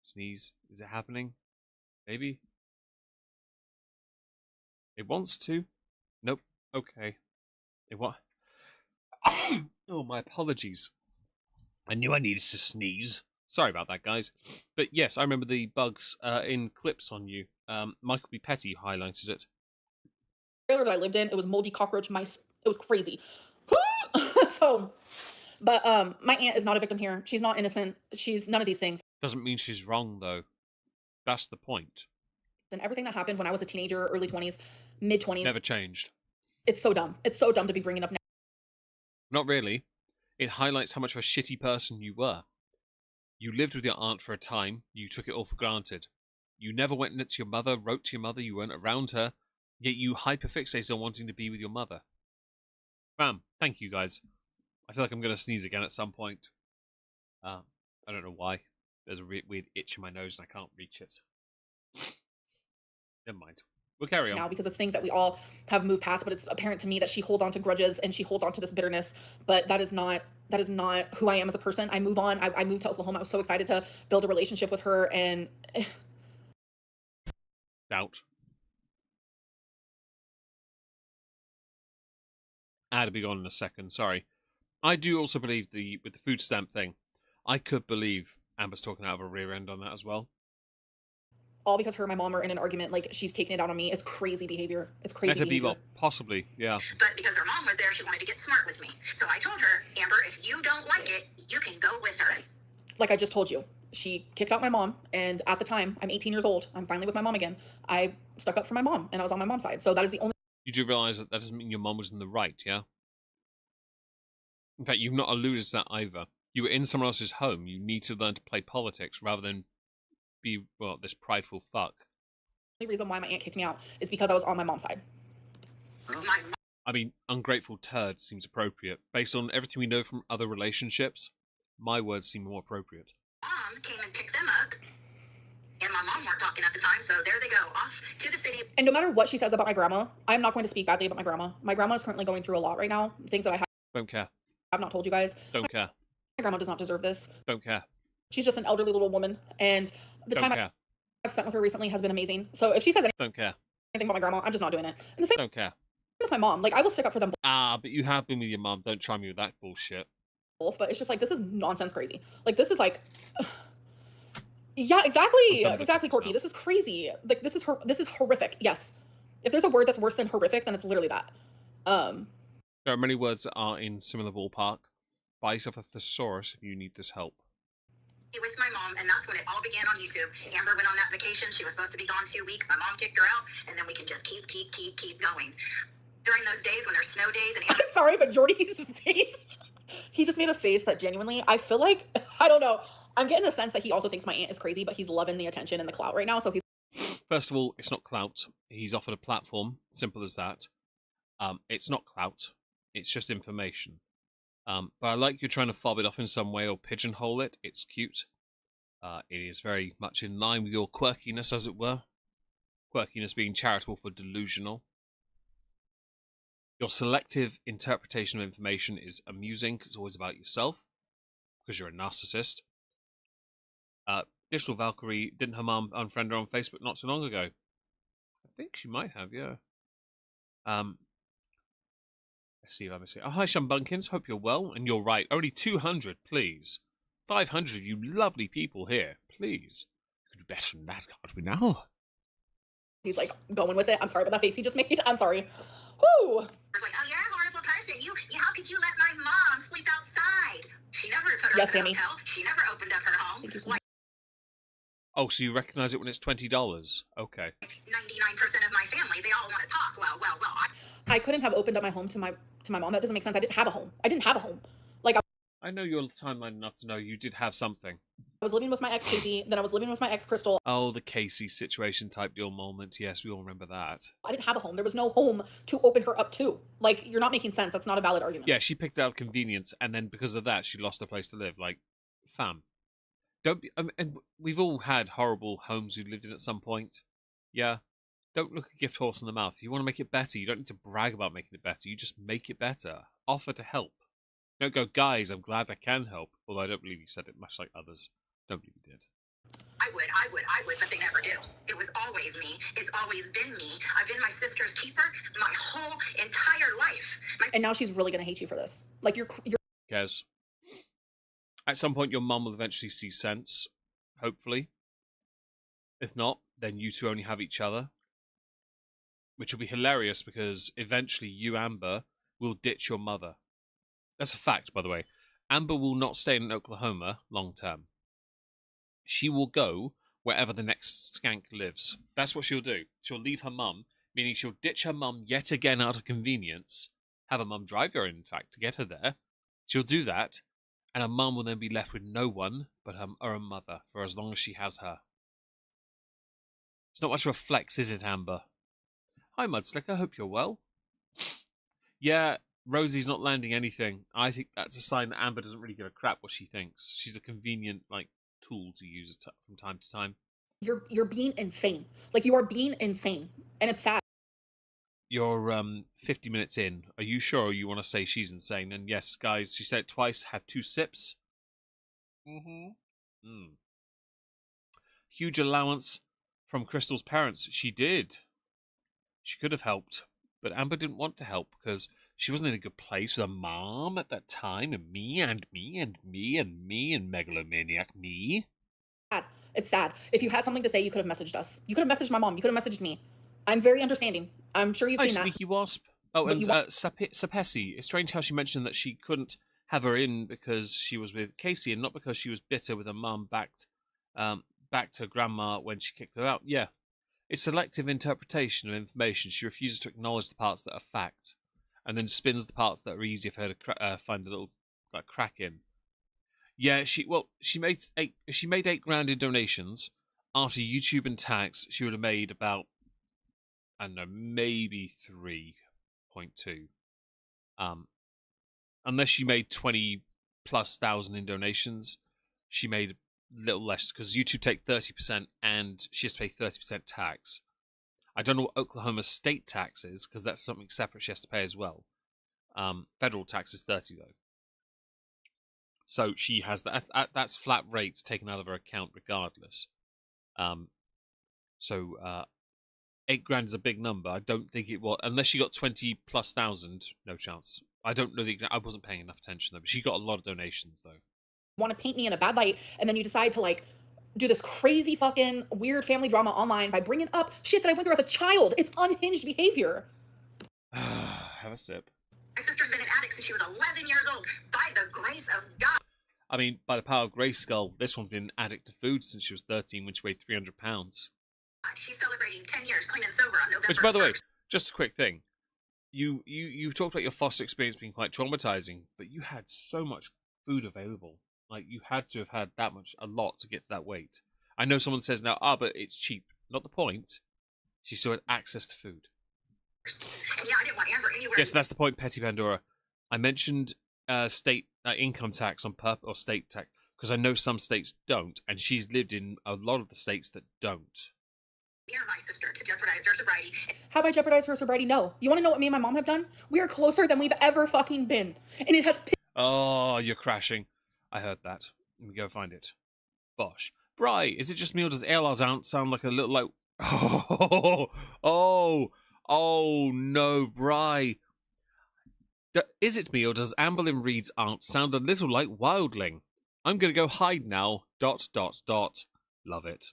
Sneeze. Is it happening? Maybe? It wants to? Nope. Okay. It what? Oh, my apologies. I knew I needed to sneeze. Sorry about that, guys. But yes, I remember the bugs in clips on you. Michael B. Petty highlighted it. The trailer that I lived in, it was moldy cockroach mice. It was crazy. So, but my aunt is not a victim here. She's not innocent. She's none of these things. Doesn't mean she's wrong, though. That's the point. And everything that happened when I was a teenager, early 20s, mid 20s. Never changed. It's so dumb. It's so dumb to be bringing up now. Not really. It highlights how much of a shitty person you were. You lived with your aunt for a time. You took it all for granted. You never went to your mother, wrote to your mother, you weren't around her, yet you hyperfixated on wanting to be with your mother. Bam. Thank you, guys. I feel like I'm going to sneeze again at some point. I don't know why. There's a weird itch in my nose and I can't reach it. Never mind. We'll carry on. Now because it's things that we all have moved past, but it's apparent to me that she holds on to grudges and she holds on to this bitterness. But that is not who I am as a person. I move on. I moved to Oklahoma. I was so excited to build a relationship with her and Doubt. I had to be gone in a second, sorry. I do also believe with the food stamp thing, I could believe Amber's talking out of her rear end on that as well. all because her and my mom are in an argument, like she's taking it out on me. It's crazy behavior. It's crazy behavior. Well, possibly, yeah. But because her mom was there, she wanted to get smart with me. So I told her, Amber, if you don't like it, you can go with her. Like I just told you, she kicked out my mom, and at the time, I'm 18 years old. I'm finally with my mom again. I stuck up for my mom, and I was on my mom's side. So that is the only. You do realize that doesn't mean your mom was in the right, yeah? In fact, you've not alluded to that either. You were in someone else's home. You need to learn to play politics rather than be, well, this prideful fuck. The only reason why my aunt kicked me out is because I was on my mom's side. I mean, ungrateful turd seems appropriate. Based on everything we know from other relationships, my words seem more appropriate. Mom came and picked them up, and my mom weren't talking at the time, so there they go, off to the city. And no matter what she says about my grandma, I'm not going to speak badly about my grandma. My grandma is currently going through a lot right now. Things that I Don't care. have not told you guys. Don't care. My grandma does not deserve this. Don't care. She's just an elderly little woman, and the Don't time care. I've spent with her recently has been amazing. So if she says Don't care. anything about my grandma, I'm just not doing it. And the same Don't care. with my mom. Like, I will stick up for them Ah, but you have been with your mum. Don't try me with that bullshit. both, but it's just like, this is nonsense crazy. Like, this is like, yeah, exactly. We're done with Exactly, this Corky. now. This is crazy. Like, this is horrific. Yes. If there's a word that's worse than horrific, then it's literally that. There are many words that are in similar ballpark. Buy yourself a thesaurus if you need this help. With my mom, and that's when it all began on YouTube. Amber went on that vacation. She was supposed to be gone 2 weeks. My mom kicked her out, and then we can just keep going. During those days when there's snow days and I'm sorry, but Jordy's face, he just made a face that genuinely, I feel like, I don't know. I'm getting the sense that he also thinks my aunt is crazy, but he's loving the attention and the clout right now. So he's First of all, it's not clout. He's offered a platform. Simple as that. It's not clout. It's just information. But I like you're trying to fob it off in some way or pigeonhole it. It's cute. It is very much in line with your quirkiness, as it were. Quirkiness being charitable for delusional. Your selective interpretation of information is amusing because it's always about yourself, because you're a narcissist. Digital Valkyrie, didn't her mum unfriend her on Facebook not so long ago? I think she might have, yeah. Let's see if I'm missing. Oh, hi, Bunkins. Hope you're well. And you're right. Only 200, please. 500 of you lovely people here. Please. You could do better than that, can't we now? he's like going with it. I'm sorry about that face he just made. I'm sorry. Whoo! was like, oh, you're a horrible person. How could you let my mom sleep outside? She never put her Yes, in a Sammy. hotel. She never opened up her home. Thank you so Like Oh, so you recognize it when it's $20? Okay. 99% of my family, they all want to talk. Well. I couldn't have opened up my home to my mom. That doesn't make sense. I didn't have a home. Like I know your timeline enough to know you did have something. I was living with my ex Casey, then I was living with my ex Crystal. Oh, the Casey situation type deal moment. Yes, we all remember that. I didn't have a home. There was no home to open her up to. Like, you're not making sense. That's not a valid argument. Yeah, she picked out convenience, and then because of that, she lost her place to live. Like, fam. Don't be, and we've all had horrible homes we lived in at some point. Yeah. Don't look a gift horse in the mouth. If you want to make it better, you don't need to brag about making it better. You just make it better. Offer to help. Don't go, guys, I'm glad I can help. Although I don't believe you said it, much like others. Don't believe you did. I would, but they never do. It was always me. It's always been me. I've been my sister's keeper my whole entire life. And now she's really gonna hate you for this. Like you're Kez. At some point, your mum will eventually see sense. Hopefully. If not, then you two only have each other. Which will be hilarious because eventually you, Amber, will ditch your mother. That's a fact, by the way. Amber will not stay in Oklahoma long term. She will go wherever the next skank lives. That's what she'll do. She'll leave her mum, meaning she'll ditch her mum yet again out of convenience, have her mum drive her, in fact, to get her there. She'll do that, and her mum will then be left with no one but her own mother for as long as she has her. It's not much of a flex, is it, Amber? Hi, Mudslicker. Hope you're well. Yeah, Rosie's not landing anything. I think that's a sign that Amber doesn't really give a crap what she thinks. She's a convenient, tool to use from time to time. you're being insane. Like you are being insane, and it's sad. You're 50 minutes in. Are you sure you want to say she's insane? And yes, guys, she said it twice. Have 2 sips. Huge allowance from Crystal's parents. She did. She could have helped, but Amber didn't want to help because she wasn't in a good place with her mom at that time, and me, and megalomaniac me. It's sad. If you had something to say, you could have messaged us. You could have messaged my mom. You could have messaged me. I'm very understanding. I'm sure you've Hi, seen that. Sneaky Wasp. Oh, But and you Sapesi. It's strange how she mentioned that she couldn't have her in because she was with Casey and not because she was bitter with her mum back to grandma when she kicked her out. Yeah. It's selective interpretation of information. She refuses to acknowledge the parts that are fact and then spins the parts that are easier for her to find a little crack in. Yeah, she made $8,000 in donations. After YouTube and tax, she would have made about, I don't know, maybe 3.2. Unless she made 20,000+ in donations, she made a little less because YouTube take 30% and she has to pay 30% tax. I don't know what Oklahoma state tax is because that's something separate she has to pay as well. Federal tax is 30 though. So she has that's flat rates taken out of her account regardless. So $8,000 is a big number. I don't think it was, unless she got 20,000+, no chance. I don't know the exact. I wasn't paying enough attention though, but she got a lot of donations though. want to paint me in a bad light, and then you decide to do this crazy fucking weird family drama online by bringing up shit that I went through as a child. It's unhinged behavior. Have a sip. My sister's been an addict since she was 11 years old. By the grace of God. I mean, by the power of Grayskull, this one's been an addict to food since she was 13 when she weighed 300 pounds. She's celebrating 10 years clean and sober on November Which, by the way, 1st. just a quick thing. You talked about your foster experience being quite traumatizing, but you had so much food available. Like, you had to have had a lot to get to that weight. I know someone says now, but it's cheap. Not the point. She still had access to food. And yeah, I didn't want Amber anywhere. Yes, that's the point, Petty Pandora. I mentioned state income tax on purpose, or state tax, because I know some states don't, and she's lived in a lot of the states that don't. Near my sister to jeopardize her sobriety. Have I jeopardized her sobriety? No. You want to know what me and my mom have done? We are closer than we've ever fucking been. And it has Oh, you're crashing. I heard that. Let me go find it. Bosh. Bri, is it just me or does ALR's aunt sound like a little like... Oh, no, Bri. Is it me or does Amberlynn Reid's aunt sound a little like Wildling? I'm going to go hide now. ... Love it.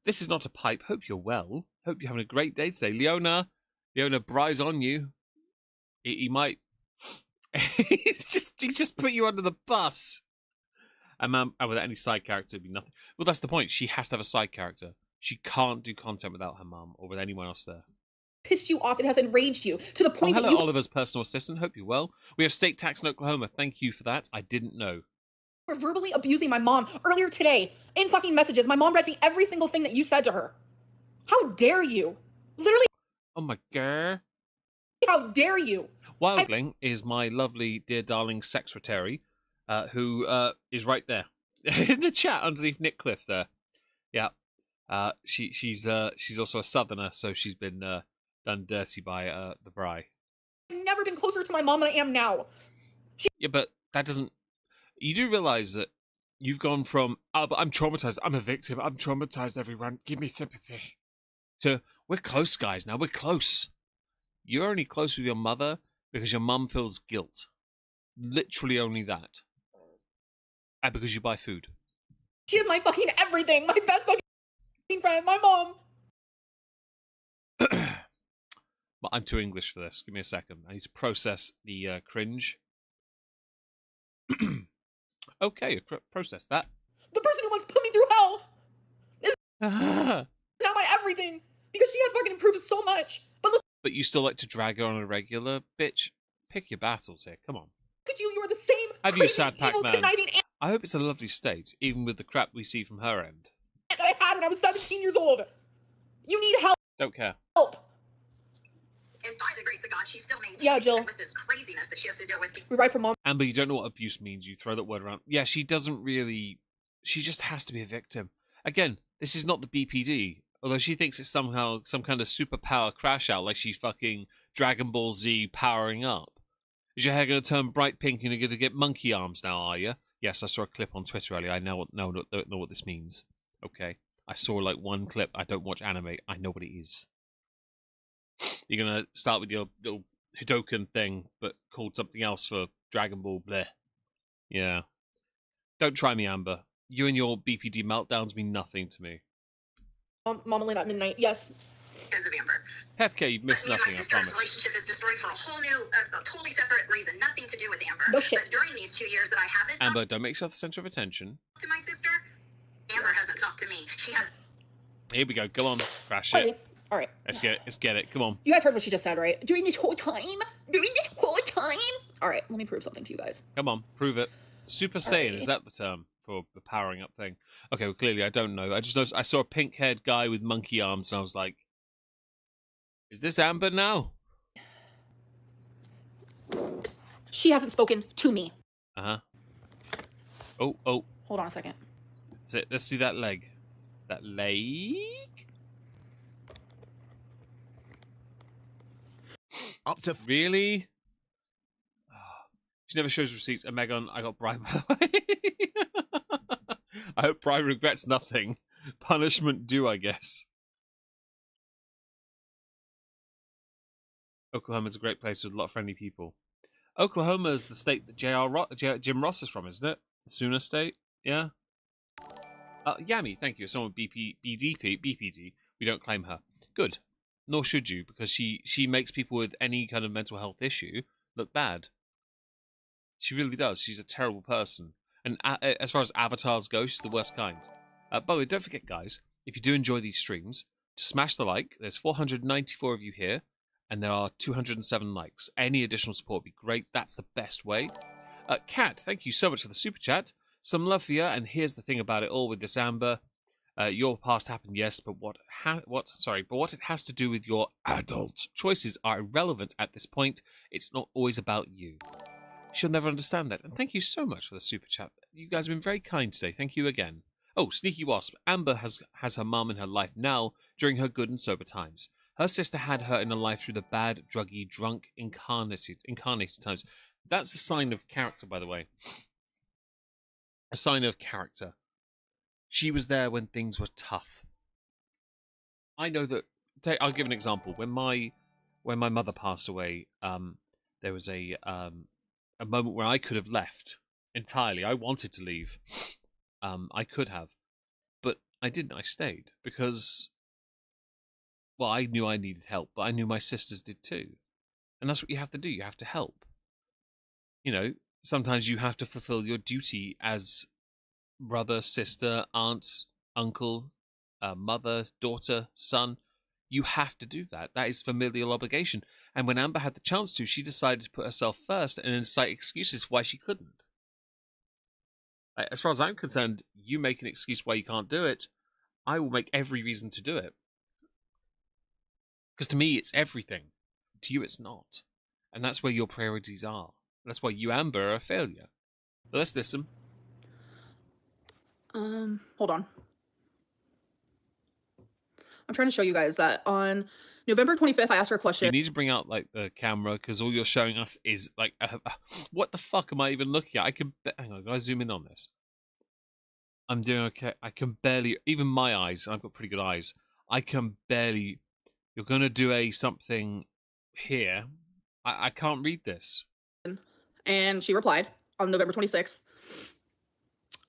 This is not a pipe. Hope you're well. Hope you're having a great day today. Leona, Bri's on you. He might... he just put you under the bus. And without any side character, it'd be nothing. Well, that's the point. She has to have a side character. She can't do content without her mum or with anyone else there. pissed you off. It has enraged you to the point that hello, you... Oliver's personal assistant. Hope you're well. We have state tax in Oklahoma. Thank you for that. I didn't know. were verbally abusing my mom earlier today in fucking messages. My mom read me every single thing that you said to her. How dare you? Literally, Oh my god. how dare you? Wildling is my lovely, dear darling secretary, who is right there in the chat underneath Nick Cliff there. Yeah, she's also a southerner, so she's been done dirty by the Bri. I've never been closer to my mom than I am now. Yeah, but that doesn't. You do realize that you've gone from but I'm traumatized. I'm a victim. I'm traumatized. Everyone, give me sympathy. To we're close, guys. Now we're close. You're only close with your mother because your mum feels guilt. Literally only that. And because you buy food. She is my fucking everything. My best fucking friend. My mom. But I'm too English for this. Give me a second. I need to process the cringe. Okay, process that. The person who once put me through hell is But now my everything. Because she has fucking improved so much. But look you still like to drag her on a regular? Bitch, pick your battles here. Come on. at you. You are the same Have you, crazy, sad evil, Pac-Man? conniving aunt I hope it's a lovely state, even with the crap we see from her end. that I had when I was 17 years old. You need help. Don't care. And by the grace of God, she's still maintaining Yeah, Jill. even with this craziness that she has to deal with. We write for mom. Amber, you don't know what abuse means. You throw that word around. Yeah, she doesn't really... She just has to be a victim. Again, this is not the BPD. Although she thinks it's somehow some kind of superpower crash out, like she's fucking Dragon Ball Z powering up. Is your hair going to turn bright pink and you're going to get monkey arms now, are you? Yes, I saw a clip on Twitter earlier. I know what this means. Okay. I saw like one clip. I don't watch anime. I know what it is. You're going to start with your little Hidoken thing, but called something else for Dragon Ball bleh. Yeah. Don't try me, Amber. You and your BPD meltdowns mean nothing to me. Mama Lynn at midnight. Yes. Because of Amber. Hefke, you've missed Me and my nothing, I sister's promise. relationship is destroyed for a whole new, a totally separate reason. Nothing to do with Amber. No shit. But during these 2 years that I haven't Amber, don't make yourself the center of attention. talked to my sister, Amber hasn't talked to me. She has. Here we go. Go on. Crash Crazy. it. All right. Let's get it. Let's get it. Come on. You guys heard what she just said, right? During this whole time? During this whole time? All right, let me prove something to you guys. Come on. Prove it. Super Saiyan, Alrighty. is that the term for the powering up thing? Okay, well, clearly I don't know. I just noticed I saw a pink-haired guy with monkey arms, and I was like, is this Amber now? She hasn't spoken to me. Uh-huh. Oh. Hold on a second. Let's see that leg. That leg? Up to Really? She never shows receipts. Omegon, I got bribed, by the way. I hope Brian regrets nothing. Punishment due, I guess. Oklahoma's a great place with a lot of friendly people. Oklahoma is the state that Jim Ross is from, isn't it? The Sooner State? Yeah? Yami, thank you. Someone BPD. We don't claim her. Good. Nor should you, because she makes people with any kind of mental health issue look bad. She really does. She's a terrible person. And as far as avatars go, she's the worst kind. By the way, don't forget, guys, if you do enjoy these streams, to smash the like. There's 494 of you here, and there are 207 likes. Any additional support would be great. That's the best way. Kat, thank you so much for the super chat. Some love for you, and here's the thing about it all with this, Amber. Your past happened, yes, but what it has to do with your adult choices are irrelevant at this point. It's not always about you. She'll never understand that. And thank you so much for the super chat. You guys have been very kind today. Thank you again. Oh, Sneaky Wasp. Amber has her mum in her life now during her good and sober times. Her sister had her in her life through the bad, druggy, drunk, incarnated times. That's a sign of character, by the way. A sign of character. She was there when things were tough. I know that. I'll give an example. When my mother passed away, there was a moment where I could have left entirely. I wanted to leave. I could have, but I didn't. I stayed because, well, I knew I needed help, but I knew my sisters did too, and that's what you have to do. You have to help. You know, sometimes you have to fulfill your duty as brother, sister, aunt, uncle, mother, daughter, son. You have to do that. That is familial obligation. And when Amber had the chance to, she decided to put herself first and then cite excuses for why she couldn't. As far as I'm concerned, you make an excuse why you can't do it. I will make every reason to do it. Because to me, it's everything. To you, it's not. And that's where your priorities are. That's why you, Amber, are a failure. But let's listen. Hold on. I'm trying to show you guys that on November 25th, I asked her a question. You need to bring out like the camera because all you're showing us is like, what the fuck am I even looking at? Hang on, can I zoom in on this? I'm doing okay. I can barely, even my eyes, I've got pretty good eyes. I can barely, you're going to do something here. I can't read this. And she replied on November 26th.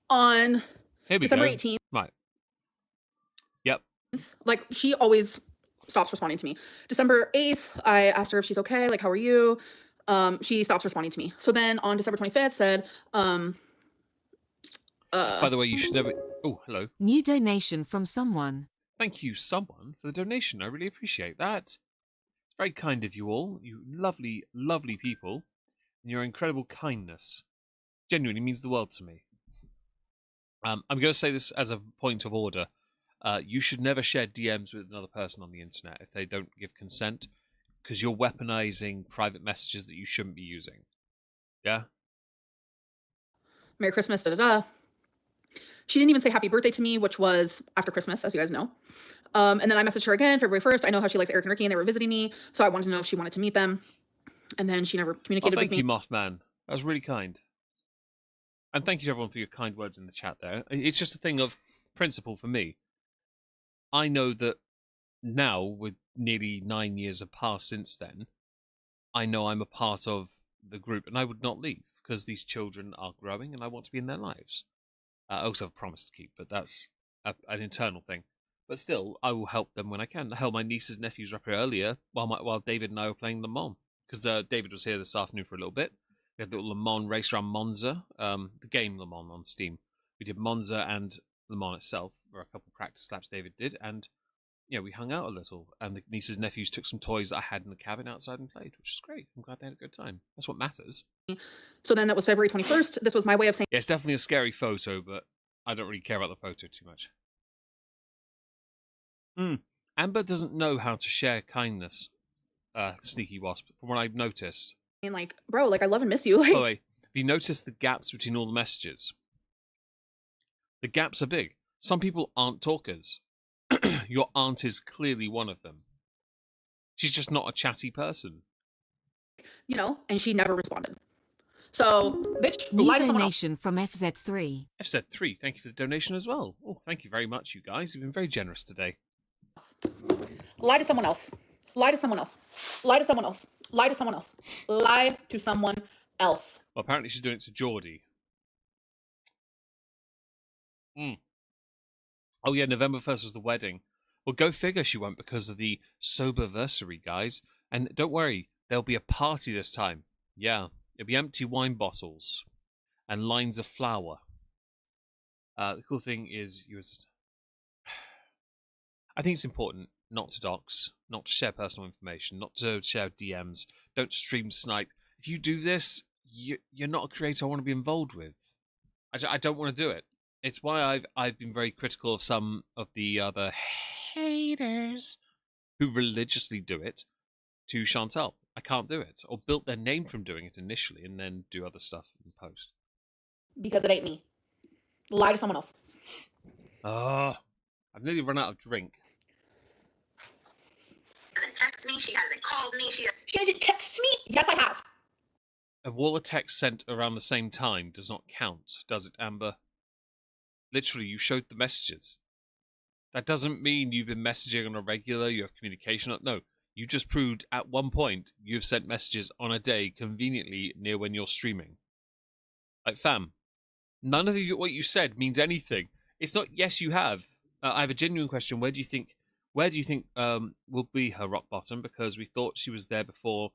On December 18th. Right. Yep. Like, she always stops responding to me. December 8th, I asked her if she's okay, like, how are you? She stops responding to me. So then on December 25th said, by the way, you should never... Oh, hello. New donation from someone. Thank you, someone, for the donation. I really appreciate that. It's very kind of you all. You lovely, lovely people. And your incredible kindness genuinely means the world to me. I'm going to say this as a point of order. You should never share DMs with another person on the internet if they don't give consent, because you're weaponizing private messages that you shouldn't be using. Yeah? Merry Christmas, da-da-da. She didn't even say happy birthday to me, which was after Christmas, as you guys know. And then I messaged her again February 1st. I know how she likes Eric and Ricky, and they were visiting me, so I wanted to know if she wanted to meet them. And then she never communicated with me. Thank you, Mothman. That was really kind. And thank you to everyone for your kind words in the chat there. It's just a thing of principle for me. I know that now, with nearly 9 years have passed since then, I know I'm a part of the group, and I would not leave, because these children are growing, and I want to be in their lives. I also have a promise to keep, but that's an internal thing. But still, I will help them when I can. Hell, my nieces and nephews were up here earlier, while David and I were playing Le Mans, because David was here this afternoon for a little bit. We had a little Le Mans race around Monza, the game Le Mans on Steam. We did Monza and Le Mans itself, or a couple of practice laps David did, and we hung out a little. And the nieces and nephews took some toys that I had in the cabin outside and played, which is great. I'm glad they had a good time. That's what matters. So then that was February 21st. This was my way of saying... Yeah, it's definitely a scary photo, but I don't really care about the photo too much. Amber doesn't know how to share kindness, Sneaky Wasp, from what I've noticed. And like, bro, like, I love and miss you. Like... By the way, have you noticed the gaps between all the messages? The gaps are big. Some people aren't talkers. Your aunt is clearly one of them. She's just not a chatty person. And she never responded. So, bitch, New lie to someone else. donation from FZ3. FZ3, thank you for the donation as well. Oh, thank you very much, you guys. You've been very generous today. Lie to someone else. Lie to someone else. Lie to someone else. Lie to someone else. Lie to someone else. Well, apparently she's doing it to Geordie. Oh yeah, November 1st was the wedding. Well, go figure she won't because of the soberversary, guys. And don't worry, there'll be a party this time. Yeah, it'll be empty wine bottles and lines of flour. The cool thing is, I think it's important not to dox, not to share personal information, not to share DMs. Don't stream snipe. If you do this, you're not a creator I want to be involved with. I don't want to do it. It's why I've been very critical of some of the other haters who religiously do it to Chantal. I can't do it, or built their name from doing it initially and then do other stuff in post. Because it ain't me. Lie to someone else. Oh, I've nearly run out of drink. She hasn't texted me. She hasn't called me. She hasn't texted me? Yes, I have. A wall of text sent around the same time does not count, does it, Amber? Literally, you showed the messages. That doesn't mean you've been messaging on a regular, you have communication. No, you just proved at one point you've sent messages on a day conveniently near when you're streaming. Like, fam, none of what you said means anything. It's not, yes, you have. I have a genuine question. Where do you think will be her rock bottom? Because we thought she was there before.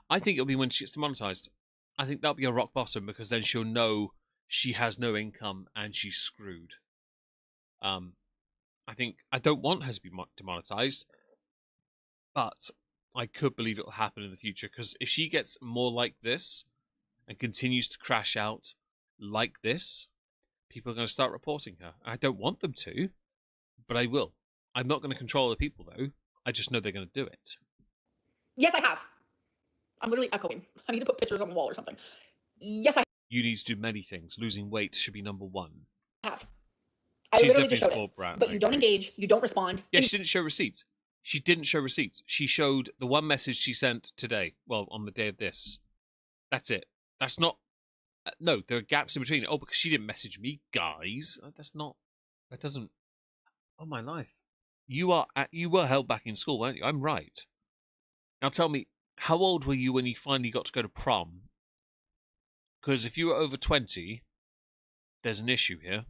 I think it'll be when she gets demonetized. I think that'll be a rock bottom because then she'll know she has no income and she's screwed. I don't want her to be demonetized, but I could believe it will happen in the future because if she gets more like this and continues to crash out like this, people are going to start reporting her. I don't want them to, but I will. I'm not going to control the people though. I just know they're going to do it. Yes, I have. I'm literally echoing. I need to put pictures on the wall or something. Yes, I You need to do many things. Losing weight should be number one. have. I She's literally just definitely showed a it. spoiled brat. But you don't engage. You don't respond. Yeah, she didn't show receipts. She didn't show receipts. She showed the one message she sent today. Well, on the day of this. That's it. That's not... No, there are gaps in between. Oh, because she didn't message me, guys. That's not... That doesn't... Oh, my life. You were held back in school, weren't you? I'm right. Now tell me, how old were you when you finally got to go to prom? Because if you were over 20, there's an issue here.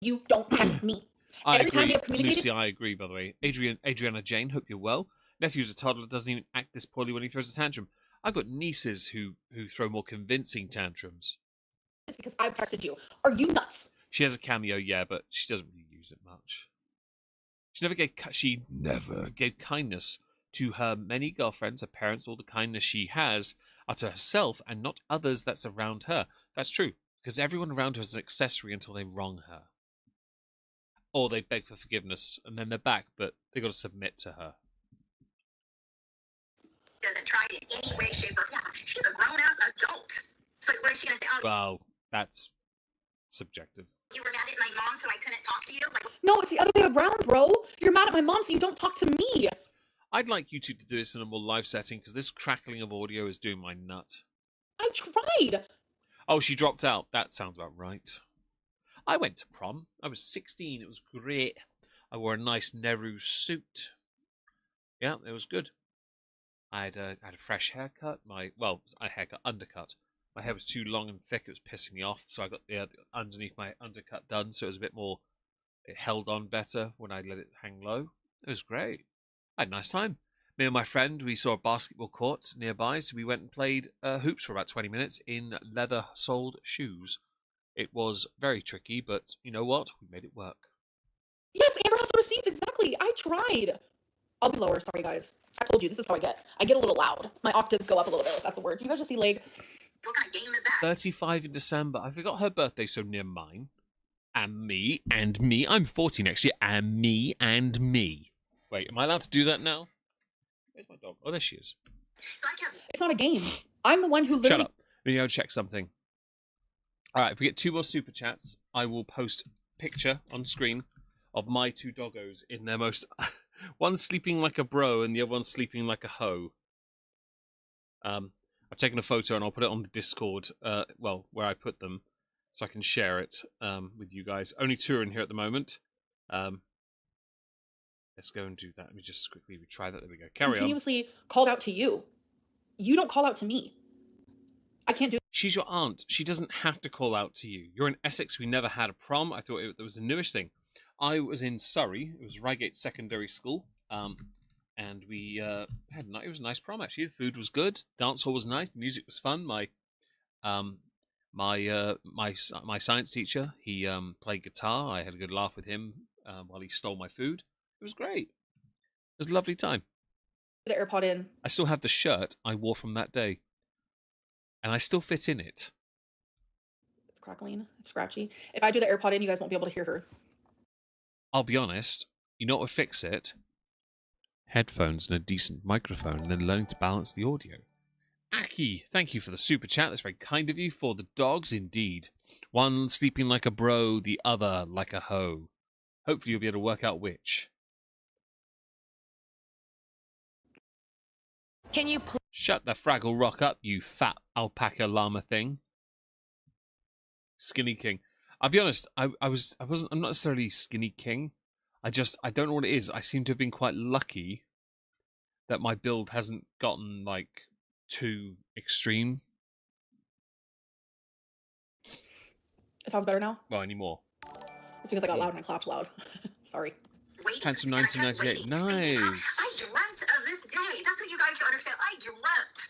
You don't text me. I Every time agree, we have communicated... Lucy, I agree, by the way. Adriana Jane, hope you're well. Nephew's a toddler, doesn't even act this poorly when he throws a tantrum. I've got nieces who throw more convincing tantrums. It's because I've texted you. Are you nuts? She has a cameo, yeah, but she doesn't really use it much. She never gave kindness to her many girlfriends, her parents. All the kindness she has are to herself and not others that's around her. That's true, because everyone around her is an accessory until they wrong her. Or they beg for forgiveness, and then they're back, but they got to submit to her. Doesn't try it in any way, shape, or form. She's a grown-ass adult. So what is she going to say? Oh, Well, that's subjective. you were mad at my mom, so I couldn't talk to you? Like, No, it's the other way around, bro. You're mad at my mom, so you don't talk to me. I'd like you two to do this in a more live setting, because this crackling of audio is doing my nut. I tried. Oh, she dropped out. That sounds about right. I went to prom. I was 16. It was great. I wore a nice Nehru suit. Yeah, it was good. I had a fresh haircut. Haircut undercut. My hair was too long and thick. It was pissing me off. So I got the underneath my undercut done. So it was a bit more. It held on better when I let it hang low. It was great. I had a nice time. Me and my friend, we saw a basketball court nearby, so we went and played hoops for about 20 minutes in leather-soled shoes. It was very tricky, but you know what? We made it work. Yes, Amber has the receipts. Exactly. I tried. I'll be lower. Sorry, guys. I told you, this is how I get. I get a little loud. My octaves go up a little bit, if that's the word. You guys just see leg. what kind of game is that? 35 in December. I forgot her birthday so near mine. And me. I'm 40 next year. And me. Wait, am I allowed to do that now? Where's my dog? Oh, there she is. So I kept It's not a game. I'm the one who literally... Shut up. Let me go check something. All right, if we get 2 more super chats, I will post a picture on screen of my 2 doggos in their most... one sleeping like a bro and the other one sleeping like a hoe. I've taken a photo and I'll put it on the Discord, where I put them, so I can share it with you guys. Only 2 are in here at the moment. Let's go and do that. Let me just quickly try that. There we go. Carry on. continuously called out to you. You don't call out to me. I can't do. She's your aunt. She doesn't have to call out to you. You're in Essex. We never had a prom. I thought it was a newish thing. I was in Surrey. It was Reigate Secondary School. And we had it was a nice prom actually. The food was good. Dance hall was nice. The music was fun. My science teacher, he played guitar. I had a good laugh with him while he stole my food. It was great. It was a lovely time. The AirPod in. I still have the shirt I wore from that day, and I still fit in it. It's crackling. It's scratchy. If I do the AirPod in, you guys won't be able to hear her. I'll be honest. You know what would fix it? Headphones and a decent microphone, and then learning to balance the audio. Aki, thank you for the super chat. That's very kind of you. For the dogs, indeed. One sleeping like a bro, the other like a hoe. Hopefully you'll be able to work out which. Can you Shut the Fraggle Rock up, you fat alpaca llama thing. Skinny King. I'll be honest, I'm not necessarily Skinny King. I don't know what it is. I seem to have been quite lucky that my build hasn't gotten like too extreme. It sounds better now? Well, anymore. It's because I got loud and I clapped loud. Sorry. Handsome 1998. Nice. I dreamt of this day. That's what you guys don't understand. I dreamt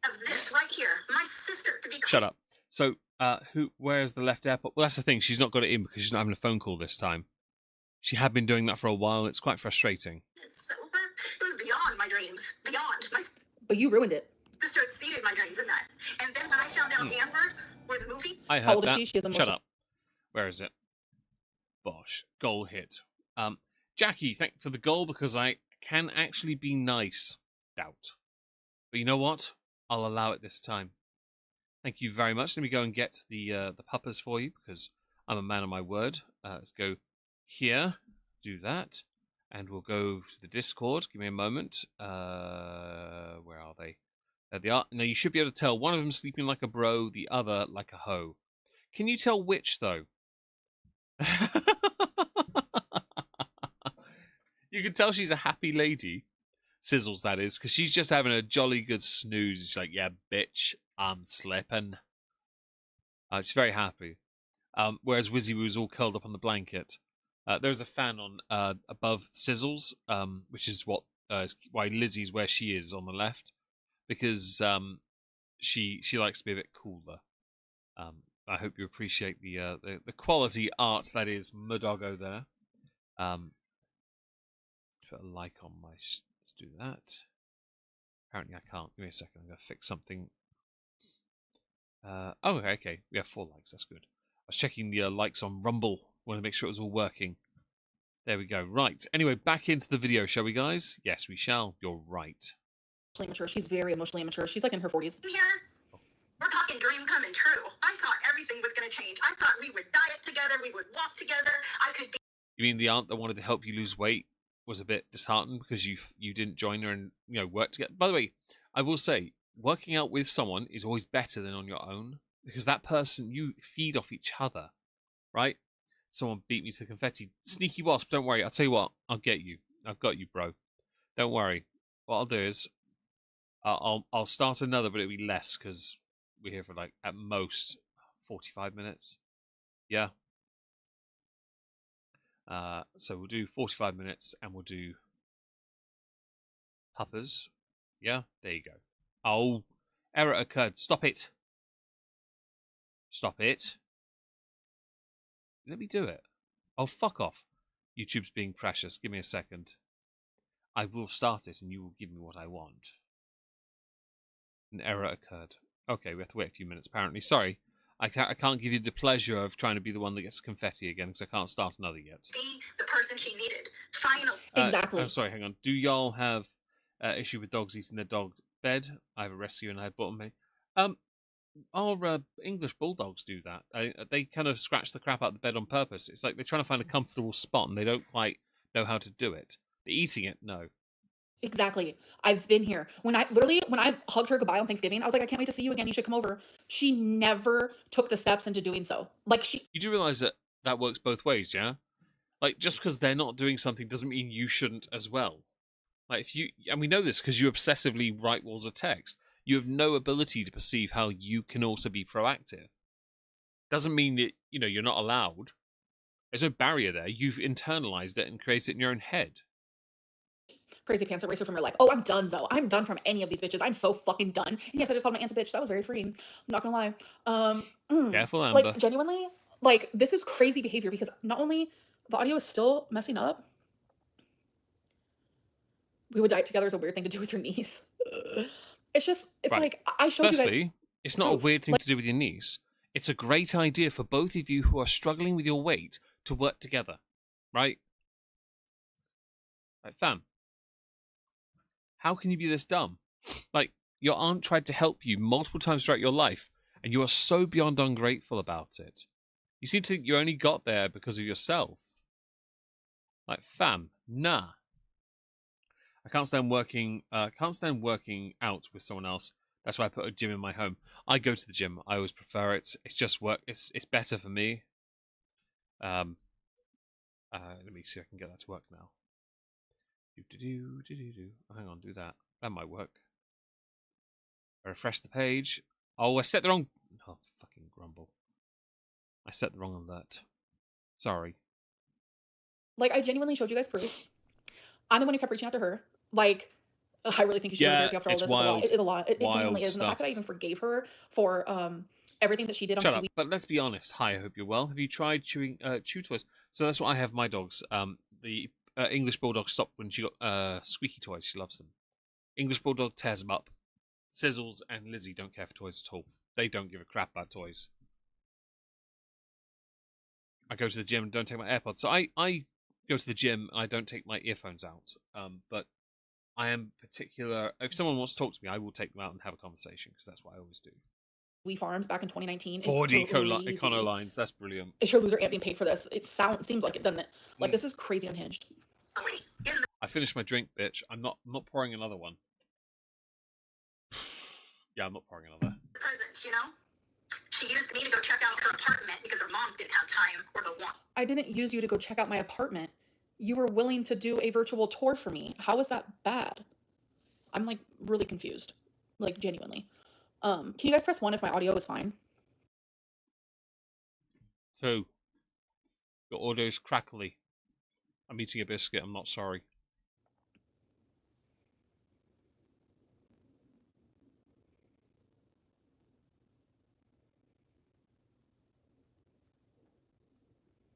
of this right here. My sister to be. Shut up. So, where's the left AirPod? Well, that's the thing. She's not got it in because she's not having a phone call this time. She had been doing that for a while. It's quite frustrating. It's over. It was beyond my dreams. Beyond. My But you ruined it. sister exceeded my dreams in that. And then when I found out Amber was moving. I heard How old that. is she? She has a Shut up. Where is it? Bosh. Goal hit. Jackie, thank you for the goal because I can actually be nice. Doubt. But you know what? I'll allow it this time. Thank you very much. Let me go and get the puppers for you because I'm a man of my word. Let's go here. Do that. And we'll go to the Discord. Give me a moment. Where are they? There they are. Now, you should be able to tell. One of them sleeping like a bro, the other like a hoe. Can you tell which, though? You can tell she's a happy lady. Sizzles, that is, because she's just having a jolly good snooze. She's like, yeah, bitch, I'm slipping. She's very happy. Whereas Wizzy was all curled up on the blanket. There's a fan on above Sizzles, which is why Lizzie's where she is on the left, because she likes to be a bit cooler. I hope you appreciate the quality art that is Madoggo there. Put a like on my. Let's do that. Apparently I can't. Give me a second. I'm gonna fix something. Okay. We have 4 likes. That's good. I was checking the likes on Rumble. Want to make sure it was all working. There we go. Right. Anyway, back into the video, shall we, guys? Yes, we shall. You're right. Immature. She's very emotionally immature. She's like in her 40s. Here, we're talking dream coming true. I thought everything was going to change. I thought we would diet together. We would walk together. I could be. You mean the aunt that wanted to help you lose weight was a bit disheartened because you didn't join her and work together? By the way, I will say working out with someone is always better than on your own because that person, you feed off each other, right? Someone beat me to confetti. Sneaky wasp, don't worry. I'll tell you what, I'll get you. I've got you, bro. Don't worry. What I'll do is I'll start another, but it'll be less because we're here for like at most 45 minutes. Yeah. So we'll do 45 minutes and we'll do puppers. Yeah, there you go. Oh, error occurred. Stop it. Stop it. Let me do it. Oh, fuck off. YouTube's being precious. Give me a second. I will start it and you will give me what I want. An error occurred. Okay, we have to wait a few minutes apparently. Sorry. I can't give you the pleasure of trying to be the one that gets confetti again because I can't start another yet. Be the person she needed. Finally. Exactly. I'm sorry, hang on. Do y'all have issue with dogs eating their dog bed? I have a rescue and I have bottom me. Our English bulldogs do that. They kind of scratch the crap out of the bed on purpose. It's like they're trying to find a comfortable spot and they don't quite know how to do it. They're eating it, no. Exactly. I've been here. When I hugged her goodbye on Thanksgiving, I was like, I can't wait to see you again. You should come over. She never took the steps into doing so. You do realize that works both ways, yeah? Like, just because they're not doing something doesn't mean you shouldn't as well. Like, and we know this because you obsessively write walls of text. You have no ability to perceive how you can also be proactive. Doesn't mean that, you know, you're not allowed. There's no barrier there. You've internalized it and created it in your own head. Crazy pants eraser from your life. Oh, I'm done though. I'm done from any of these bitches. I'm so fucking done. And yes, I just called my aunt a bitch. That was very freeing. I'm not gonna lie. Careful, Amber. Like genuinely, like this is crazy behavior because not only the audio is still messing up, we would diet together is a weird thing to do with your niece. It's just, it's Right. like I showed you guys. Firstly, it's not a proof. weird thing Like, to do with your niece. It's a great idea for both of you who are struggling with your weight to work together, right? Like, fam, how can you be this dumb? Like, your aunt tried to help you multiple times throughout your life, and you are so beyond ungrateful about it. You seem to think you only got there because of yourself. Like, fam, nah. I can't stand working out with someone else. That's why I put a gym in my home. I go to the gym. I always prefer it. It's just work. It's better for me. Let me see if I can get that to work now. Hang on, do that. That might work. I refresh the page. Oh, I set the wrong. Oh, fucking grumble. I set the wrong alert. Sorry. like I genuinely showed you guys proof. I'm the one who kept reaching out to her. Like, I really think you should go to therapy after all it's this. wild. It's a lot. It genuinely is. And the Stuff. fact that I even forgave her for everything that she did on Shut TV. up. But let's be honest. Hi, I hope you're well. Have you tried chewing chew toys? So that's what I have my dogs. The English Bulldog stopped when she got squeaky toys. She loves them. English Bulldog tears them up. Sizzles and Lizzie don't care for toys at all. They don't give a crap about toys. I go to the gym and don't take my AirPods. So I go to the gym and I don't take my earphones out. But I am particular. If someone wants to talk to me, I will take them out and have a conversation because that's what I always do. We Farms back in 2019. 4D It's Econo lines. That's brilliant. Is your loser aunt being paid for this? It seems like it, doesn't it? Like this is crazy unhinged. I finished my drink, bitch. I'm not pouring another one. Yeah, I'm not pouring another. Presents, you know? She used me to go check out her apartment because her mom didn't have time or the want. I didn't use you to go check out my apartment. You were willing to do a virtual tour for me. How is that bad? I'm like really confused. Like genuinely. Can you guys press 1 if my audio is fine? So, your audio is crackly. I'm eating a biscuit. I'm not sorry.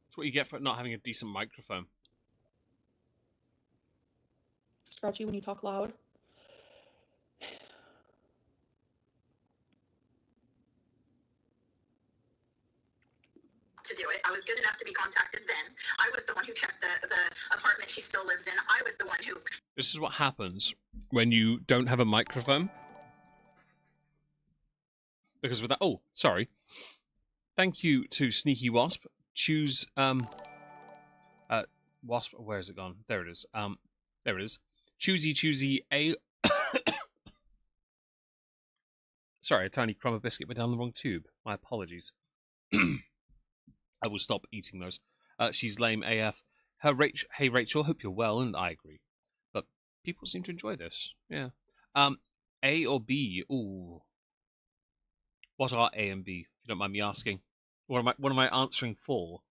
That's what you get for not having a decent microphone. Scratchy when you talk loud. To do it. I was good enough to be contacted then. I was the one who checked the apartment she still lives in. I was the one who... This is what happens when you don't have a microphone. Because with that... Oh, sorry. Thank you to Sneaky Wasp. Choose... Wasp... Where has it gone? There it is. There it is. Choosy A... Sorry, a tiny crumb of biscuit went down the wrong tube. My apologies. I will stop eating those. She's lame AF. Hey Rachel, hope you're well, and I agree. But people seem to enjoy this. Yeah. A or B? Ooh. What are A and B, if you don't mind me asking? What am I answering for?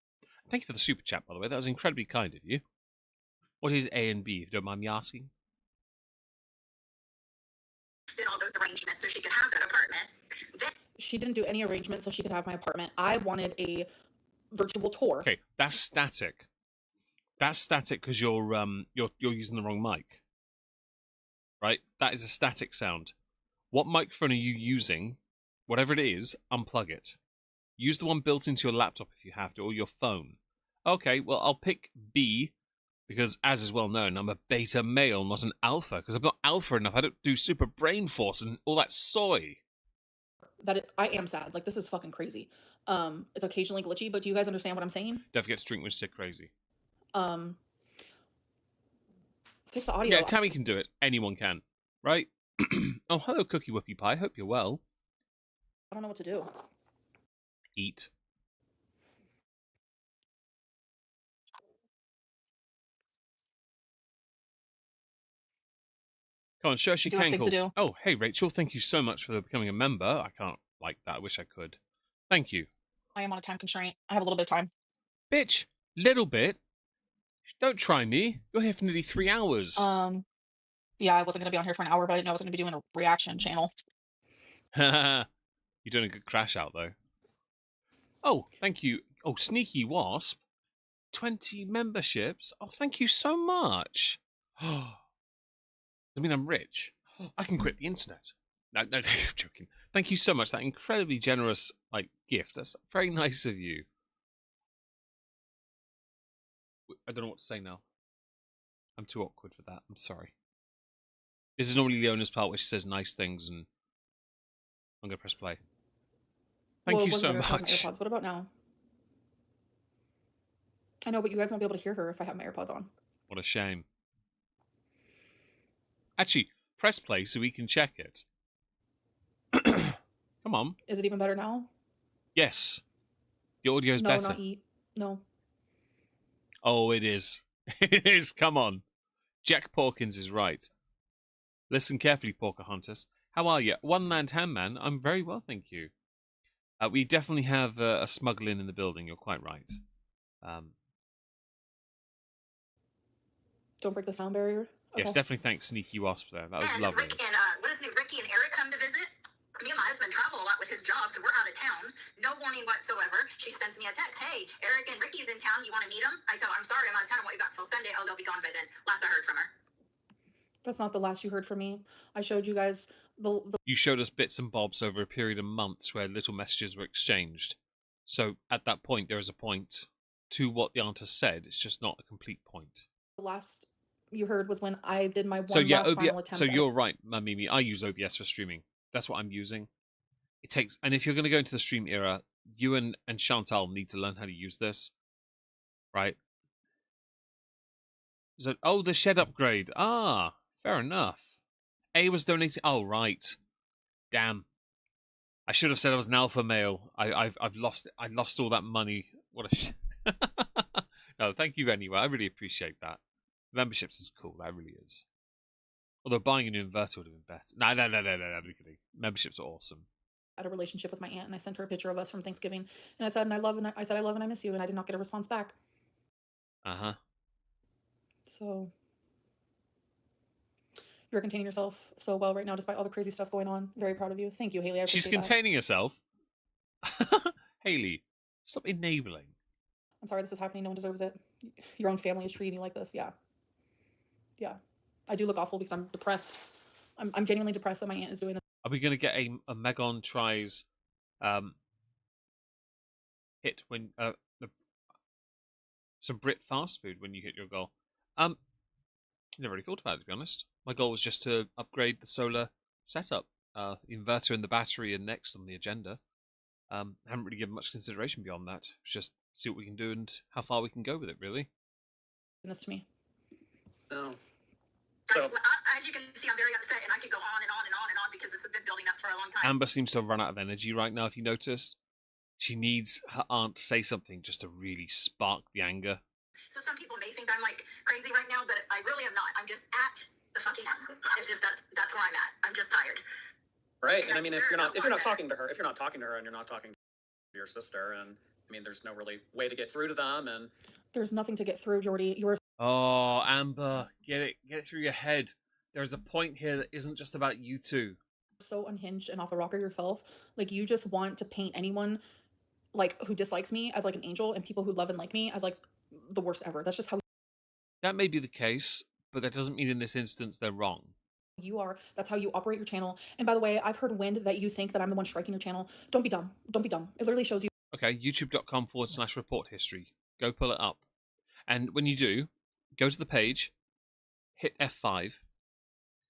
Thank you for the super chat, by the way. That was incredibly kind of you. What is A and B, if you don't mind me asking? Did all those arrangements so she could have that apartment. Then... She didn't do any arrangements so she could have my apartment. I wanted a virtual tour. Okay, that's static. That's static because you're using the wrong mic. Right? That is a static sound. What microphone are you using? Whatever it is, unplug it. Use the one built into your laptop if you have to, or your phone. Okay, well, I'll pick B, because as is well known, I'm a beta male, not an alpha, because I'm not alpha enough. I don't do super brain force and all that soy. I am sad. Like, this is fucking crazy. It's occasionally glitchy, but do you guys understand what I'm saying? Don't forget to drink when you're sick crazy. Fix the audio. Yeah, Tammy can do it. Anyone can. Right? Oh, hello, Cookie Whoopie Pie. Hope you're well. I don't know what to do. Eat. Come on, show us your Do have things to cankle. do. Oh, hey, Rachel, thank you so much for becoming a member. I can't like that. I wish I could. Thank you. I am on a time constraint. I have a little bit of time. Bitch, little bit. Don't try me. You're here for nearly 3 hours. Yeah, I wasn't gonna be on here for an hour, but I didn't know I was gonna be doing a reaction channel. You're doing a good crash out, though. Oh, thank you. Oh, Sneaky Wasp. 20 memberships. Oh, thank you so much. I mean, I'm rich. I can quit the internet. No, I'm joking. Thank you so much. That incredibly generous gift. That's very nice of you. I don't know what to say now. I'm too awkward for that. I'm sorry. This is normally Leona's part where she says nice things, and I'm going to press play. Thank you so much. AirPods. What about now? I know, but you guys won't be able to hear her if I have my AirPods on. What a shame. Actually, press play so we can check it. Come on. Is it even better now? Yes. The audio's no, better. Not eat. No. Oh, it is. It is. Come on. Jack Porkins is right. Listen carefully, Pocahontas. How are you? One-land handman. I'm very well, thank you. We definitely have a smuggling in the building. You're quite right. Don't break the sound barrier. Okay. Yes, definitely thanks Sneaky Wasp there. That was lovely. Rick and what is his name? Ricky and Eric come to visit. Me and my husband travel a lot with his job, so we're out of town. No warning whatsoever. She sends me a text. Hey, Eric and Ricky's in town. You want to meet them? I tell her, I'm sorry, I'm out of town. I want you back till Sunday. Oh, they'll be gone by then. Last I heard from her. That's not the last you heard from me. I showed you guys the You showed us bits and bobs over a period of months where little messages were exchanged. So at that point, there is a point to what the aunt has said. It's just not a complete point. The last you heard was when I did my So yeah, last final attempt. So you're right, Mimi. I use OBS for streaming. That's what I'm using. It takes, and if you're going to go into the stream era, you and Chantal need to learn how to use this, right? So, oh, the shed upgrade. Ah, fair enough. A was donating. Oh, right. Damn. I should have said I was an alpha male. I've lost. I lost all that money. What a. No, thank you anyway. I really appreciate that. Memberships is cool. That really is. Although buying a new inverter would have been better. No. I'm kidding. Memberships are awesome. I had a relationship with my aunt, and I sent her a picture of us from Thanksgiving, and I said, I love and I miss you, and I did not get a response back. So you're containing yourself so well right now, despite all the crazy stuff going on. Very proud of you. Thank you, Haley. She's containing herself. Haley, stop enabling. I'm sorry this is happening. No one deserves it. Your own family is treating you like this. Yeah. I do look awful because I'm depressed. I'm genuinely depressed that my aunt is doing this. Are we going to get a Omegon tries hit when some Brit fast food when you hit your goal? Never really thought about it, to be honest. My goal was just to upgrade the solar setup, inverter and the battery, and next on the agenda. Haven't really given much consideration beyond that. It's just see what we can do and how far we can go with it, really. This to me. No. So As you can see, I'm very upset, and I could go on and on and on and on because this has been building up for a long time. Amber seems to have run out of energy right now, if you noticed. She needs her aunt to say something just to really spark the anger. So some people may think I'm like crazy right now, but I really am not. I'm just at the fucking end. It's just that's where I'm at. I'm just tired. right, and I mean, if you're not talking to her, and you're not talking to your sister, and I mean, there's no really way to get through to them, and There's nothing to get through, Jordy. You are Oh, Amber, get it through your head. There's a point here that isn't just about you two. so unhinged and off the rocker yourself. Like, you just want to paint anyone like who dislikes me as like an angel, and people who love and like me as like the worst ever. That's just how That may be the case, but that doesn't mean in this instance they're wrong. you are. That's how you operate your channel. And by the way, I've heard wind that you think that I'm the one striking your channel. Don't be dumb. Don't be dumb. It literally shows you. Okay, youtube.com/report history. Go pull it up. And when you do, go to the page, hit F5,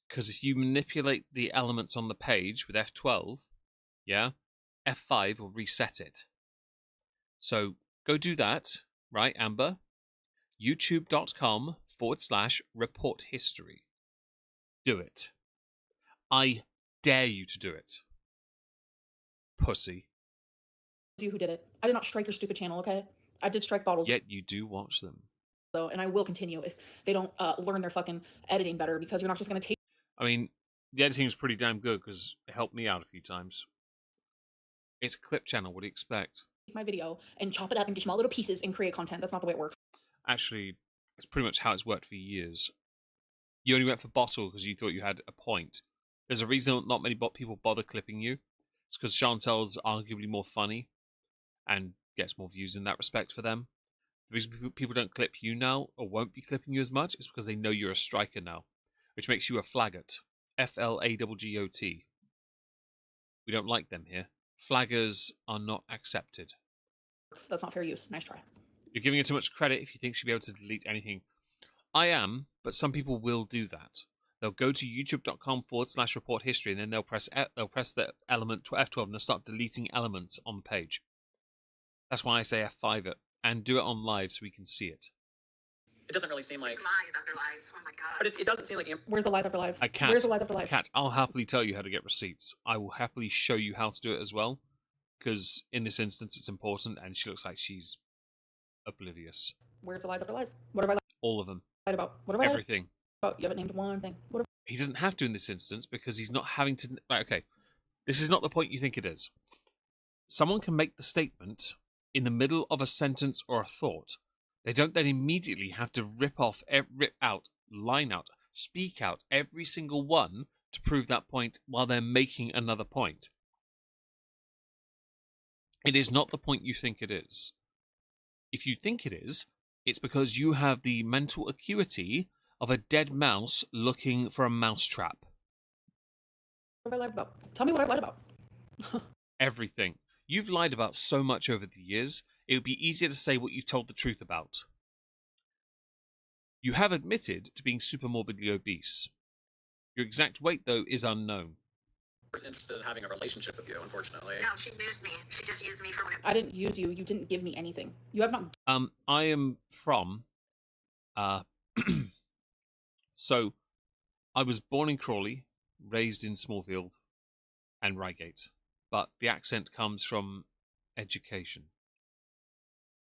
because if you manipulate the elements on the page with F12, yeah, F5 will reset it. So go do that, right, Amber? youtube.com/report history. Do it. I dare you to do it. Pussy. You who did it. I did not strike your stupid channel, okay? I did strike bottles Yet you do watch them. though, and I will continue if they don't learn their fucking editing better, because you're not just going to take I mean, the editing is pretty damn good because it helped me out a few times. It's a clip channel. What do you expect? My video and chop it up into small little pieces and create content. That's not the way it works. Actually, it's pretty much how it's worked for years. You only went for bottle because you thought you had a point. There's a reason not many people bother clipping you. It's because Chantel's arguably more funny and gets more views in that respect for them. The reason people don't clip you now or won't be clipping you as much is because they know you're a striker now, which makes you a flaggot. Flaggot. We don't like them here. Flaggers are not accepted. That's not fair use. Nice try. You're giving her too much credit if you think she'll be able to delete anything. I am, but some people will do that. They'll go to youtube.com/report history and then they'll press the element F12 and they'll start deleting elements on the page. That's why I say F5 it and do it on live so we can see it. It doesn't really seem like It's lies after lies. Oh my god. but it doesn't seem like Where's the lies after lies? I can't. Where's the lies after lies? Kat, I'll happily tell you how to get receipts. I will happily show you how to do it as well, because in this instance it's important and she looks like she's oblivious. Where's the lies after lies? What have I All of them. lied about? What have I lied Everything. about? You haven't named one thing. What have He doesn't have to in this instance because he's not having to... Right, okay, this is not the point you think it is. Someone can make the statement in the middle of a sentence or a thought. They don't then immediately have to rip out, line out, speak out every single one to prove that point while they're making another point. It is not the point you think it is. If you think it is, it's because you have the mental acuity of a dead mouse looking for a mousetrap. I lied about? Tell me what I lied about. Everything. You've lied about so much over the years, it would be easier to say what you told the truth about. You have admitted to being super morbidly obese. Your exact weight, though, is unknown. was interested in having a relationship with you, unfortunately. No, she used me. She just used me for when I didn't use you. You didn't give me anything. You have not. I am from... So, I was born in Crawley, raised in Smallfield and Reigate, but the accent comes from education.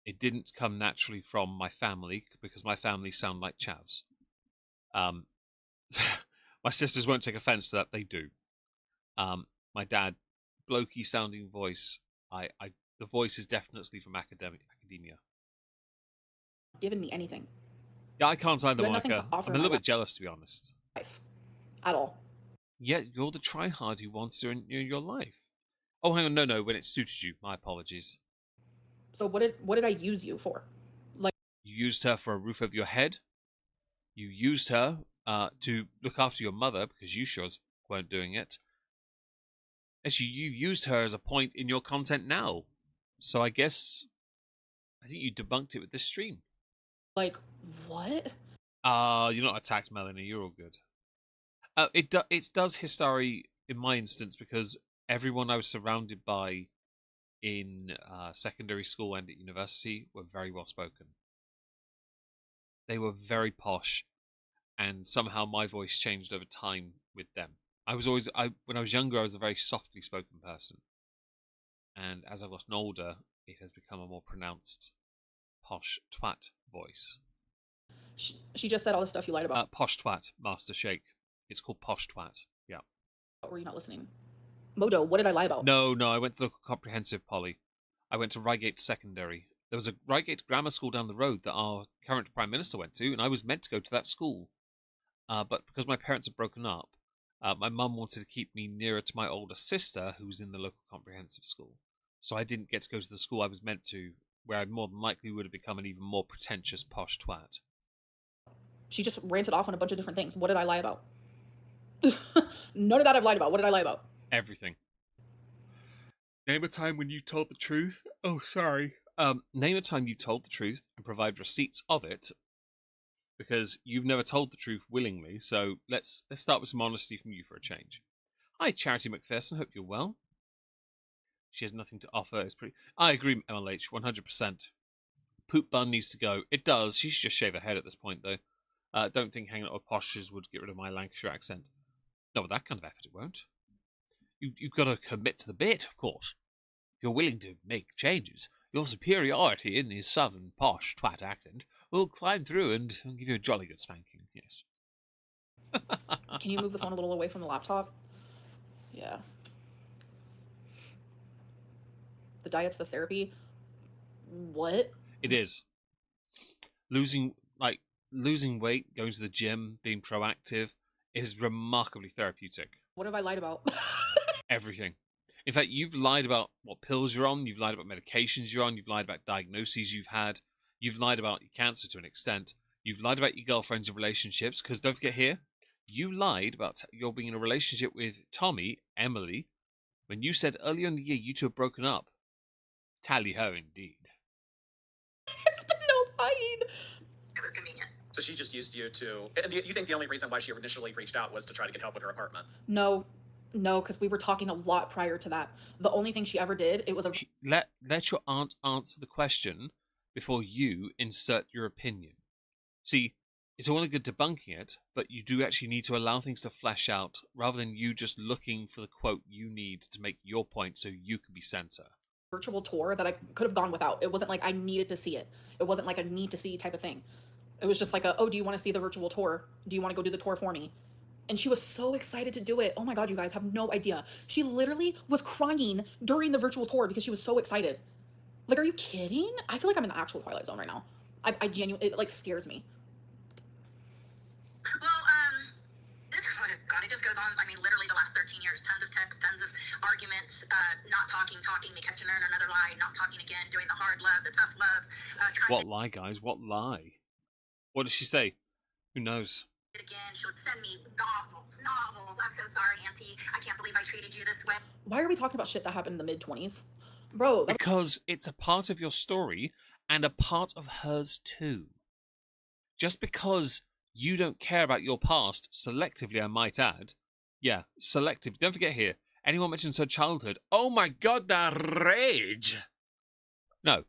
It didn't come naturally from my family, because my family sound like chavs. My sisters won't take offense to that, they do. My dad, blokey sounding voice, the voice is definitely from academia. Given me anything. Yeah, I can't either, You had nothing Monica. to offer I'm a my little life. bit jealous, to be honest. Life. At all. Yet you're the tryhard who wants to in your life. Oh, hang on, no, when it suited you. My apologies. So what did I use you for? Like, You used her for a roof over your head. You used her to look after your mother, because you sure as weren't doing it. Actually, you used her as a point in your content now. So I think you debunked it with this stream. like what? You're not attacked, Melanie. You're all good. It does history in my instance because everyone I was surrounded by in secondary school and at university were very well spoken. They were very posh, and somehow my voice changed over time with them. When I was younger, I was a very softly spoken person, and as I've gotten older, it has become a more pronounced posh twat voice. She just said all the stuff you lied about. Posh twat, Master Shake. It's called posh twat. Yeah. Were you not listening? Mojo, what did I lie about? No, I went to local comprehensive, Polly. I went to Reigate Secondary. There was a Reigate grammar school down the road that our current Prime Minister went to, and I was meant to go to that school. But because my parents had broken up, my mum wanted to keep me nearer to my older sister, who was in the local comprehensive school. So I didn't get to go to the school I was meant to, where I more than likely would have become an even more pretentious posh twat. She just ranted off on a bunch of different things. What did I lie about? None of that I've lied about. What did I lie about? Everything. Name a time when you told the truth. Oh, sorry. Name a time you told the truth and provide receipts of it, because you've never told the truth willingly. So let's start with some honesty from you for a change. Hi, Charity McPherson. Hope you're well. She has nothing to offer. It's pretty. I agree, MLH, 100%. Poop bun needs to go. It does. She should just shave her head at this point, though. Don't think hanging out with poshers would get rid of my Lancashire accent. Not with that kind of effort, it won't. You've got to commit to the bit, of course. If you're willing to make changes, your superiority in the southern posh twat accent will climb through and give you a jolly good spanking, yes. Can you move the phone a little away from the laptop? Yeah. The diet's the therapy. What? It is. Losing weight, going to the gym, being proactive is remarkably therapeutic. What have I lied about? Everything. In fact, you've lied about what pills you're on, you've lied about medications you're on, you've lied about diagnoses you've had, you've lied about your cancer to an extent, you've lied about your girlfriends and relationships, because don't forget here, you lied about your being in a relationship with Tommy, Emily, when you said earlier in the year you two have broken up. Tally ho indeed. There's been no lying. It was convenient. So she just used you to. And you think the only reason why she initially reached out was to try to get help with her apartment? No, because we were talking a lot prior to that. The only thing she ever did, it was a. Let your aunt answer the question before you insert your opinion. See, it's all good debunking it, but you do actually need to allow things to flesh out rather than you just looking for the quote you need to make your point so you can be center. Virtual tour that I could have gone without. It wasn't like I needed to see it. It wasn't like a need to see type of thing. It was just like a, oh, do you want to see the virtual tour? Do you want to go do the tour for me? And she was so excited to do it. Oh my God, you guys have no idea. She literally was crying during the virtual tour because she was so excited. Like, are you kidding? I feel like I'm in the actual Twilight Zone right now. I genuinely, it like scares me. Well, God, it just goes on. I mean, literally the last 13 years, tons of texts, tons of arguments, not talking, they kept learning another lie, not talking again, doing the hard love, the tough love. What lie, guys? What lie? What did she say? Who knows? Again, she would send me novels. I'm so sorry, Auntie. I can't believe I treated you this way. Why are we talking about shit that happened in the mid-20s? Bro. Because it's a part of your story and a part of hers too. Just because you don't care about your past, selectively I might add. Yeah, selective. Don't forget here, anyone mentions her childhood, oh my God, the rage! No.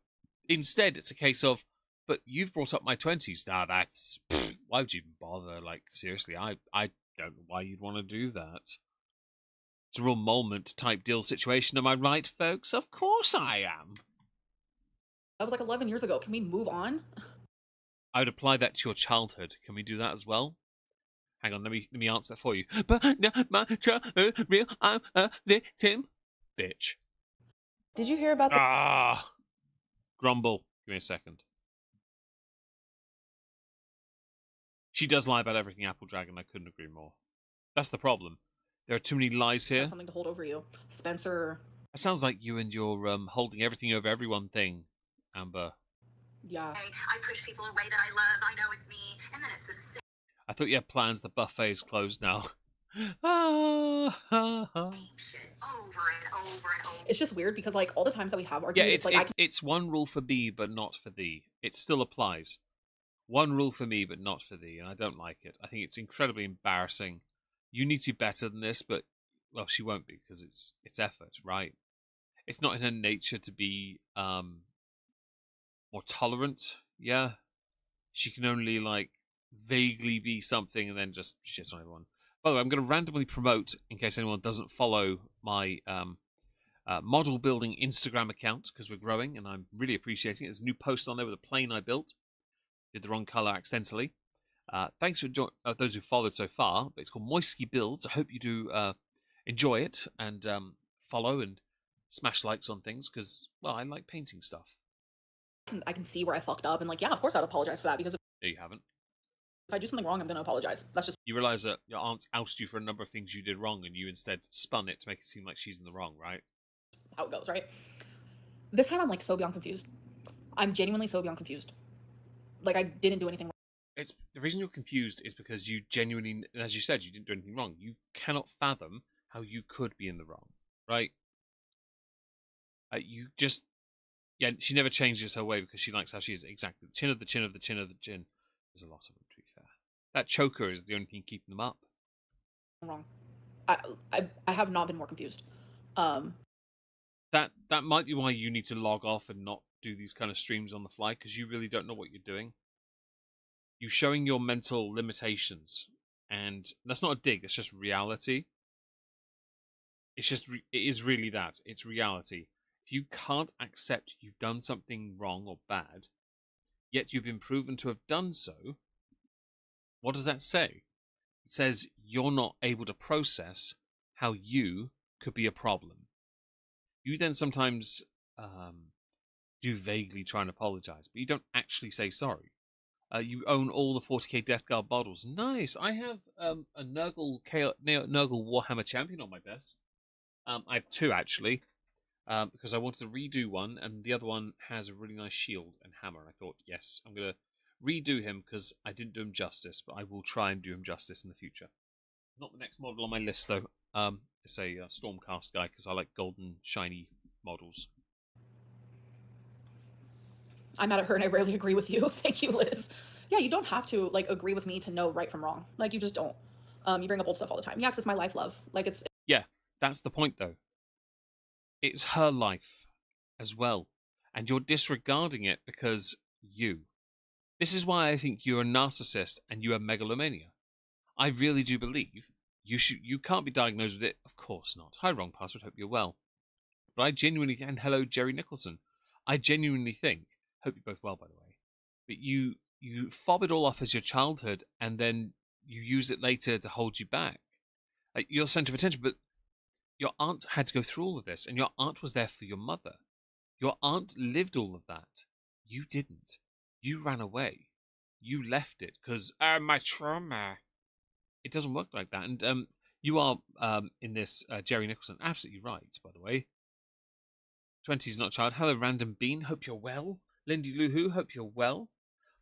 Instead, it's a case of, but you've brought up my 20s. Now that's... why would you even bother? Like, seriously, I don't know why you'd want to do that. It's a real moment type deal situation, am I right, folks? Of course I am. That was like 11 years ago. Can we move on? I would apply that to your childhood. Can we do that as well? Hang on, let me answer that for you. But no, my childhood real, I'm a victim. Bitch. Did you hear about the... Ah! Grumble. Give me a second. She does lie about everything, Appledragon. I couldn't agree more. That's the problem. There are too many lies here. Something to hold over you. Spencer. That sounds like you and your holding everything over everyone thing, Amber. Yeah. I push people away that I love. I know it's me. And then it's the same I thought you had plans. The buffet is closed now. shit over and over and over. It's just weird because like all the times that we have arguments, yeah, like it's one rule for me, but not for thee. It still applies. One rule for me, but not for thee, and I don't like it. I think it's incredibly embarrassing. You need to be better than this, but well, she won't be because it's effort, right? It's not in her nature to be more tolerant. Yeah, she can only like vaguely be something and then just shit on everyone. By the way, I'm going to randomly promote, in case anyone doesn't follow my model building Instagram account, because we're growing and I'm really appreciating it. There's a new post on there with a plane I built. Did the wrong color accidentally. Thanks for those who followed so far. But it's called Moisky Builds. I hope you do enjoy it and follow and smash likes on things because, well, I like painting stuff. I can see where I fucked up and like, yeah, of course I'd apologize for that because No, you haven't. if I do something wrong, I'm going to apologize. That's just You realize that your aunt's ousted you for a number of things you did wrong and you instead spun it to make it seem like she's in the wrong, right? how it goes, right? This time I'm like so beyond confused. I'm genuinely so beyond confused. Like I didn't do anything wrong. It's the reason you're confused is because you genuinely, as you said, you didn't do anything wrong. You cannot fathom how you could be in the wrong, right? You just, yeah, she never changes her way because she likes how she is. Exactly. The chin of the chin of the chin of the chin. There's a lot of them, to be fair. That choker is the only thing keeping them up. Wrong. I have not been more confused. That might be why you need to log off and not do these kind of streams on the fly because you really don't know what you're doing. You're showing your mental limitations, and that's not a dig. That's just reality. It's just it is really that. It's reality. If you can't accept you've done something wrong or bad, yet you've been proven to have done so, what does that say? It says you're not able to process how you could be a problem. You then sometimes do vaguely try and apologize, but you don't actually say sorry. You own all the 40k Death Guard models. Nice. I have a Nurgle Warhammer Champion on my desk. I have two, actually, because I wanted to redo one, and the other one has a really nice shield and hammer. I thought, yes, I'm going to redo him because I didn't do him justice, but I will try and do him justice in the future. Not the next model on my list, though. It's a Stormcast guy, because I like golden, shiny models. I'm mad at her and I rarely agree with you. Thank you, Liz. Yeah, you don't have to like agree with me to know right from wrong. Like you just don't. You bring up old stuff all the time. Yeah, 'cause it's my life, love. Like it's Yeah, that's the point, though. It's her life as well, and you're disregarding it because you. This is why I think you're a narcissist and you have megalomania. I really do believe you can't be diagnosed with it. Of course not. Hi, wrong password. Hope you're well. But I genuinely, and hello, Jerry Nicholson. I genuinely think, hope you're both well, by the way, but you fob it all off as your childhood, and then you use it later to hold you back. Like, your center of attention, but your aunt had to go through all of this, and your aunt was there for your mother. Your aunt lived all of that. You didn't. You ran away. You left it because my trauma. It doesn't work like that. And you are in this, Jerry Nicholson, absolutely right, by the way. 20's not a child. Hello, Random Bean. Hope you're well. Lindy Loohoo. Hope you're well.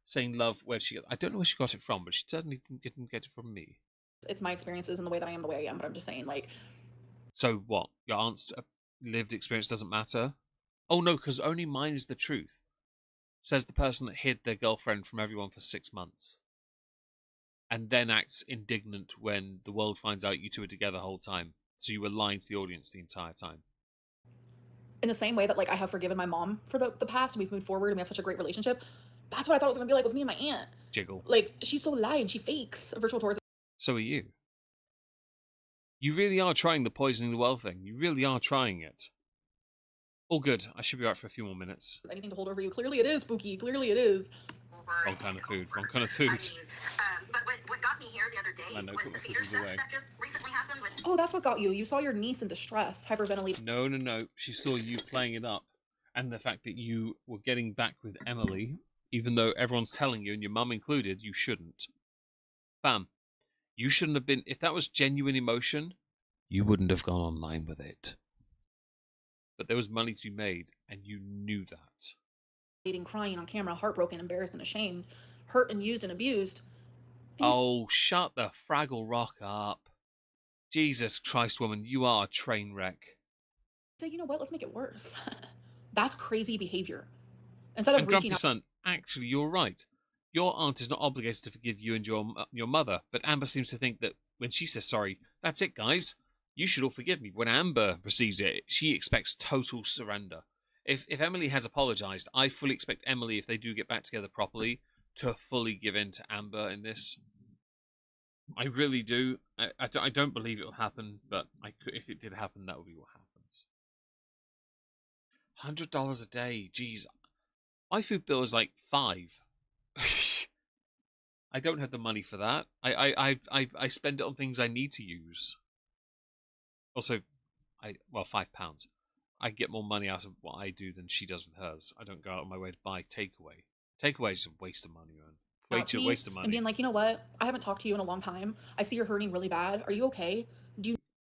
Saying love. Where she got? I don't know where she got it from, but she certainly didn't get it from me. it's my experiences and the way that I am the way I am. But I'm just saying, like. So what? Your aunt's lived experience doesn't matter? Oh no, because only mine is the truth. Says the person that hid their girlfriend from everyone for 6 months. And then acts indignant when the world finds out you two were together the whole time. So you were lying to the audience the entire time. In the same way that like I have forgiven my mom for the past and we've moved forward and we have such a great relationship, that's what I thought it was gonna be like with me and my aunt. Jiggle. Like she's so lying, she fakes virtual tours. So are you. You really are trying the poisoning the well thing. You really are trying it. All good. I should be right for a few more minutes. Anything to hold over you. Clearly it is, Spooky. Clearly it is. Wrong kind of food. Wrong kind of food. I mean, but what got me here the other day was the theater stuff that just recently happened with. Oh, that's what got you. You saw your niece in distress, hyperventilating. No. She saw you playing it up. And the fact that you were getting back with Emily, even though everyone's telling you, and your mum included, you shouldn't. Bam. You shouldn't have been... If that was genuine emotion, you wouldn't have gone online with it. But there was money to be made, and you knew that. Crying on camera, heartbroken, embarrassed, and ashamed, hurt and used and abused. Oh, shut the Fraggle Rock up. Jesus Christ, woman, you are a train wreck. Say, you know what? Let's make it worse. That's crazy behavior. Instead of and reaching Grumpy out. Son, actually, you're right. Your aunt is not obligated to forgive you and your mother, but Amber seems to think that when she says sorry, that's it, guys. You should all forgive me. When Amber receives it, she expects total surrender. If Emily has apologized, I fully expect Emily, if they do get back together properly, to fully give in to Amber in this. I really do. I don't believe it will happen, but if it did happen, that would be what happens. $100 a day, jeez. My food bill is like $5. I don't have the money for that. I spend it on things I need to use. Also, £5. I get more money out of what I do than she does with hers. I don't go out of my way to buy takeaway. Takeaway is a waste of money, man. Waste of money. And being like, you know what? I haven't talked to you in a long time. I see you're hurting really bad. Are you okay?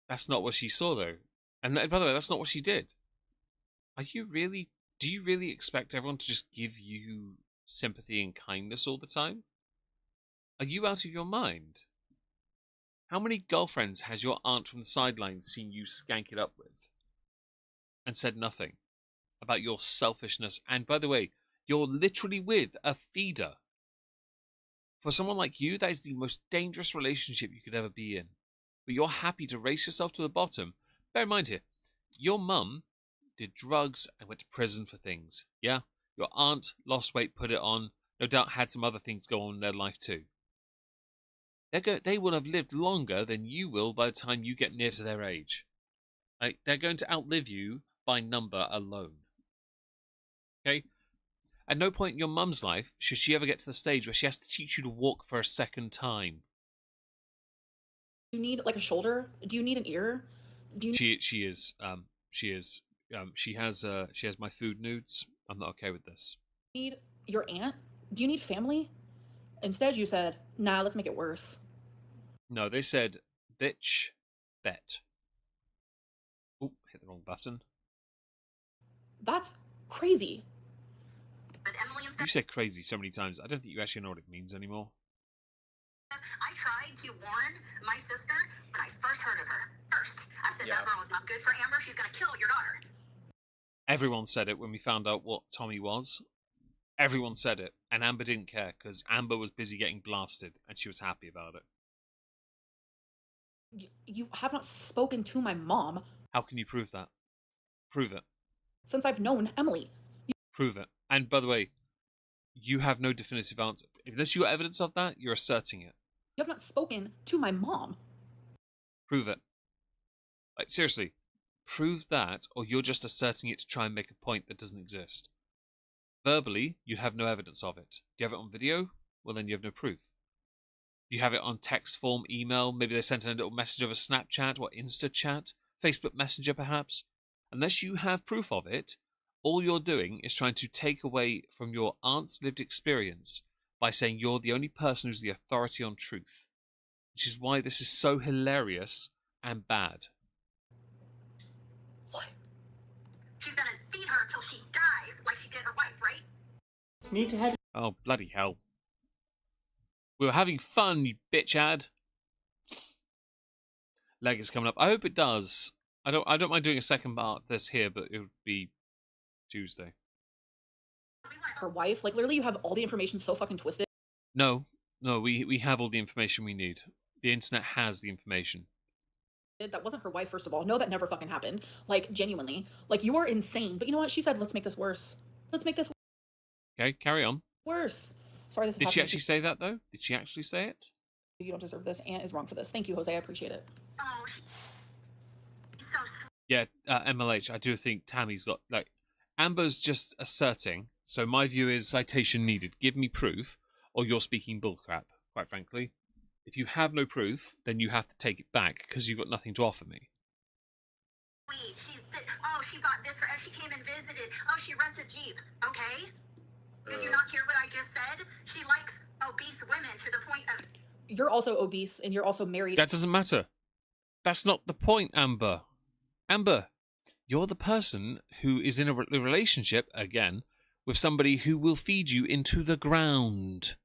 That's not what she saw, though. And by the way, that's not what she did. Do you really expect everyone to just give you sympathy and kindness all the time? Are you out of your mind? How many girlfriends has your aunt from the sidelines seen you skank it up with? And said nothing about your selfishness. And by the way, you're literally with a feeder. For someone like you, that is the most dangerous relationship you could ever be in. But you're happy to race yourself to the bottom. Bear in mind here, your mum did drugs and went to prison for things. Yeah? Your aunt lost weight, put it on. No doubt had some other things go on in their life too. They will have lived longer than you will by the time you get near to their age. They're going to outlive you by number alone. Okay? At no point in your mum's life should she ever get to the stage where she has to teach you to walk for a second time. Do you need like a shoulder? Do you need an ear? Do you She is. She has my food nudes. I'm not okay with this. need your aunt? Do you need family? Instead, you said, nah, let's make it worse. No, they said, bitch, bet. Oh, hit the wrong button. That's crazy. With Emily and You stuff, said crazy so many times. I don't think you actually know what it means anymore. I tried to warn my sister when I first heard of her. First, I said Yeah. that girl is not good for Amber. She's gonna kill your daughter. Everyone said it when we found out what Tommy was. Everyone said it, and Amber didn't care because Amber was busy getting blasted, and she was happy about it. You have not spoken to my mom How can you prove that? Prove it. since I've known Emily. Prove it. And by the way, you have no definitive answer. Unless you got evidence of that, you're asserting it. You have not spoken to my mom. Prove it. Like, seriously, prove that, or you're just asserting it to try and make a point that doesn't exist. Verbally, you have no evidence of it. Do you have it on video? Well, then you have no proof. Do you have it on text form, email? Maybe they sent in a little message over Snapchat or Insta chat, Facebook Messenger perhaps? Unless you have proof of it, all you're doing is trying to take away from your aunt's lived experience by saying you're the only person who's the authority on truth. Which is why this is so hilarious and bad. What? She's gonna feed her until she dies, like she did her wife, right? Need to head Oh, bloody hell. We were having fun, you bitch ad. Leg is coming up. I hope it does. I don't mind doing a second part of this here, but it would be Tuesday. Her wife? Like, literally, you have all the information so fucking twisted. No, we have all the information we need. The internet has the information. That wasn't her wife, first of all. No, that never fucking happened. Like, genuinely. Like, you are insane. But you know what? She said, let's make this worse. Let's make this Okay, carry on. worse. Sorry, this is Did she happening. actually say that, though? Did she actually say it? You don't deserve this. Aunt is wrong for this. Thank you, Jose. I appreciate it. Oh, she's so sweet. Yeah, MLH, I do think Tammy's got, like, Amber's just asserting, so my view is citation needed. Give me proof, or you're speaking bullcrap, quite frankly. If you have no proof, then you have to take it back, because you've got nothing to offer me. She bought this for as she came and visited. Oh, she rents a Jeep. Okay. Did you not hear what I just said? She likes obese women to the point of. You're also obese, and you're also married. That doesn't matter. That's not the point, Amber. Amber, you're the person who is in a relationship, again, with somebody who will feed you into the ground.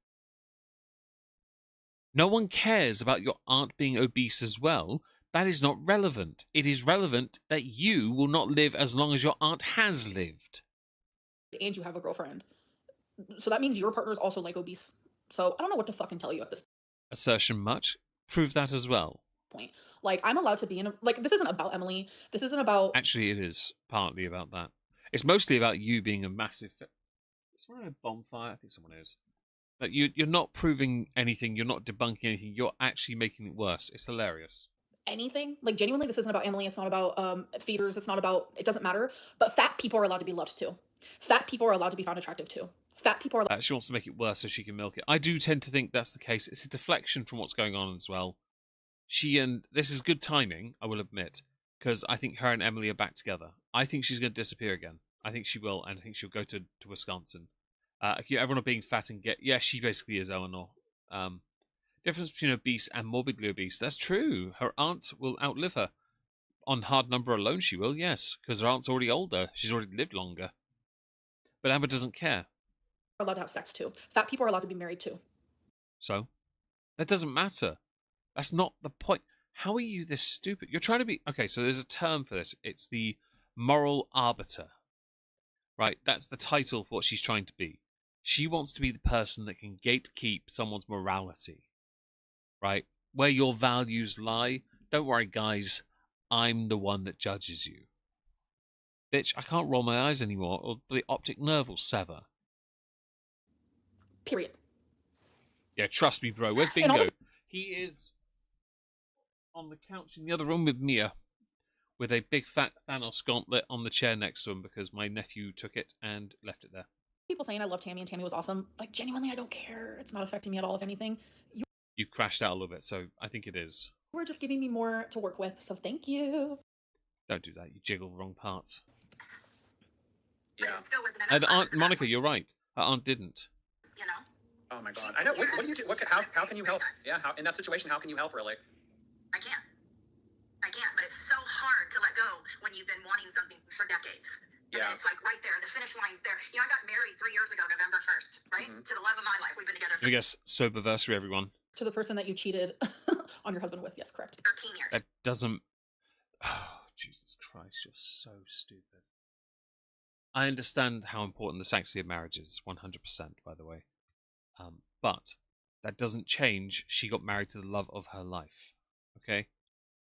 No one cares about your aunt being obese as well. That is not relevant. It is relevant that you will not live as long as your aunt has lived. And you have a girlfriend. So that means your partner's also, like, obese. So I don't know what to fucking tell you at this Assertion much. Prove that as well. point. Like, I'm allowed to be in a, like, this isn't about Emily. This isn't about. Actually, it is partly about that. It's mostly about you being a massive. Is someone in a bonfire? I think someone is. Like, you're not proving anything. You're not debunking anything. You're actually making it worse. It's hilarious. Anything. Like, genuinely, this isn't about Emily. It's not about feeders. It's not about. It doesn't matter. But fat people are allowed to be loved too. Fat people are allowed to be found attractive too. Fat people are allowed. She wants to make it worse so she can milk it. I do tend to think that's the case. It's a deflection from what's going on as well. This is good timing, I will admit, because I think her and Emily are back together. I think she's going to disappear again. I think she will, and I think she'll go to Wisconsin. Everyone are being fat and get. Yeah, she basically is Eleanor. Difference between obese and morbidly obese. That's true. Her aunt will outlive her. On hard number alone, she will, yes, because her aunt's already older. She's already lived longer. But Amber doesn't care. Allowed to have sex too. Fat people are allowed to be married too. So, that doesn't matter. That's not the point. How are you this stupid? You're trying to be... Okay, so there's a term for this. It's the moral arbiter. Right? That's the title for what she's trying to be. She wants to be the person that can gatekeep someone's morality. Right? Where your values lie. Don't worry, guys. I'm the one that judges you. Bitch, I can't roll my eyes anymore, or the optic nerve will sever. Period. Yeah, trust me, bro. Where's Bingo? He is on the couch in the other room with Mia, with a big fat Thanos gauntlet on the chair next to him because my nephew took it and left it there. People saying I love Tammy and Tammy was awesome. Like, genuinely, I don't care. It's not affecting me at all, if anything. You crashed out a little bit, so I think it is. were just giving me more to work with, so thank you. Don't do that. You jiggle the wrong parts. But Yeah. it still wasn't enough. And I was Aunt the bad Monica, one, you're right. Her aunt didn't. You know? Oh my god. I know. What do you do? How can you help? Yeah. How in that situation? How can you help? Really? I can't. I can't, but it's so hard to let go when you've been wanting something for decades. And Yeah. then it's like right there, the finish line's there. You know, I got married 3 years ago, November 1st, right? Mhm. To the love of my life. We've been together I for guess soberversary, everyone. To the person that you cheated on your husband with, yes, correct. 13 years. That doesn't. Oh, Jesus Christ, you're so stupid. I understand how important the sanctity of marriage is, 100%, by the way. But that doesn't change. She got married to the love of her life. Okay?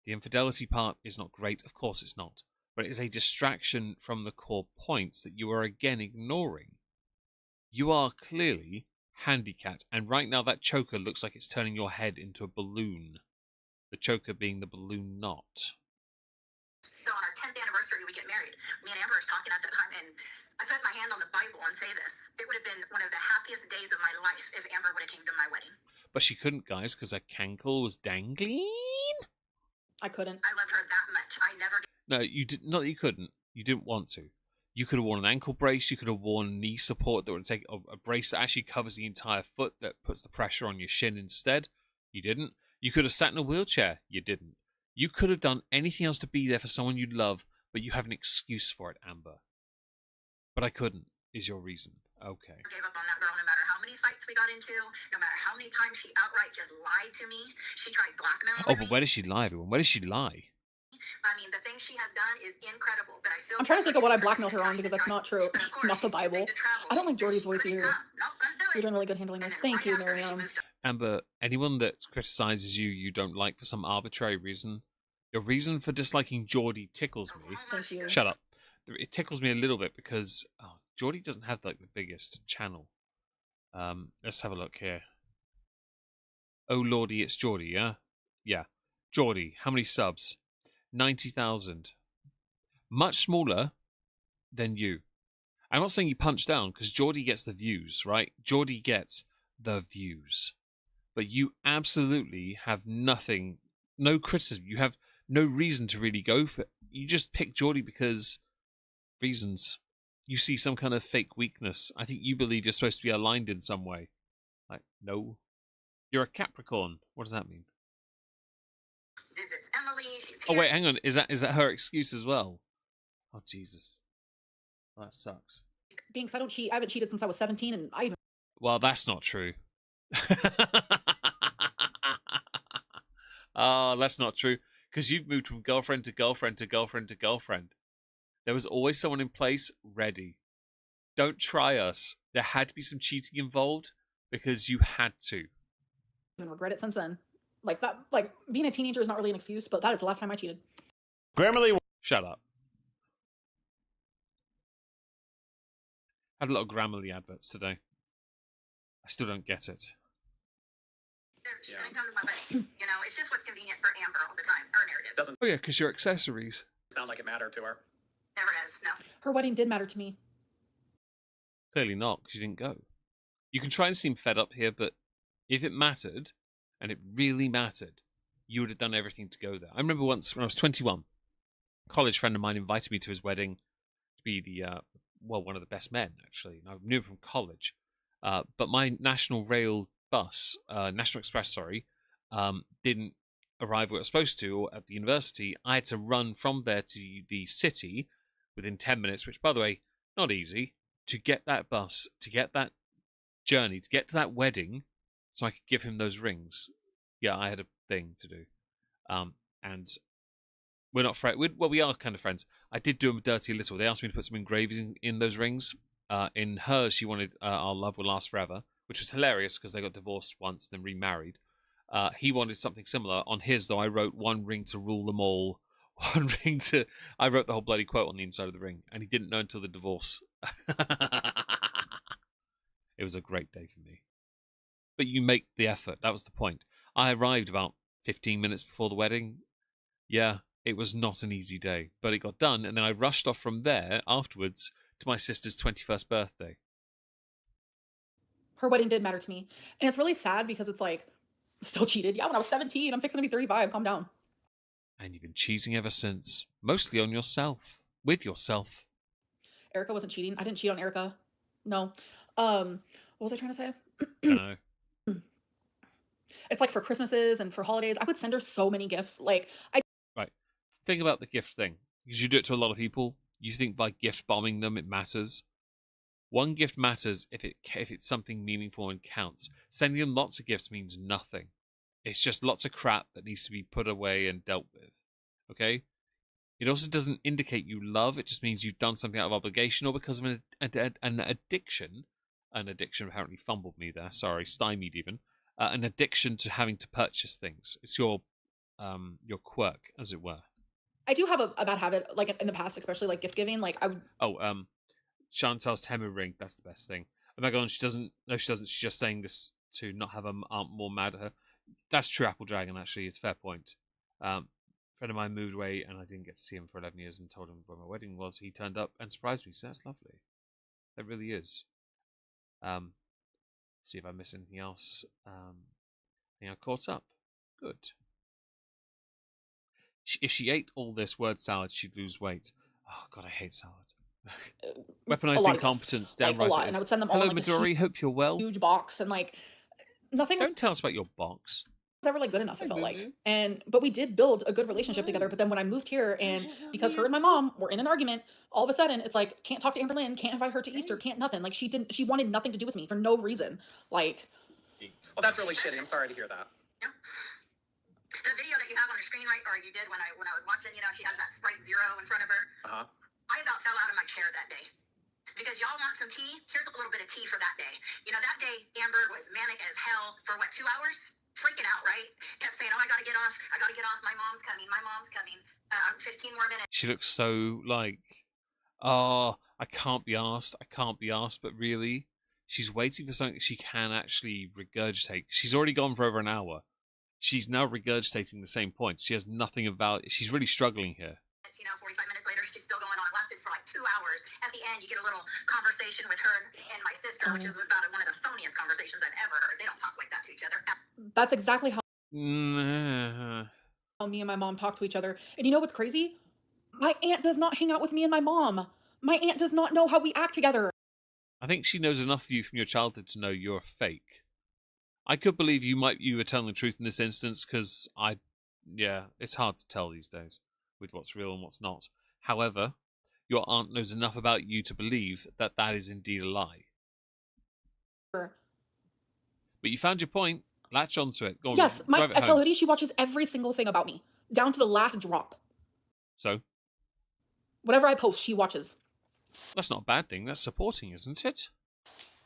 The infidelity part is not great. Of course it's not. But it is a distraction from the core points that you are again ignoring. You are clearly handicapped. And right now that choker looks like it's turning your head into a balloon. The choker being the balloon knot. So on our 10th anniversary, we get married. Me and Amber was talking at the time, and I put my hand on the Bible and say this. It would have been one of the happiest days of my life if Amber would have came to my wedding. But she couldn't, guys, because her cankle was dangling. I couldn't. I love her that much. I never. No, you did not. You couldn't. You didn't want to. You could have worn an ankle brace. You could have worn knee support that would take a brace that actually covers the entire foot that puts the pressure on your shin instead. You didn't. You could have sat in a wheelchair. You didn't. You could have done anything else to be there for someone you love, but you have an excuse for it, Amber. But I couldn't, is your reason. Okay. I gave up on that girl no matter how many fights we got into, no matter how many times she outright just lied to me. She tried blackmailing Oh, me. but where does she lie, everyone? Where does she lie? I mean, the things she has done is incredible, but I still. I'm trying to think of what I blackmailed her on trying because to that's try. not true. But of course, Not the she's too Bible. big to travel. I don't like She Jordy's said voice she couldn't either. come. Nope, couldn't do You're it. doing really good handling And this. then Thank right you, after, she Miriam. moved Amber, anyone that criticizes you, you don't like for some arbitrary reason, your reason for disliking Geordie tickles me. Thank you. Shut up. It tickles me a little bit because Geordie doesn't have like the biggest channel. Let's have a look here. Oh lordy, it's Geordie, yeah? Yeah. Geordie, how many subs? 90,000. Much smaller than you. I'm not saying you punch down because Geordie gets the views, right? Geordie gets the views. But you absolutely have nothing, no criticism. You have no reason to really go for it. You just pick Geordie because reasons. You see some kind of fake weakness. I think you believe you're supposed to be aligned in some way. Like, no. You're a Capricorn. What does that mean? visits Emily. She's Oh here. wait, hang on. Is that her excuse as well? Oh Jesus. Well, that sucks. Being I don't cheat. I haven't cheated since I was 17, and I even Well, that's not true. Oh, that's not true. Because you've moved from girlfriend to girlfriend to girlfriend to girlfriend. There was always someone in place ready. Don't try us. There had to be some cheating involved because you had to. regret it since then. Like that, like being a teenager is not really an excuse, but that is the last time I cheated. Grammarly. Shut up. Had a lot of Grammarly adverts today. I still don't get it. She's gonna come to my wedding. You know, it's just what's convenient for Amber all the time. Her narrative. Doesn't Oh yeah, because your accessories. sound like it mattered to her. Never has. No. Her wedding did matter to me. Clearly not, because you didn't go. You can try and seem fed up here, but if it mattered, and it really mattered, you would have done everything to go there. I remember once when I was 21, a college friend of mine invited me to his wedding to be the, one of the best men, actually. And I knew him from college. But my National Rail bus, National Express, sorry, didn't arrive where it was supposed to, or at the university. I had to run from there to the city within 10 minutes, which, by the way, not easy, to get that bus, to get that journey, to get to that wedding, so I could give him those rings. Yeah, I had a thing to do. And we're not friends. Well, we are kind of friends. I did do them dirty a little. They asked me to put some engravings in those rings. In hers, she wanted Our Love Will Last Forever, which was hilarious because they got divorced once and then remarried. He wanted something similar. On his, though, I wrote one ring to rule them all. One ring to... I wrote the whole bloody quote on the inside of the ring, and he didn't know until the divorce. It was a great day for me. But you make the effort. That was the point. I arrived about 15 minutes before the wedding. Yeah, it was not an easy day, but it got done, and then I rushed off from there afterwards to my sister's 21st birthday. Her wedding did matter to me. And it's really sad because it's like, Still cheated. Yeah, when I was 17. I'm fixing to be 35. Calm down. And you've been cheating ever since. Mostly on yourself. With yourself. Erica wasn't cheating. I didn't cheat on Erica. No. What was I trying to say? Don't know. It's like for Christmases and for holidays, I would send her so many gifts. Like I Right. Think about the gift thing. Because you do it to a lot of people. You think by gift bombing them it matters. One gift matters if it's something meaningful and counts. Sending them lots of gifts means nothing. It's just lots of crap that needs to be put away and dealt with. Okay? It also doesn't indicate you love. It just means you've done something out of obligation or because of an addiction. An addiction apparently fumbled me there. Sorry, stymied even. An addiction to having to purchase things. It's your quirk, as it were. I do have a bad habit, like in the past, especially like gift giving. Like I would. Oh, Chantal's Temu ring. That's the best thing. Omegon, she doesn't. No, she doesn't. She's just saying this to not have her aunt more mad at her. That's true, Apple Dragon. Actually, it's a fair point. Friend of mine moved away, and I didn't get to see him for 11 years. And told him where my wedding was. He turned up and surprised me. So that's lovely. That really is. See if I miss anything else. I think I caught up. Good. If she ate all this word salad, she'd lose weight. Oh God, I hate salad. Weaponized incompetence, damn right it is. And I would send them all Hello, in, like, Midori. Hope you're well. huge box, and like nothing Don't tell us about your box. was ever like good enough. It felt like, but we did build a good relationship together. But then when I moved here, and because her and my mom were in an argument, all of a sudden it's like can't talk to Amberlynn, can't invite her to Easter, can't nothing. Like she wanted nothing to do with me for no reason. Like, well, that's really shitty. I'm sorry to hear that. Yeah. The video that you have on the screen, right, or you did when I was watching, she has that Sprite Zero in front of her. Uh-huh. I about fell out of my chair that day. Because y'all want some tea? Here's a little bit of tea for that day. That day, Amber was manic as hell for 2 hours? Freaking out, right? Kept saying, oh, I gotta get off, my mom's coming, 15 more minutes. She looks so like, oh, I can't be asked, but really, she's waiting for something she can actually regurgitate. She's already gone for over an hour. She's now regurgitating the same points. She has nothing of value. She's really struggling here. 45 minutes later, she's still going on. It lasted for 2 hours. At the end, you get a little conversation with her and my sister, which is about one of the phoniest conversations I've ever heard. They don't talk like that to each other. that's exactly how me and my mom talk to each other. And you know what's crazy? My aunt does not hang out with me and my mom. My aunt does not know how we act together. I think she knows enough of you from your childhood to know you're fake. I could believe you were telling the truth in this instance, because it's hard to tell these days with what's real and what's not. However, your aunt knows enough about you to believe that that is indeed a lie. But you found your point. Latch onto it. Go on. Yes, my XL hoodie, she watches every single thing about me, down to the last drop. So? Whatever I post, she watches. That's not a bad thing. That's supporting, isn't it?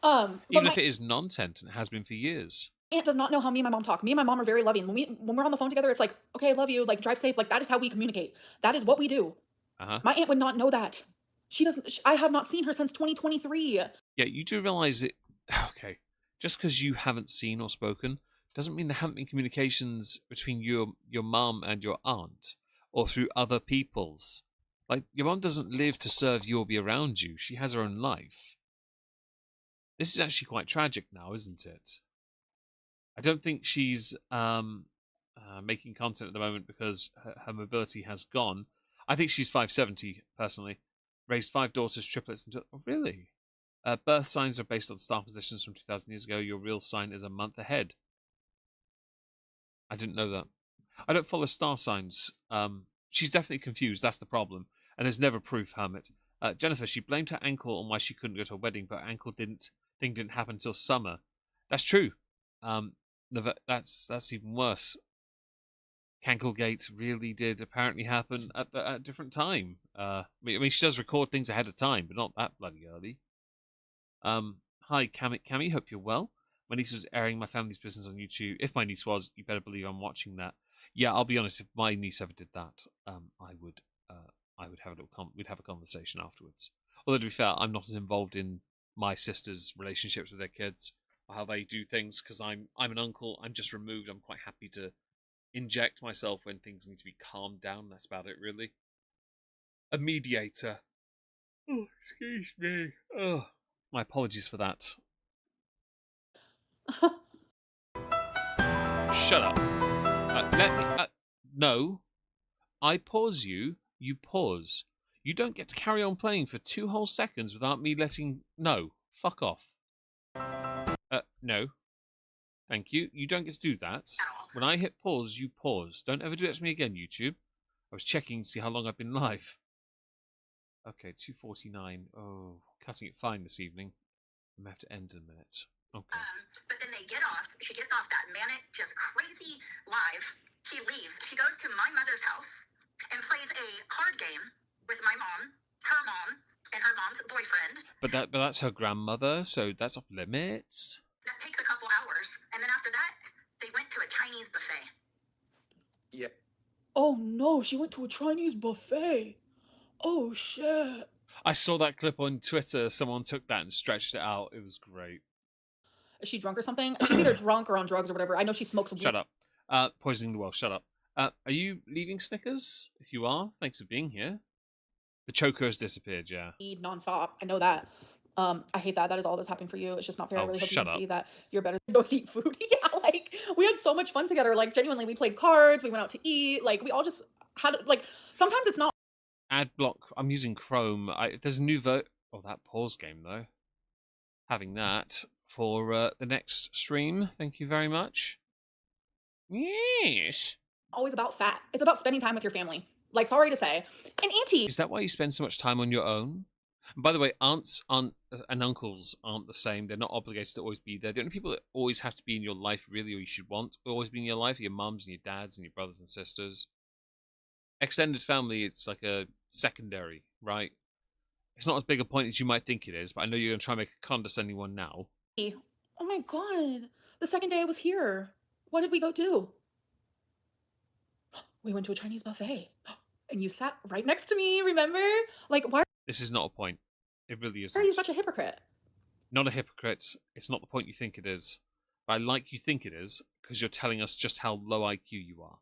Even if it is nonsense, and it has been for years. Aunt does not know how me and my mom talk. Me and my mom are very loving. When we're on the phone together, it's like, okay, I love you, like drive safe. Like that is how we communicate. That is what we do. My aunt would not know that. She doesn't. I have not seen her since 2023. Yeah, you do realize it. Okay, just because you haven't seen or spoken doesn't mean there haven't been communications between your mum and your aunt, or through other people's. Like, your mum doesn't live to serve you or be around you. She has her own life. This is actually quite tragic now, isn't it? I don't think she's making content at the moment because her mobility has gone. I think she's 570, personally. Raised 5 daughters, triplets, and... Oh, really? Birth signs are based on star positions from 2,000 years ago. Your real sign is a month ahead. I didn't know that. I don't follow star signs. She's definitely confused. That's the problem. And there's never proof, Hermit. Jennifer, she blamed her ankle on why she couldn't go to a wedding, but her ankle thing didn't happen until summer. That's true. That's even worse. Canklegate really did apparently happen at a different time. I mean, she does record things ahead of time, but not that bloody early. Hi, Cammy. Hope you're well. My niece was airing my family's business on YouTube. If my niece was, you better believe I'm watching that. Yeah, I'll be honest. If my niece ever did that, I would have we'd have a conversation afterwards. Although to be fair, I'm not as involved in my sister's relationships with their kids or how they do things because I'm an uncle. I'm just removed. I'm quite happy to inject myself when things need to be calmed down. That's about it, really. A mediator. Oh, excuse me. Oh, my apologies for that. Shut up. Let me... no. I pause you, you pause. You don't get to carry on playing for 2 whole seconds without me letting... No. Fuck off. No. Thank you. You don't get to do that. When I hit pause, you pause. Don't ever do that to me again, YouTube. I was checking to see how long I've been live. Okay, 2:49. Oh, cutting it fine this evening. I'm going to have to end in a minute. Okay. But then she gets off that manic, just crazy live. She leaves. She goes to my mother's house and plays a card game with my mom, her mom, and her mom's boyfriend. But that's her grandmother, so that's off limits. That takes a couple hours. And then after that, they went to a Chinese buffet. Yeah. Oh no, she went to a Chinese buffet. Oh shit. I saw that clip on Twitter. Someone took that and stretched it out. It was great. Is she drunk or something? She's either drunk or on drugs or whatever. I know she smokes. Shut up. Poisoning the world. Shut up. Are you leaving Snickers? If you are, thanks for being here. The choker has disappeared, yeah. Eat nonstop. I know that. I hate that. That is all that's happening for you. It's just not fair. I really hope you can see that you're better than go eat food. Yeah, like we had so much fun together. Like genuinely, we played cards. We went out to eat. Like we all just had like. Sometimes it's not. Ad block. I'm using Chrome. There's a new Oh, that pause game though. Having that for the next stream. Thank you very much. Yes. Always about fat. It's about spending time with your family. Like, sorry to say. And auntie. Is that why you spend so much time on your own? And by the way, aunts and uncles aren't the same. They're not obligated to always be there. The only people that always have to be in your life, really, or you should want to always be in your life, are your mums and your dads and your brothers and sisters. Extended family, it's like a secondary, right? It's not as big a point as you might think it is, but I know you're going to try and make a condescending one now. Oh my god. The second day I was here. What did we go do? We went to a Chinese buffet. And you sat right next to me, remember? Like, why This is not a point. It really isn't. are you such a hypocrite? Not a hypocrite. It's not the point you think it is. But I like you think it is, because you're telling us just how low IQ you are.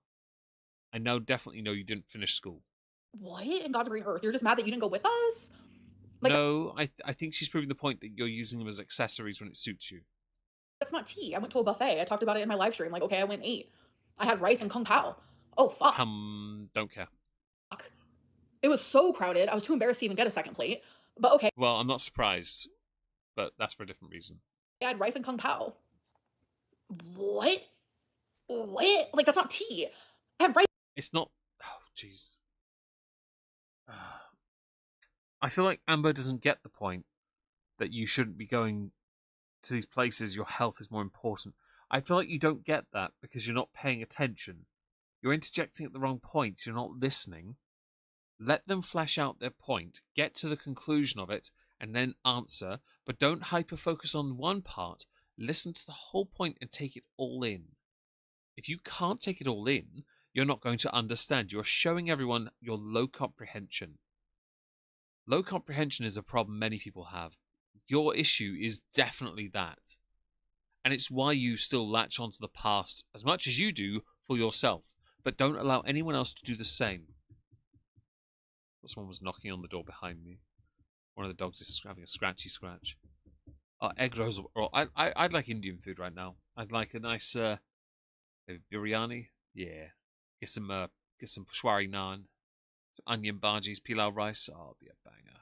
I now definitely know you didn't finish school. What? In God's green earth? You're just mad that you didn't go with us? Like, no, I think she's proving the point that you're using them as accessories when it suits you. That's not tea. I went to a buffet. I talked about it in my live stream. Like, okay, I went and ate. I had rice and kung pao. Oh, fuck. Don't care. Fuck. It was so crowded. I was too embarrassed to even get a second plate. But okay. Well, I'm not surprised. But that's for a different reason. I had rice and kung pao. What? What? Like, that's not tea. I had rice. It's not... Oh, jeez. I feel like Amber doesn't get the point that you shouldn't be going to these places. Your health is more important. I feel like you don't get that because you're not paying attention. You're interjecting at the wrong point. You're not listening. Let them flesh out their point, get to the conclusion of it, and then answer. But don't hyper-focus on one part. Listen to the whole point and take it all in. If you can't take it all in, you're not going to understand. You're showing everyone your low comprehension. Low comprehension is a problem many people have. Your issue is definitely that. And it's why you still latch onto the past as much as you do for yourself. But don't allow anyone else to do the same. Someone was knocking on the door behind me. One of the dogs is having a scratchy scratch. Egg rolls. I'd like Indian food right now. I'd like a nice biryani. Yeah. Get some peshwari naan. Some onion bhajis, pilau rice. Oh, it'll be a banger.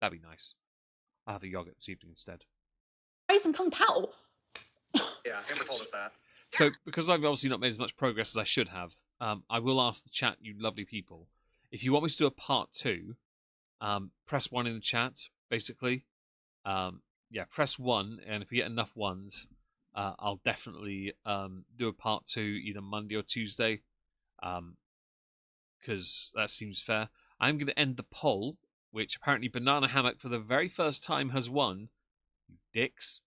That'd be nice. I'll have a yogurt this evening instead. Rice and kung pao. Yeah, Amber told us that. So, because I've obviously not made as much progress as I should have, I will ask the chat, you lovely people, if you want me to do a part 2, press 1 in the chat, basically. Yeah, press 1, and if we get enough ones, I'll definitely do a part 2 either Monday or Tuesday, because that seems fair. I'm going to end the poll, which apparently Banana Hammock for the very first time has won. You dicks.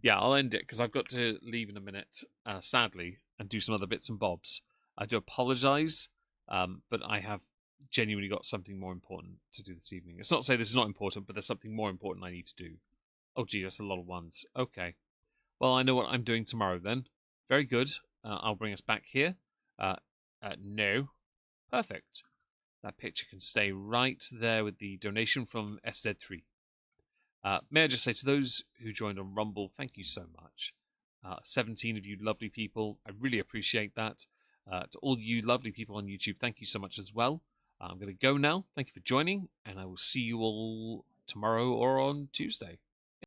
Yeah, I'll end it because I've got to leave in a minute, sadly, and do some other bits and bobs. I do apologise, but I have genuinely got something more important to do this evening. It's not to say this is not important, but there's something more important I need to do. Oh, gee, that's a lot of ones. Okay. Well, I know what I'm doing tomorrow then. Very good. I'll bring us back here. No. Perfect. That picture can stay right there with the donation from FZ3. May I just say to those who joined on Rumble, thank you so much. 17 of you lovely people, I really appreciate that. To all you lovely people on YouTube, thank you so much as well. I'm going to go now. Thank you for joining, and I will see you all tomorrow or on Tuesday.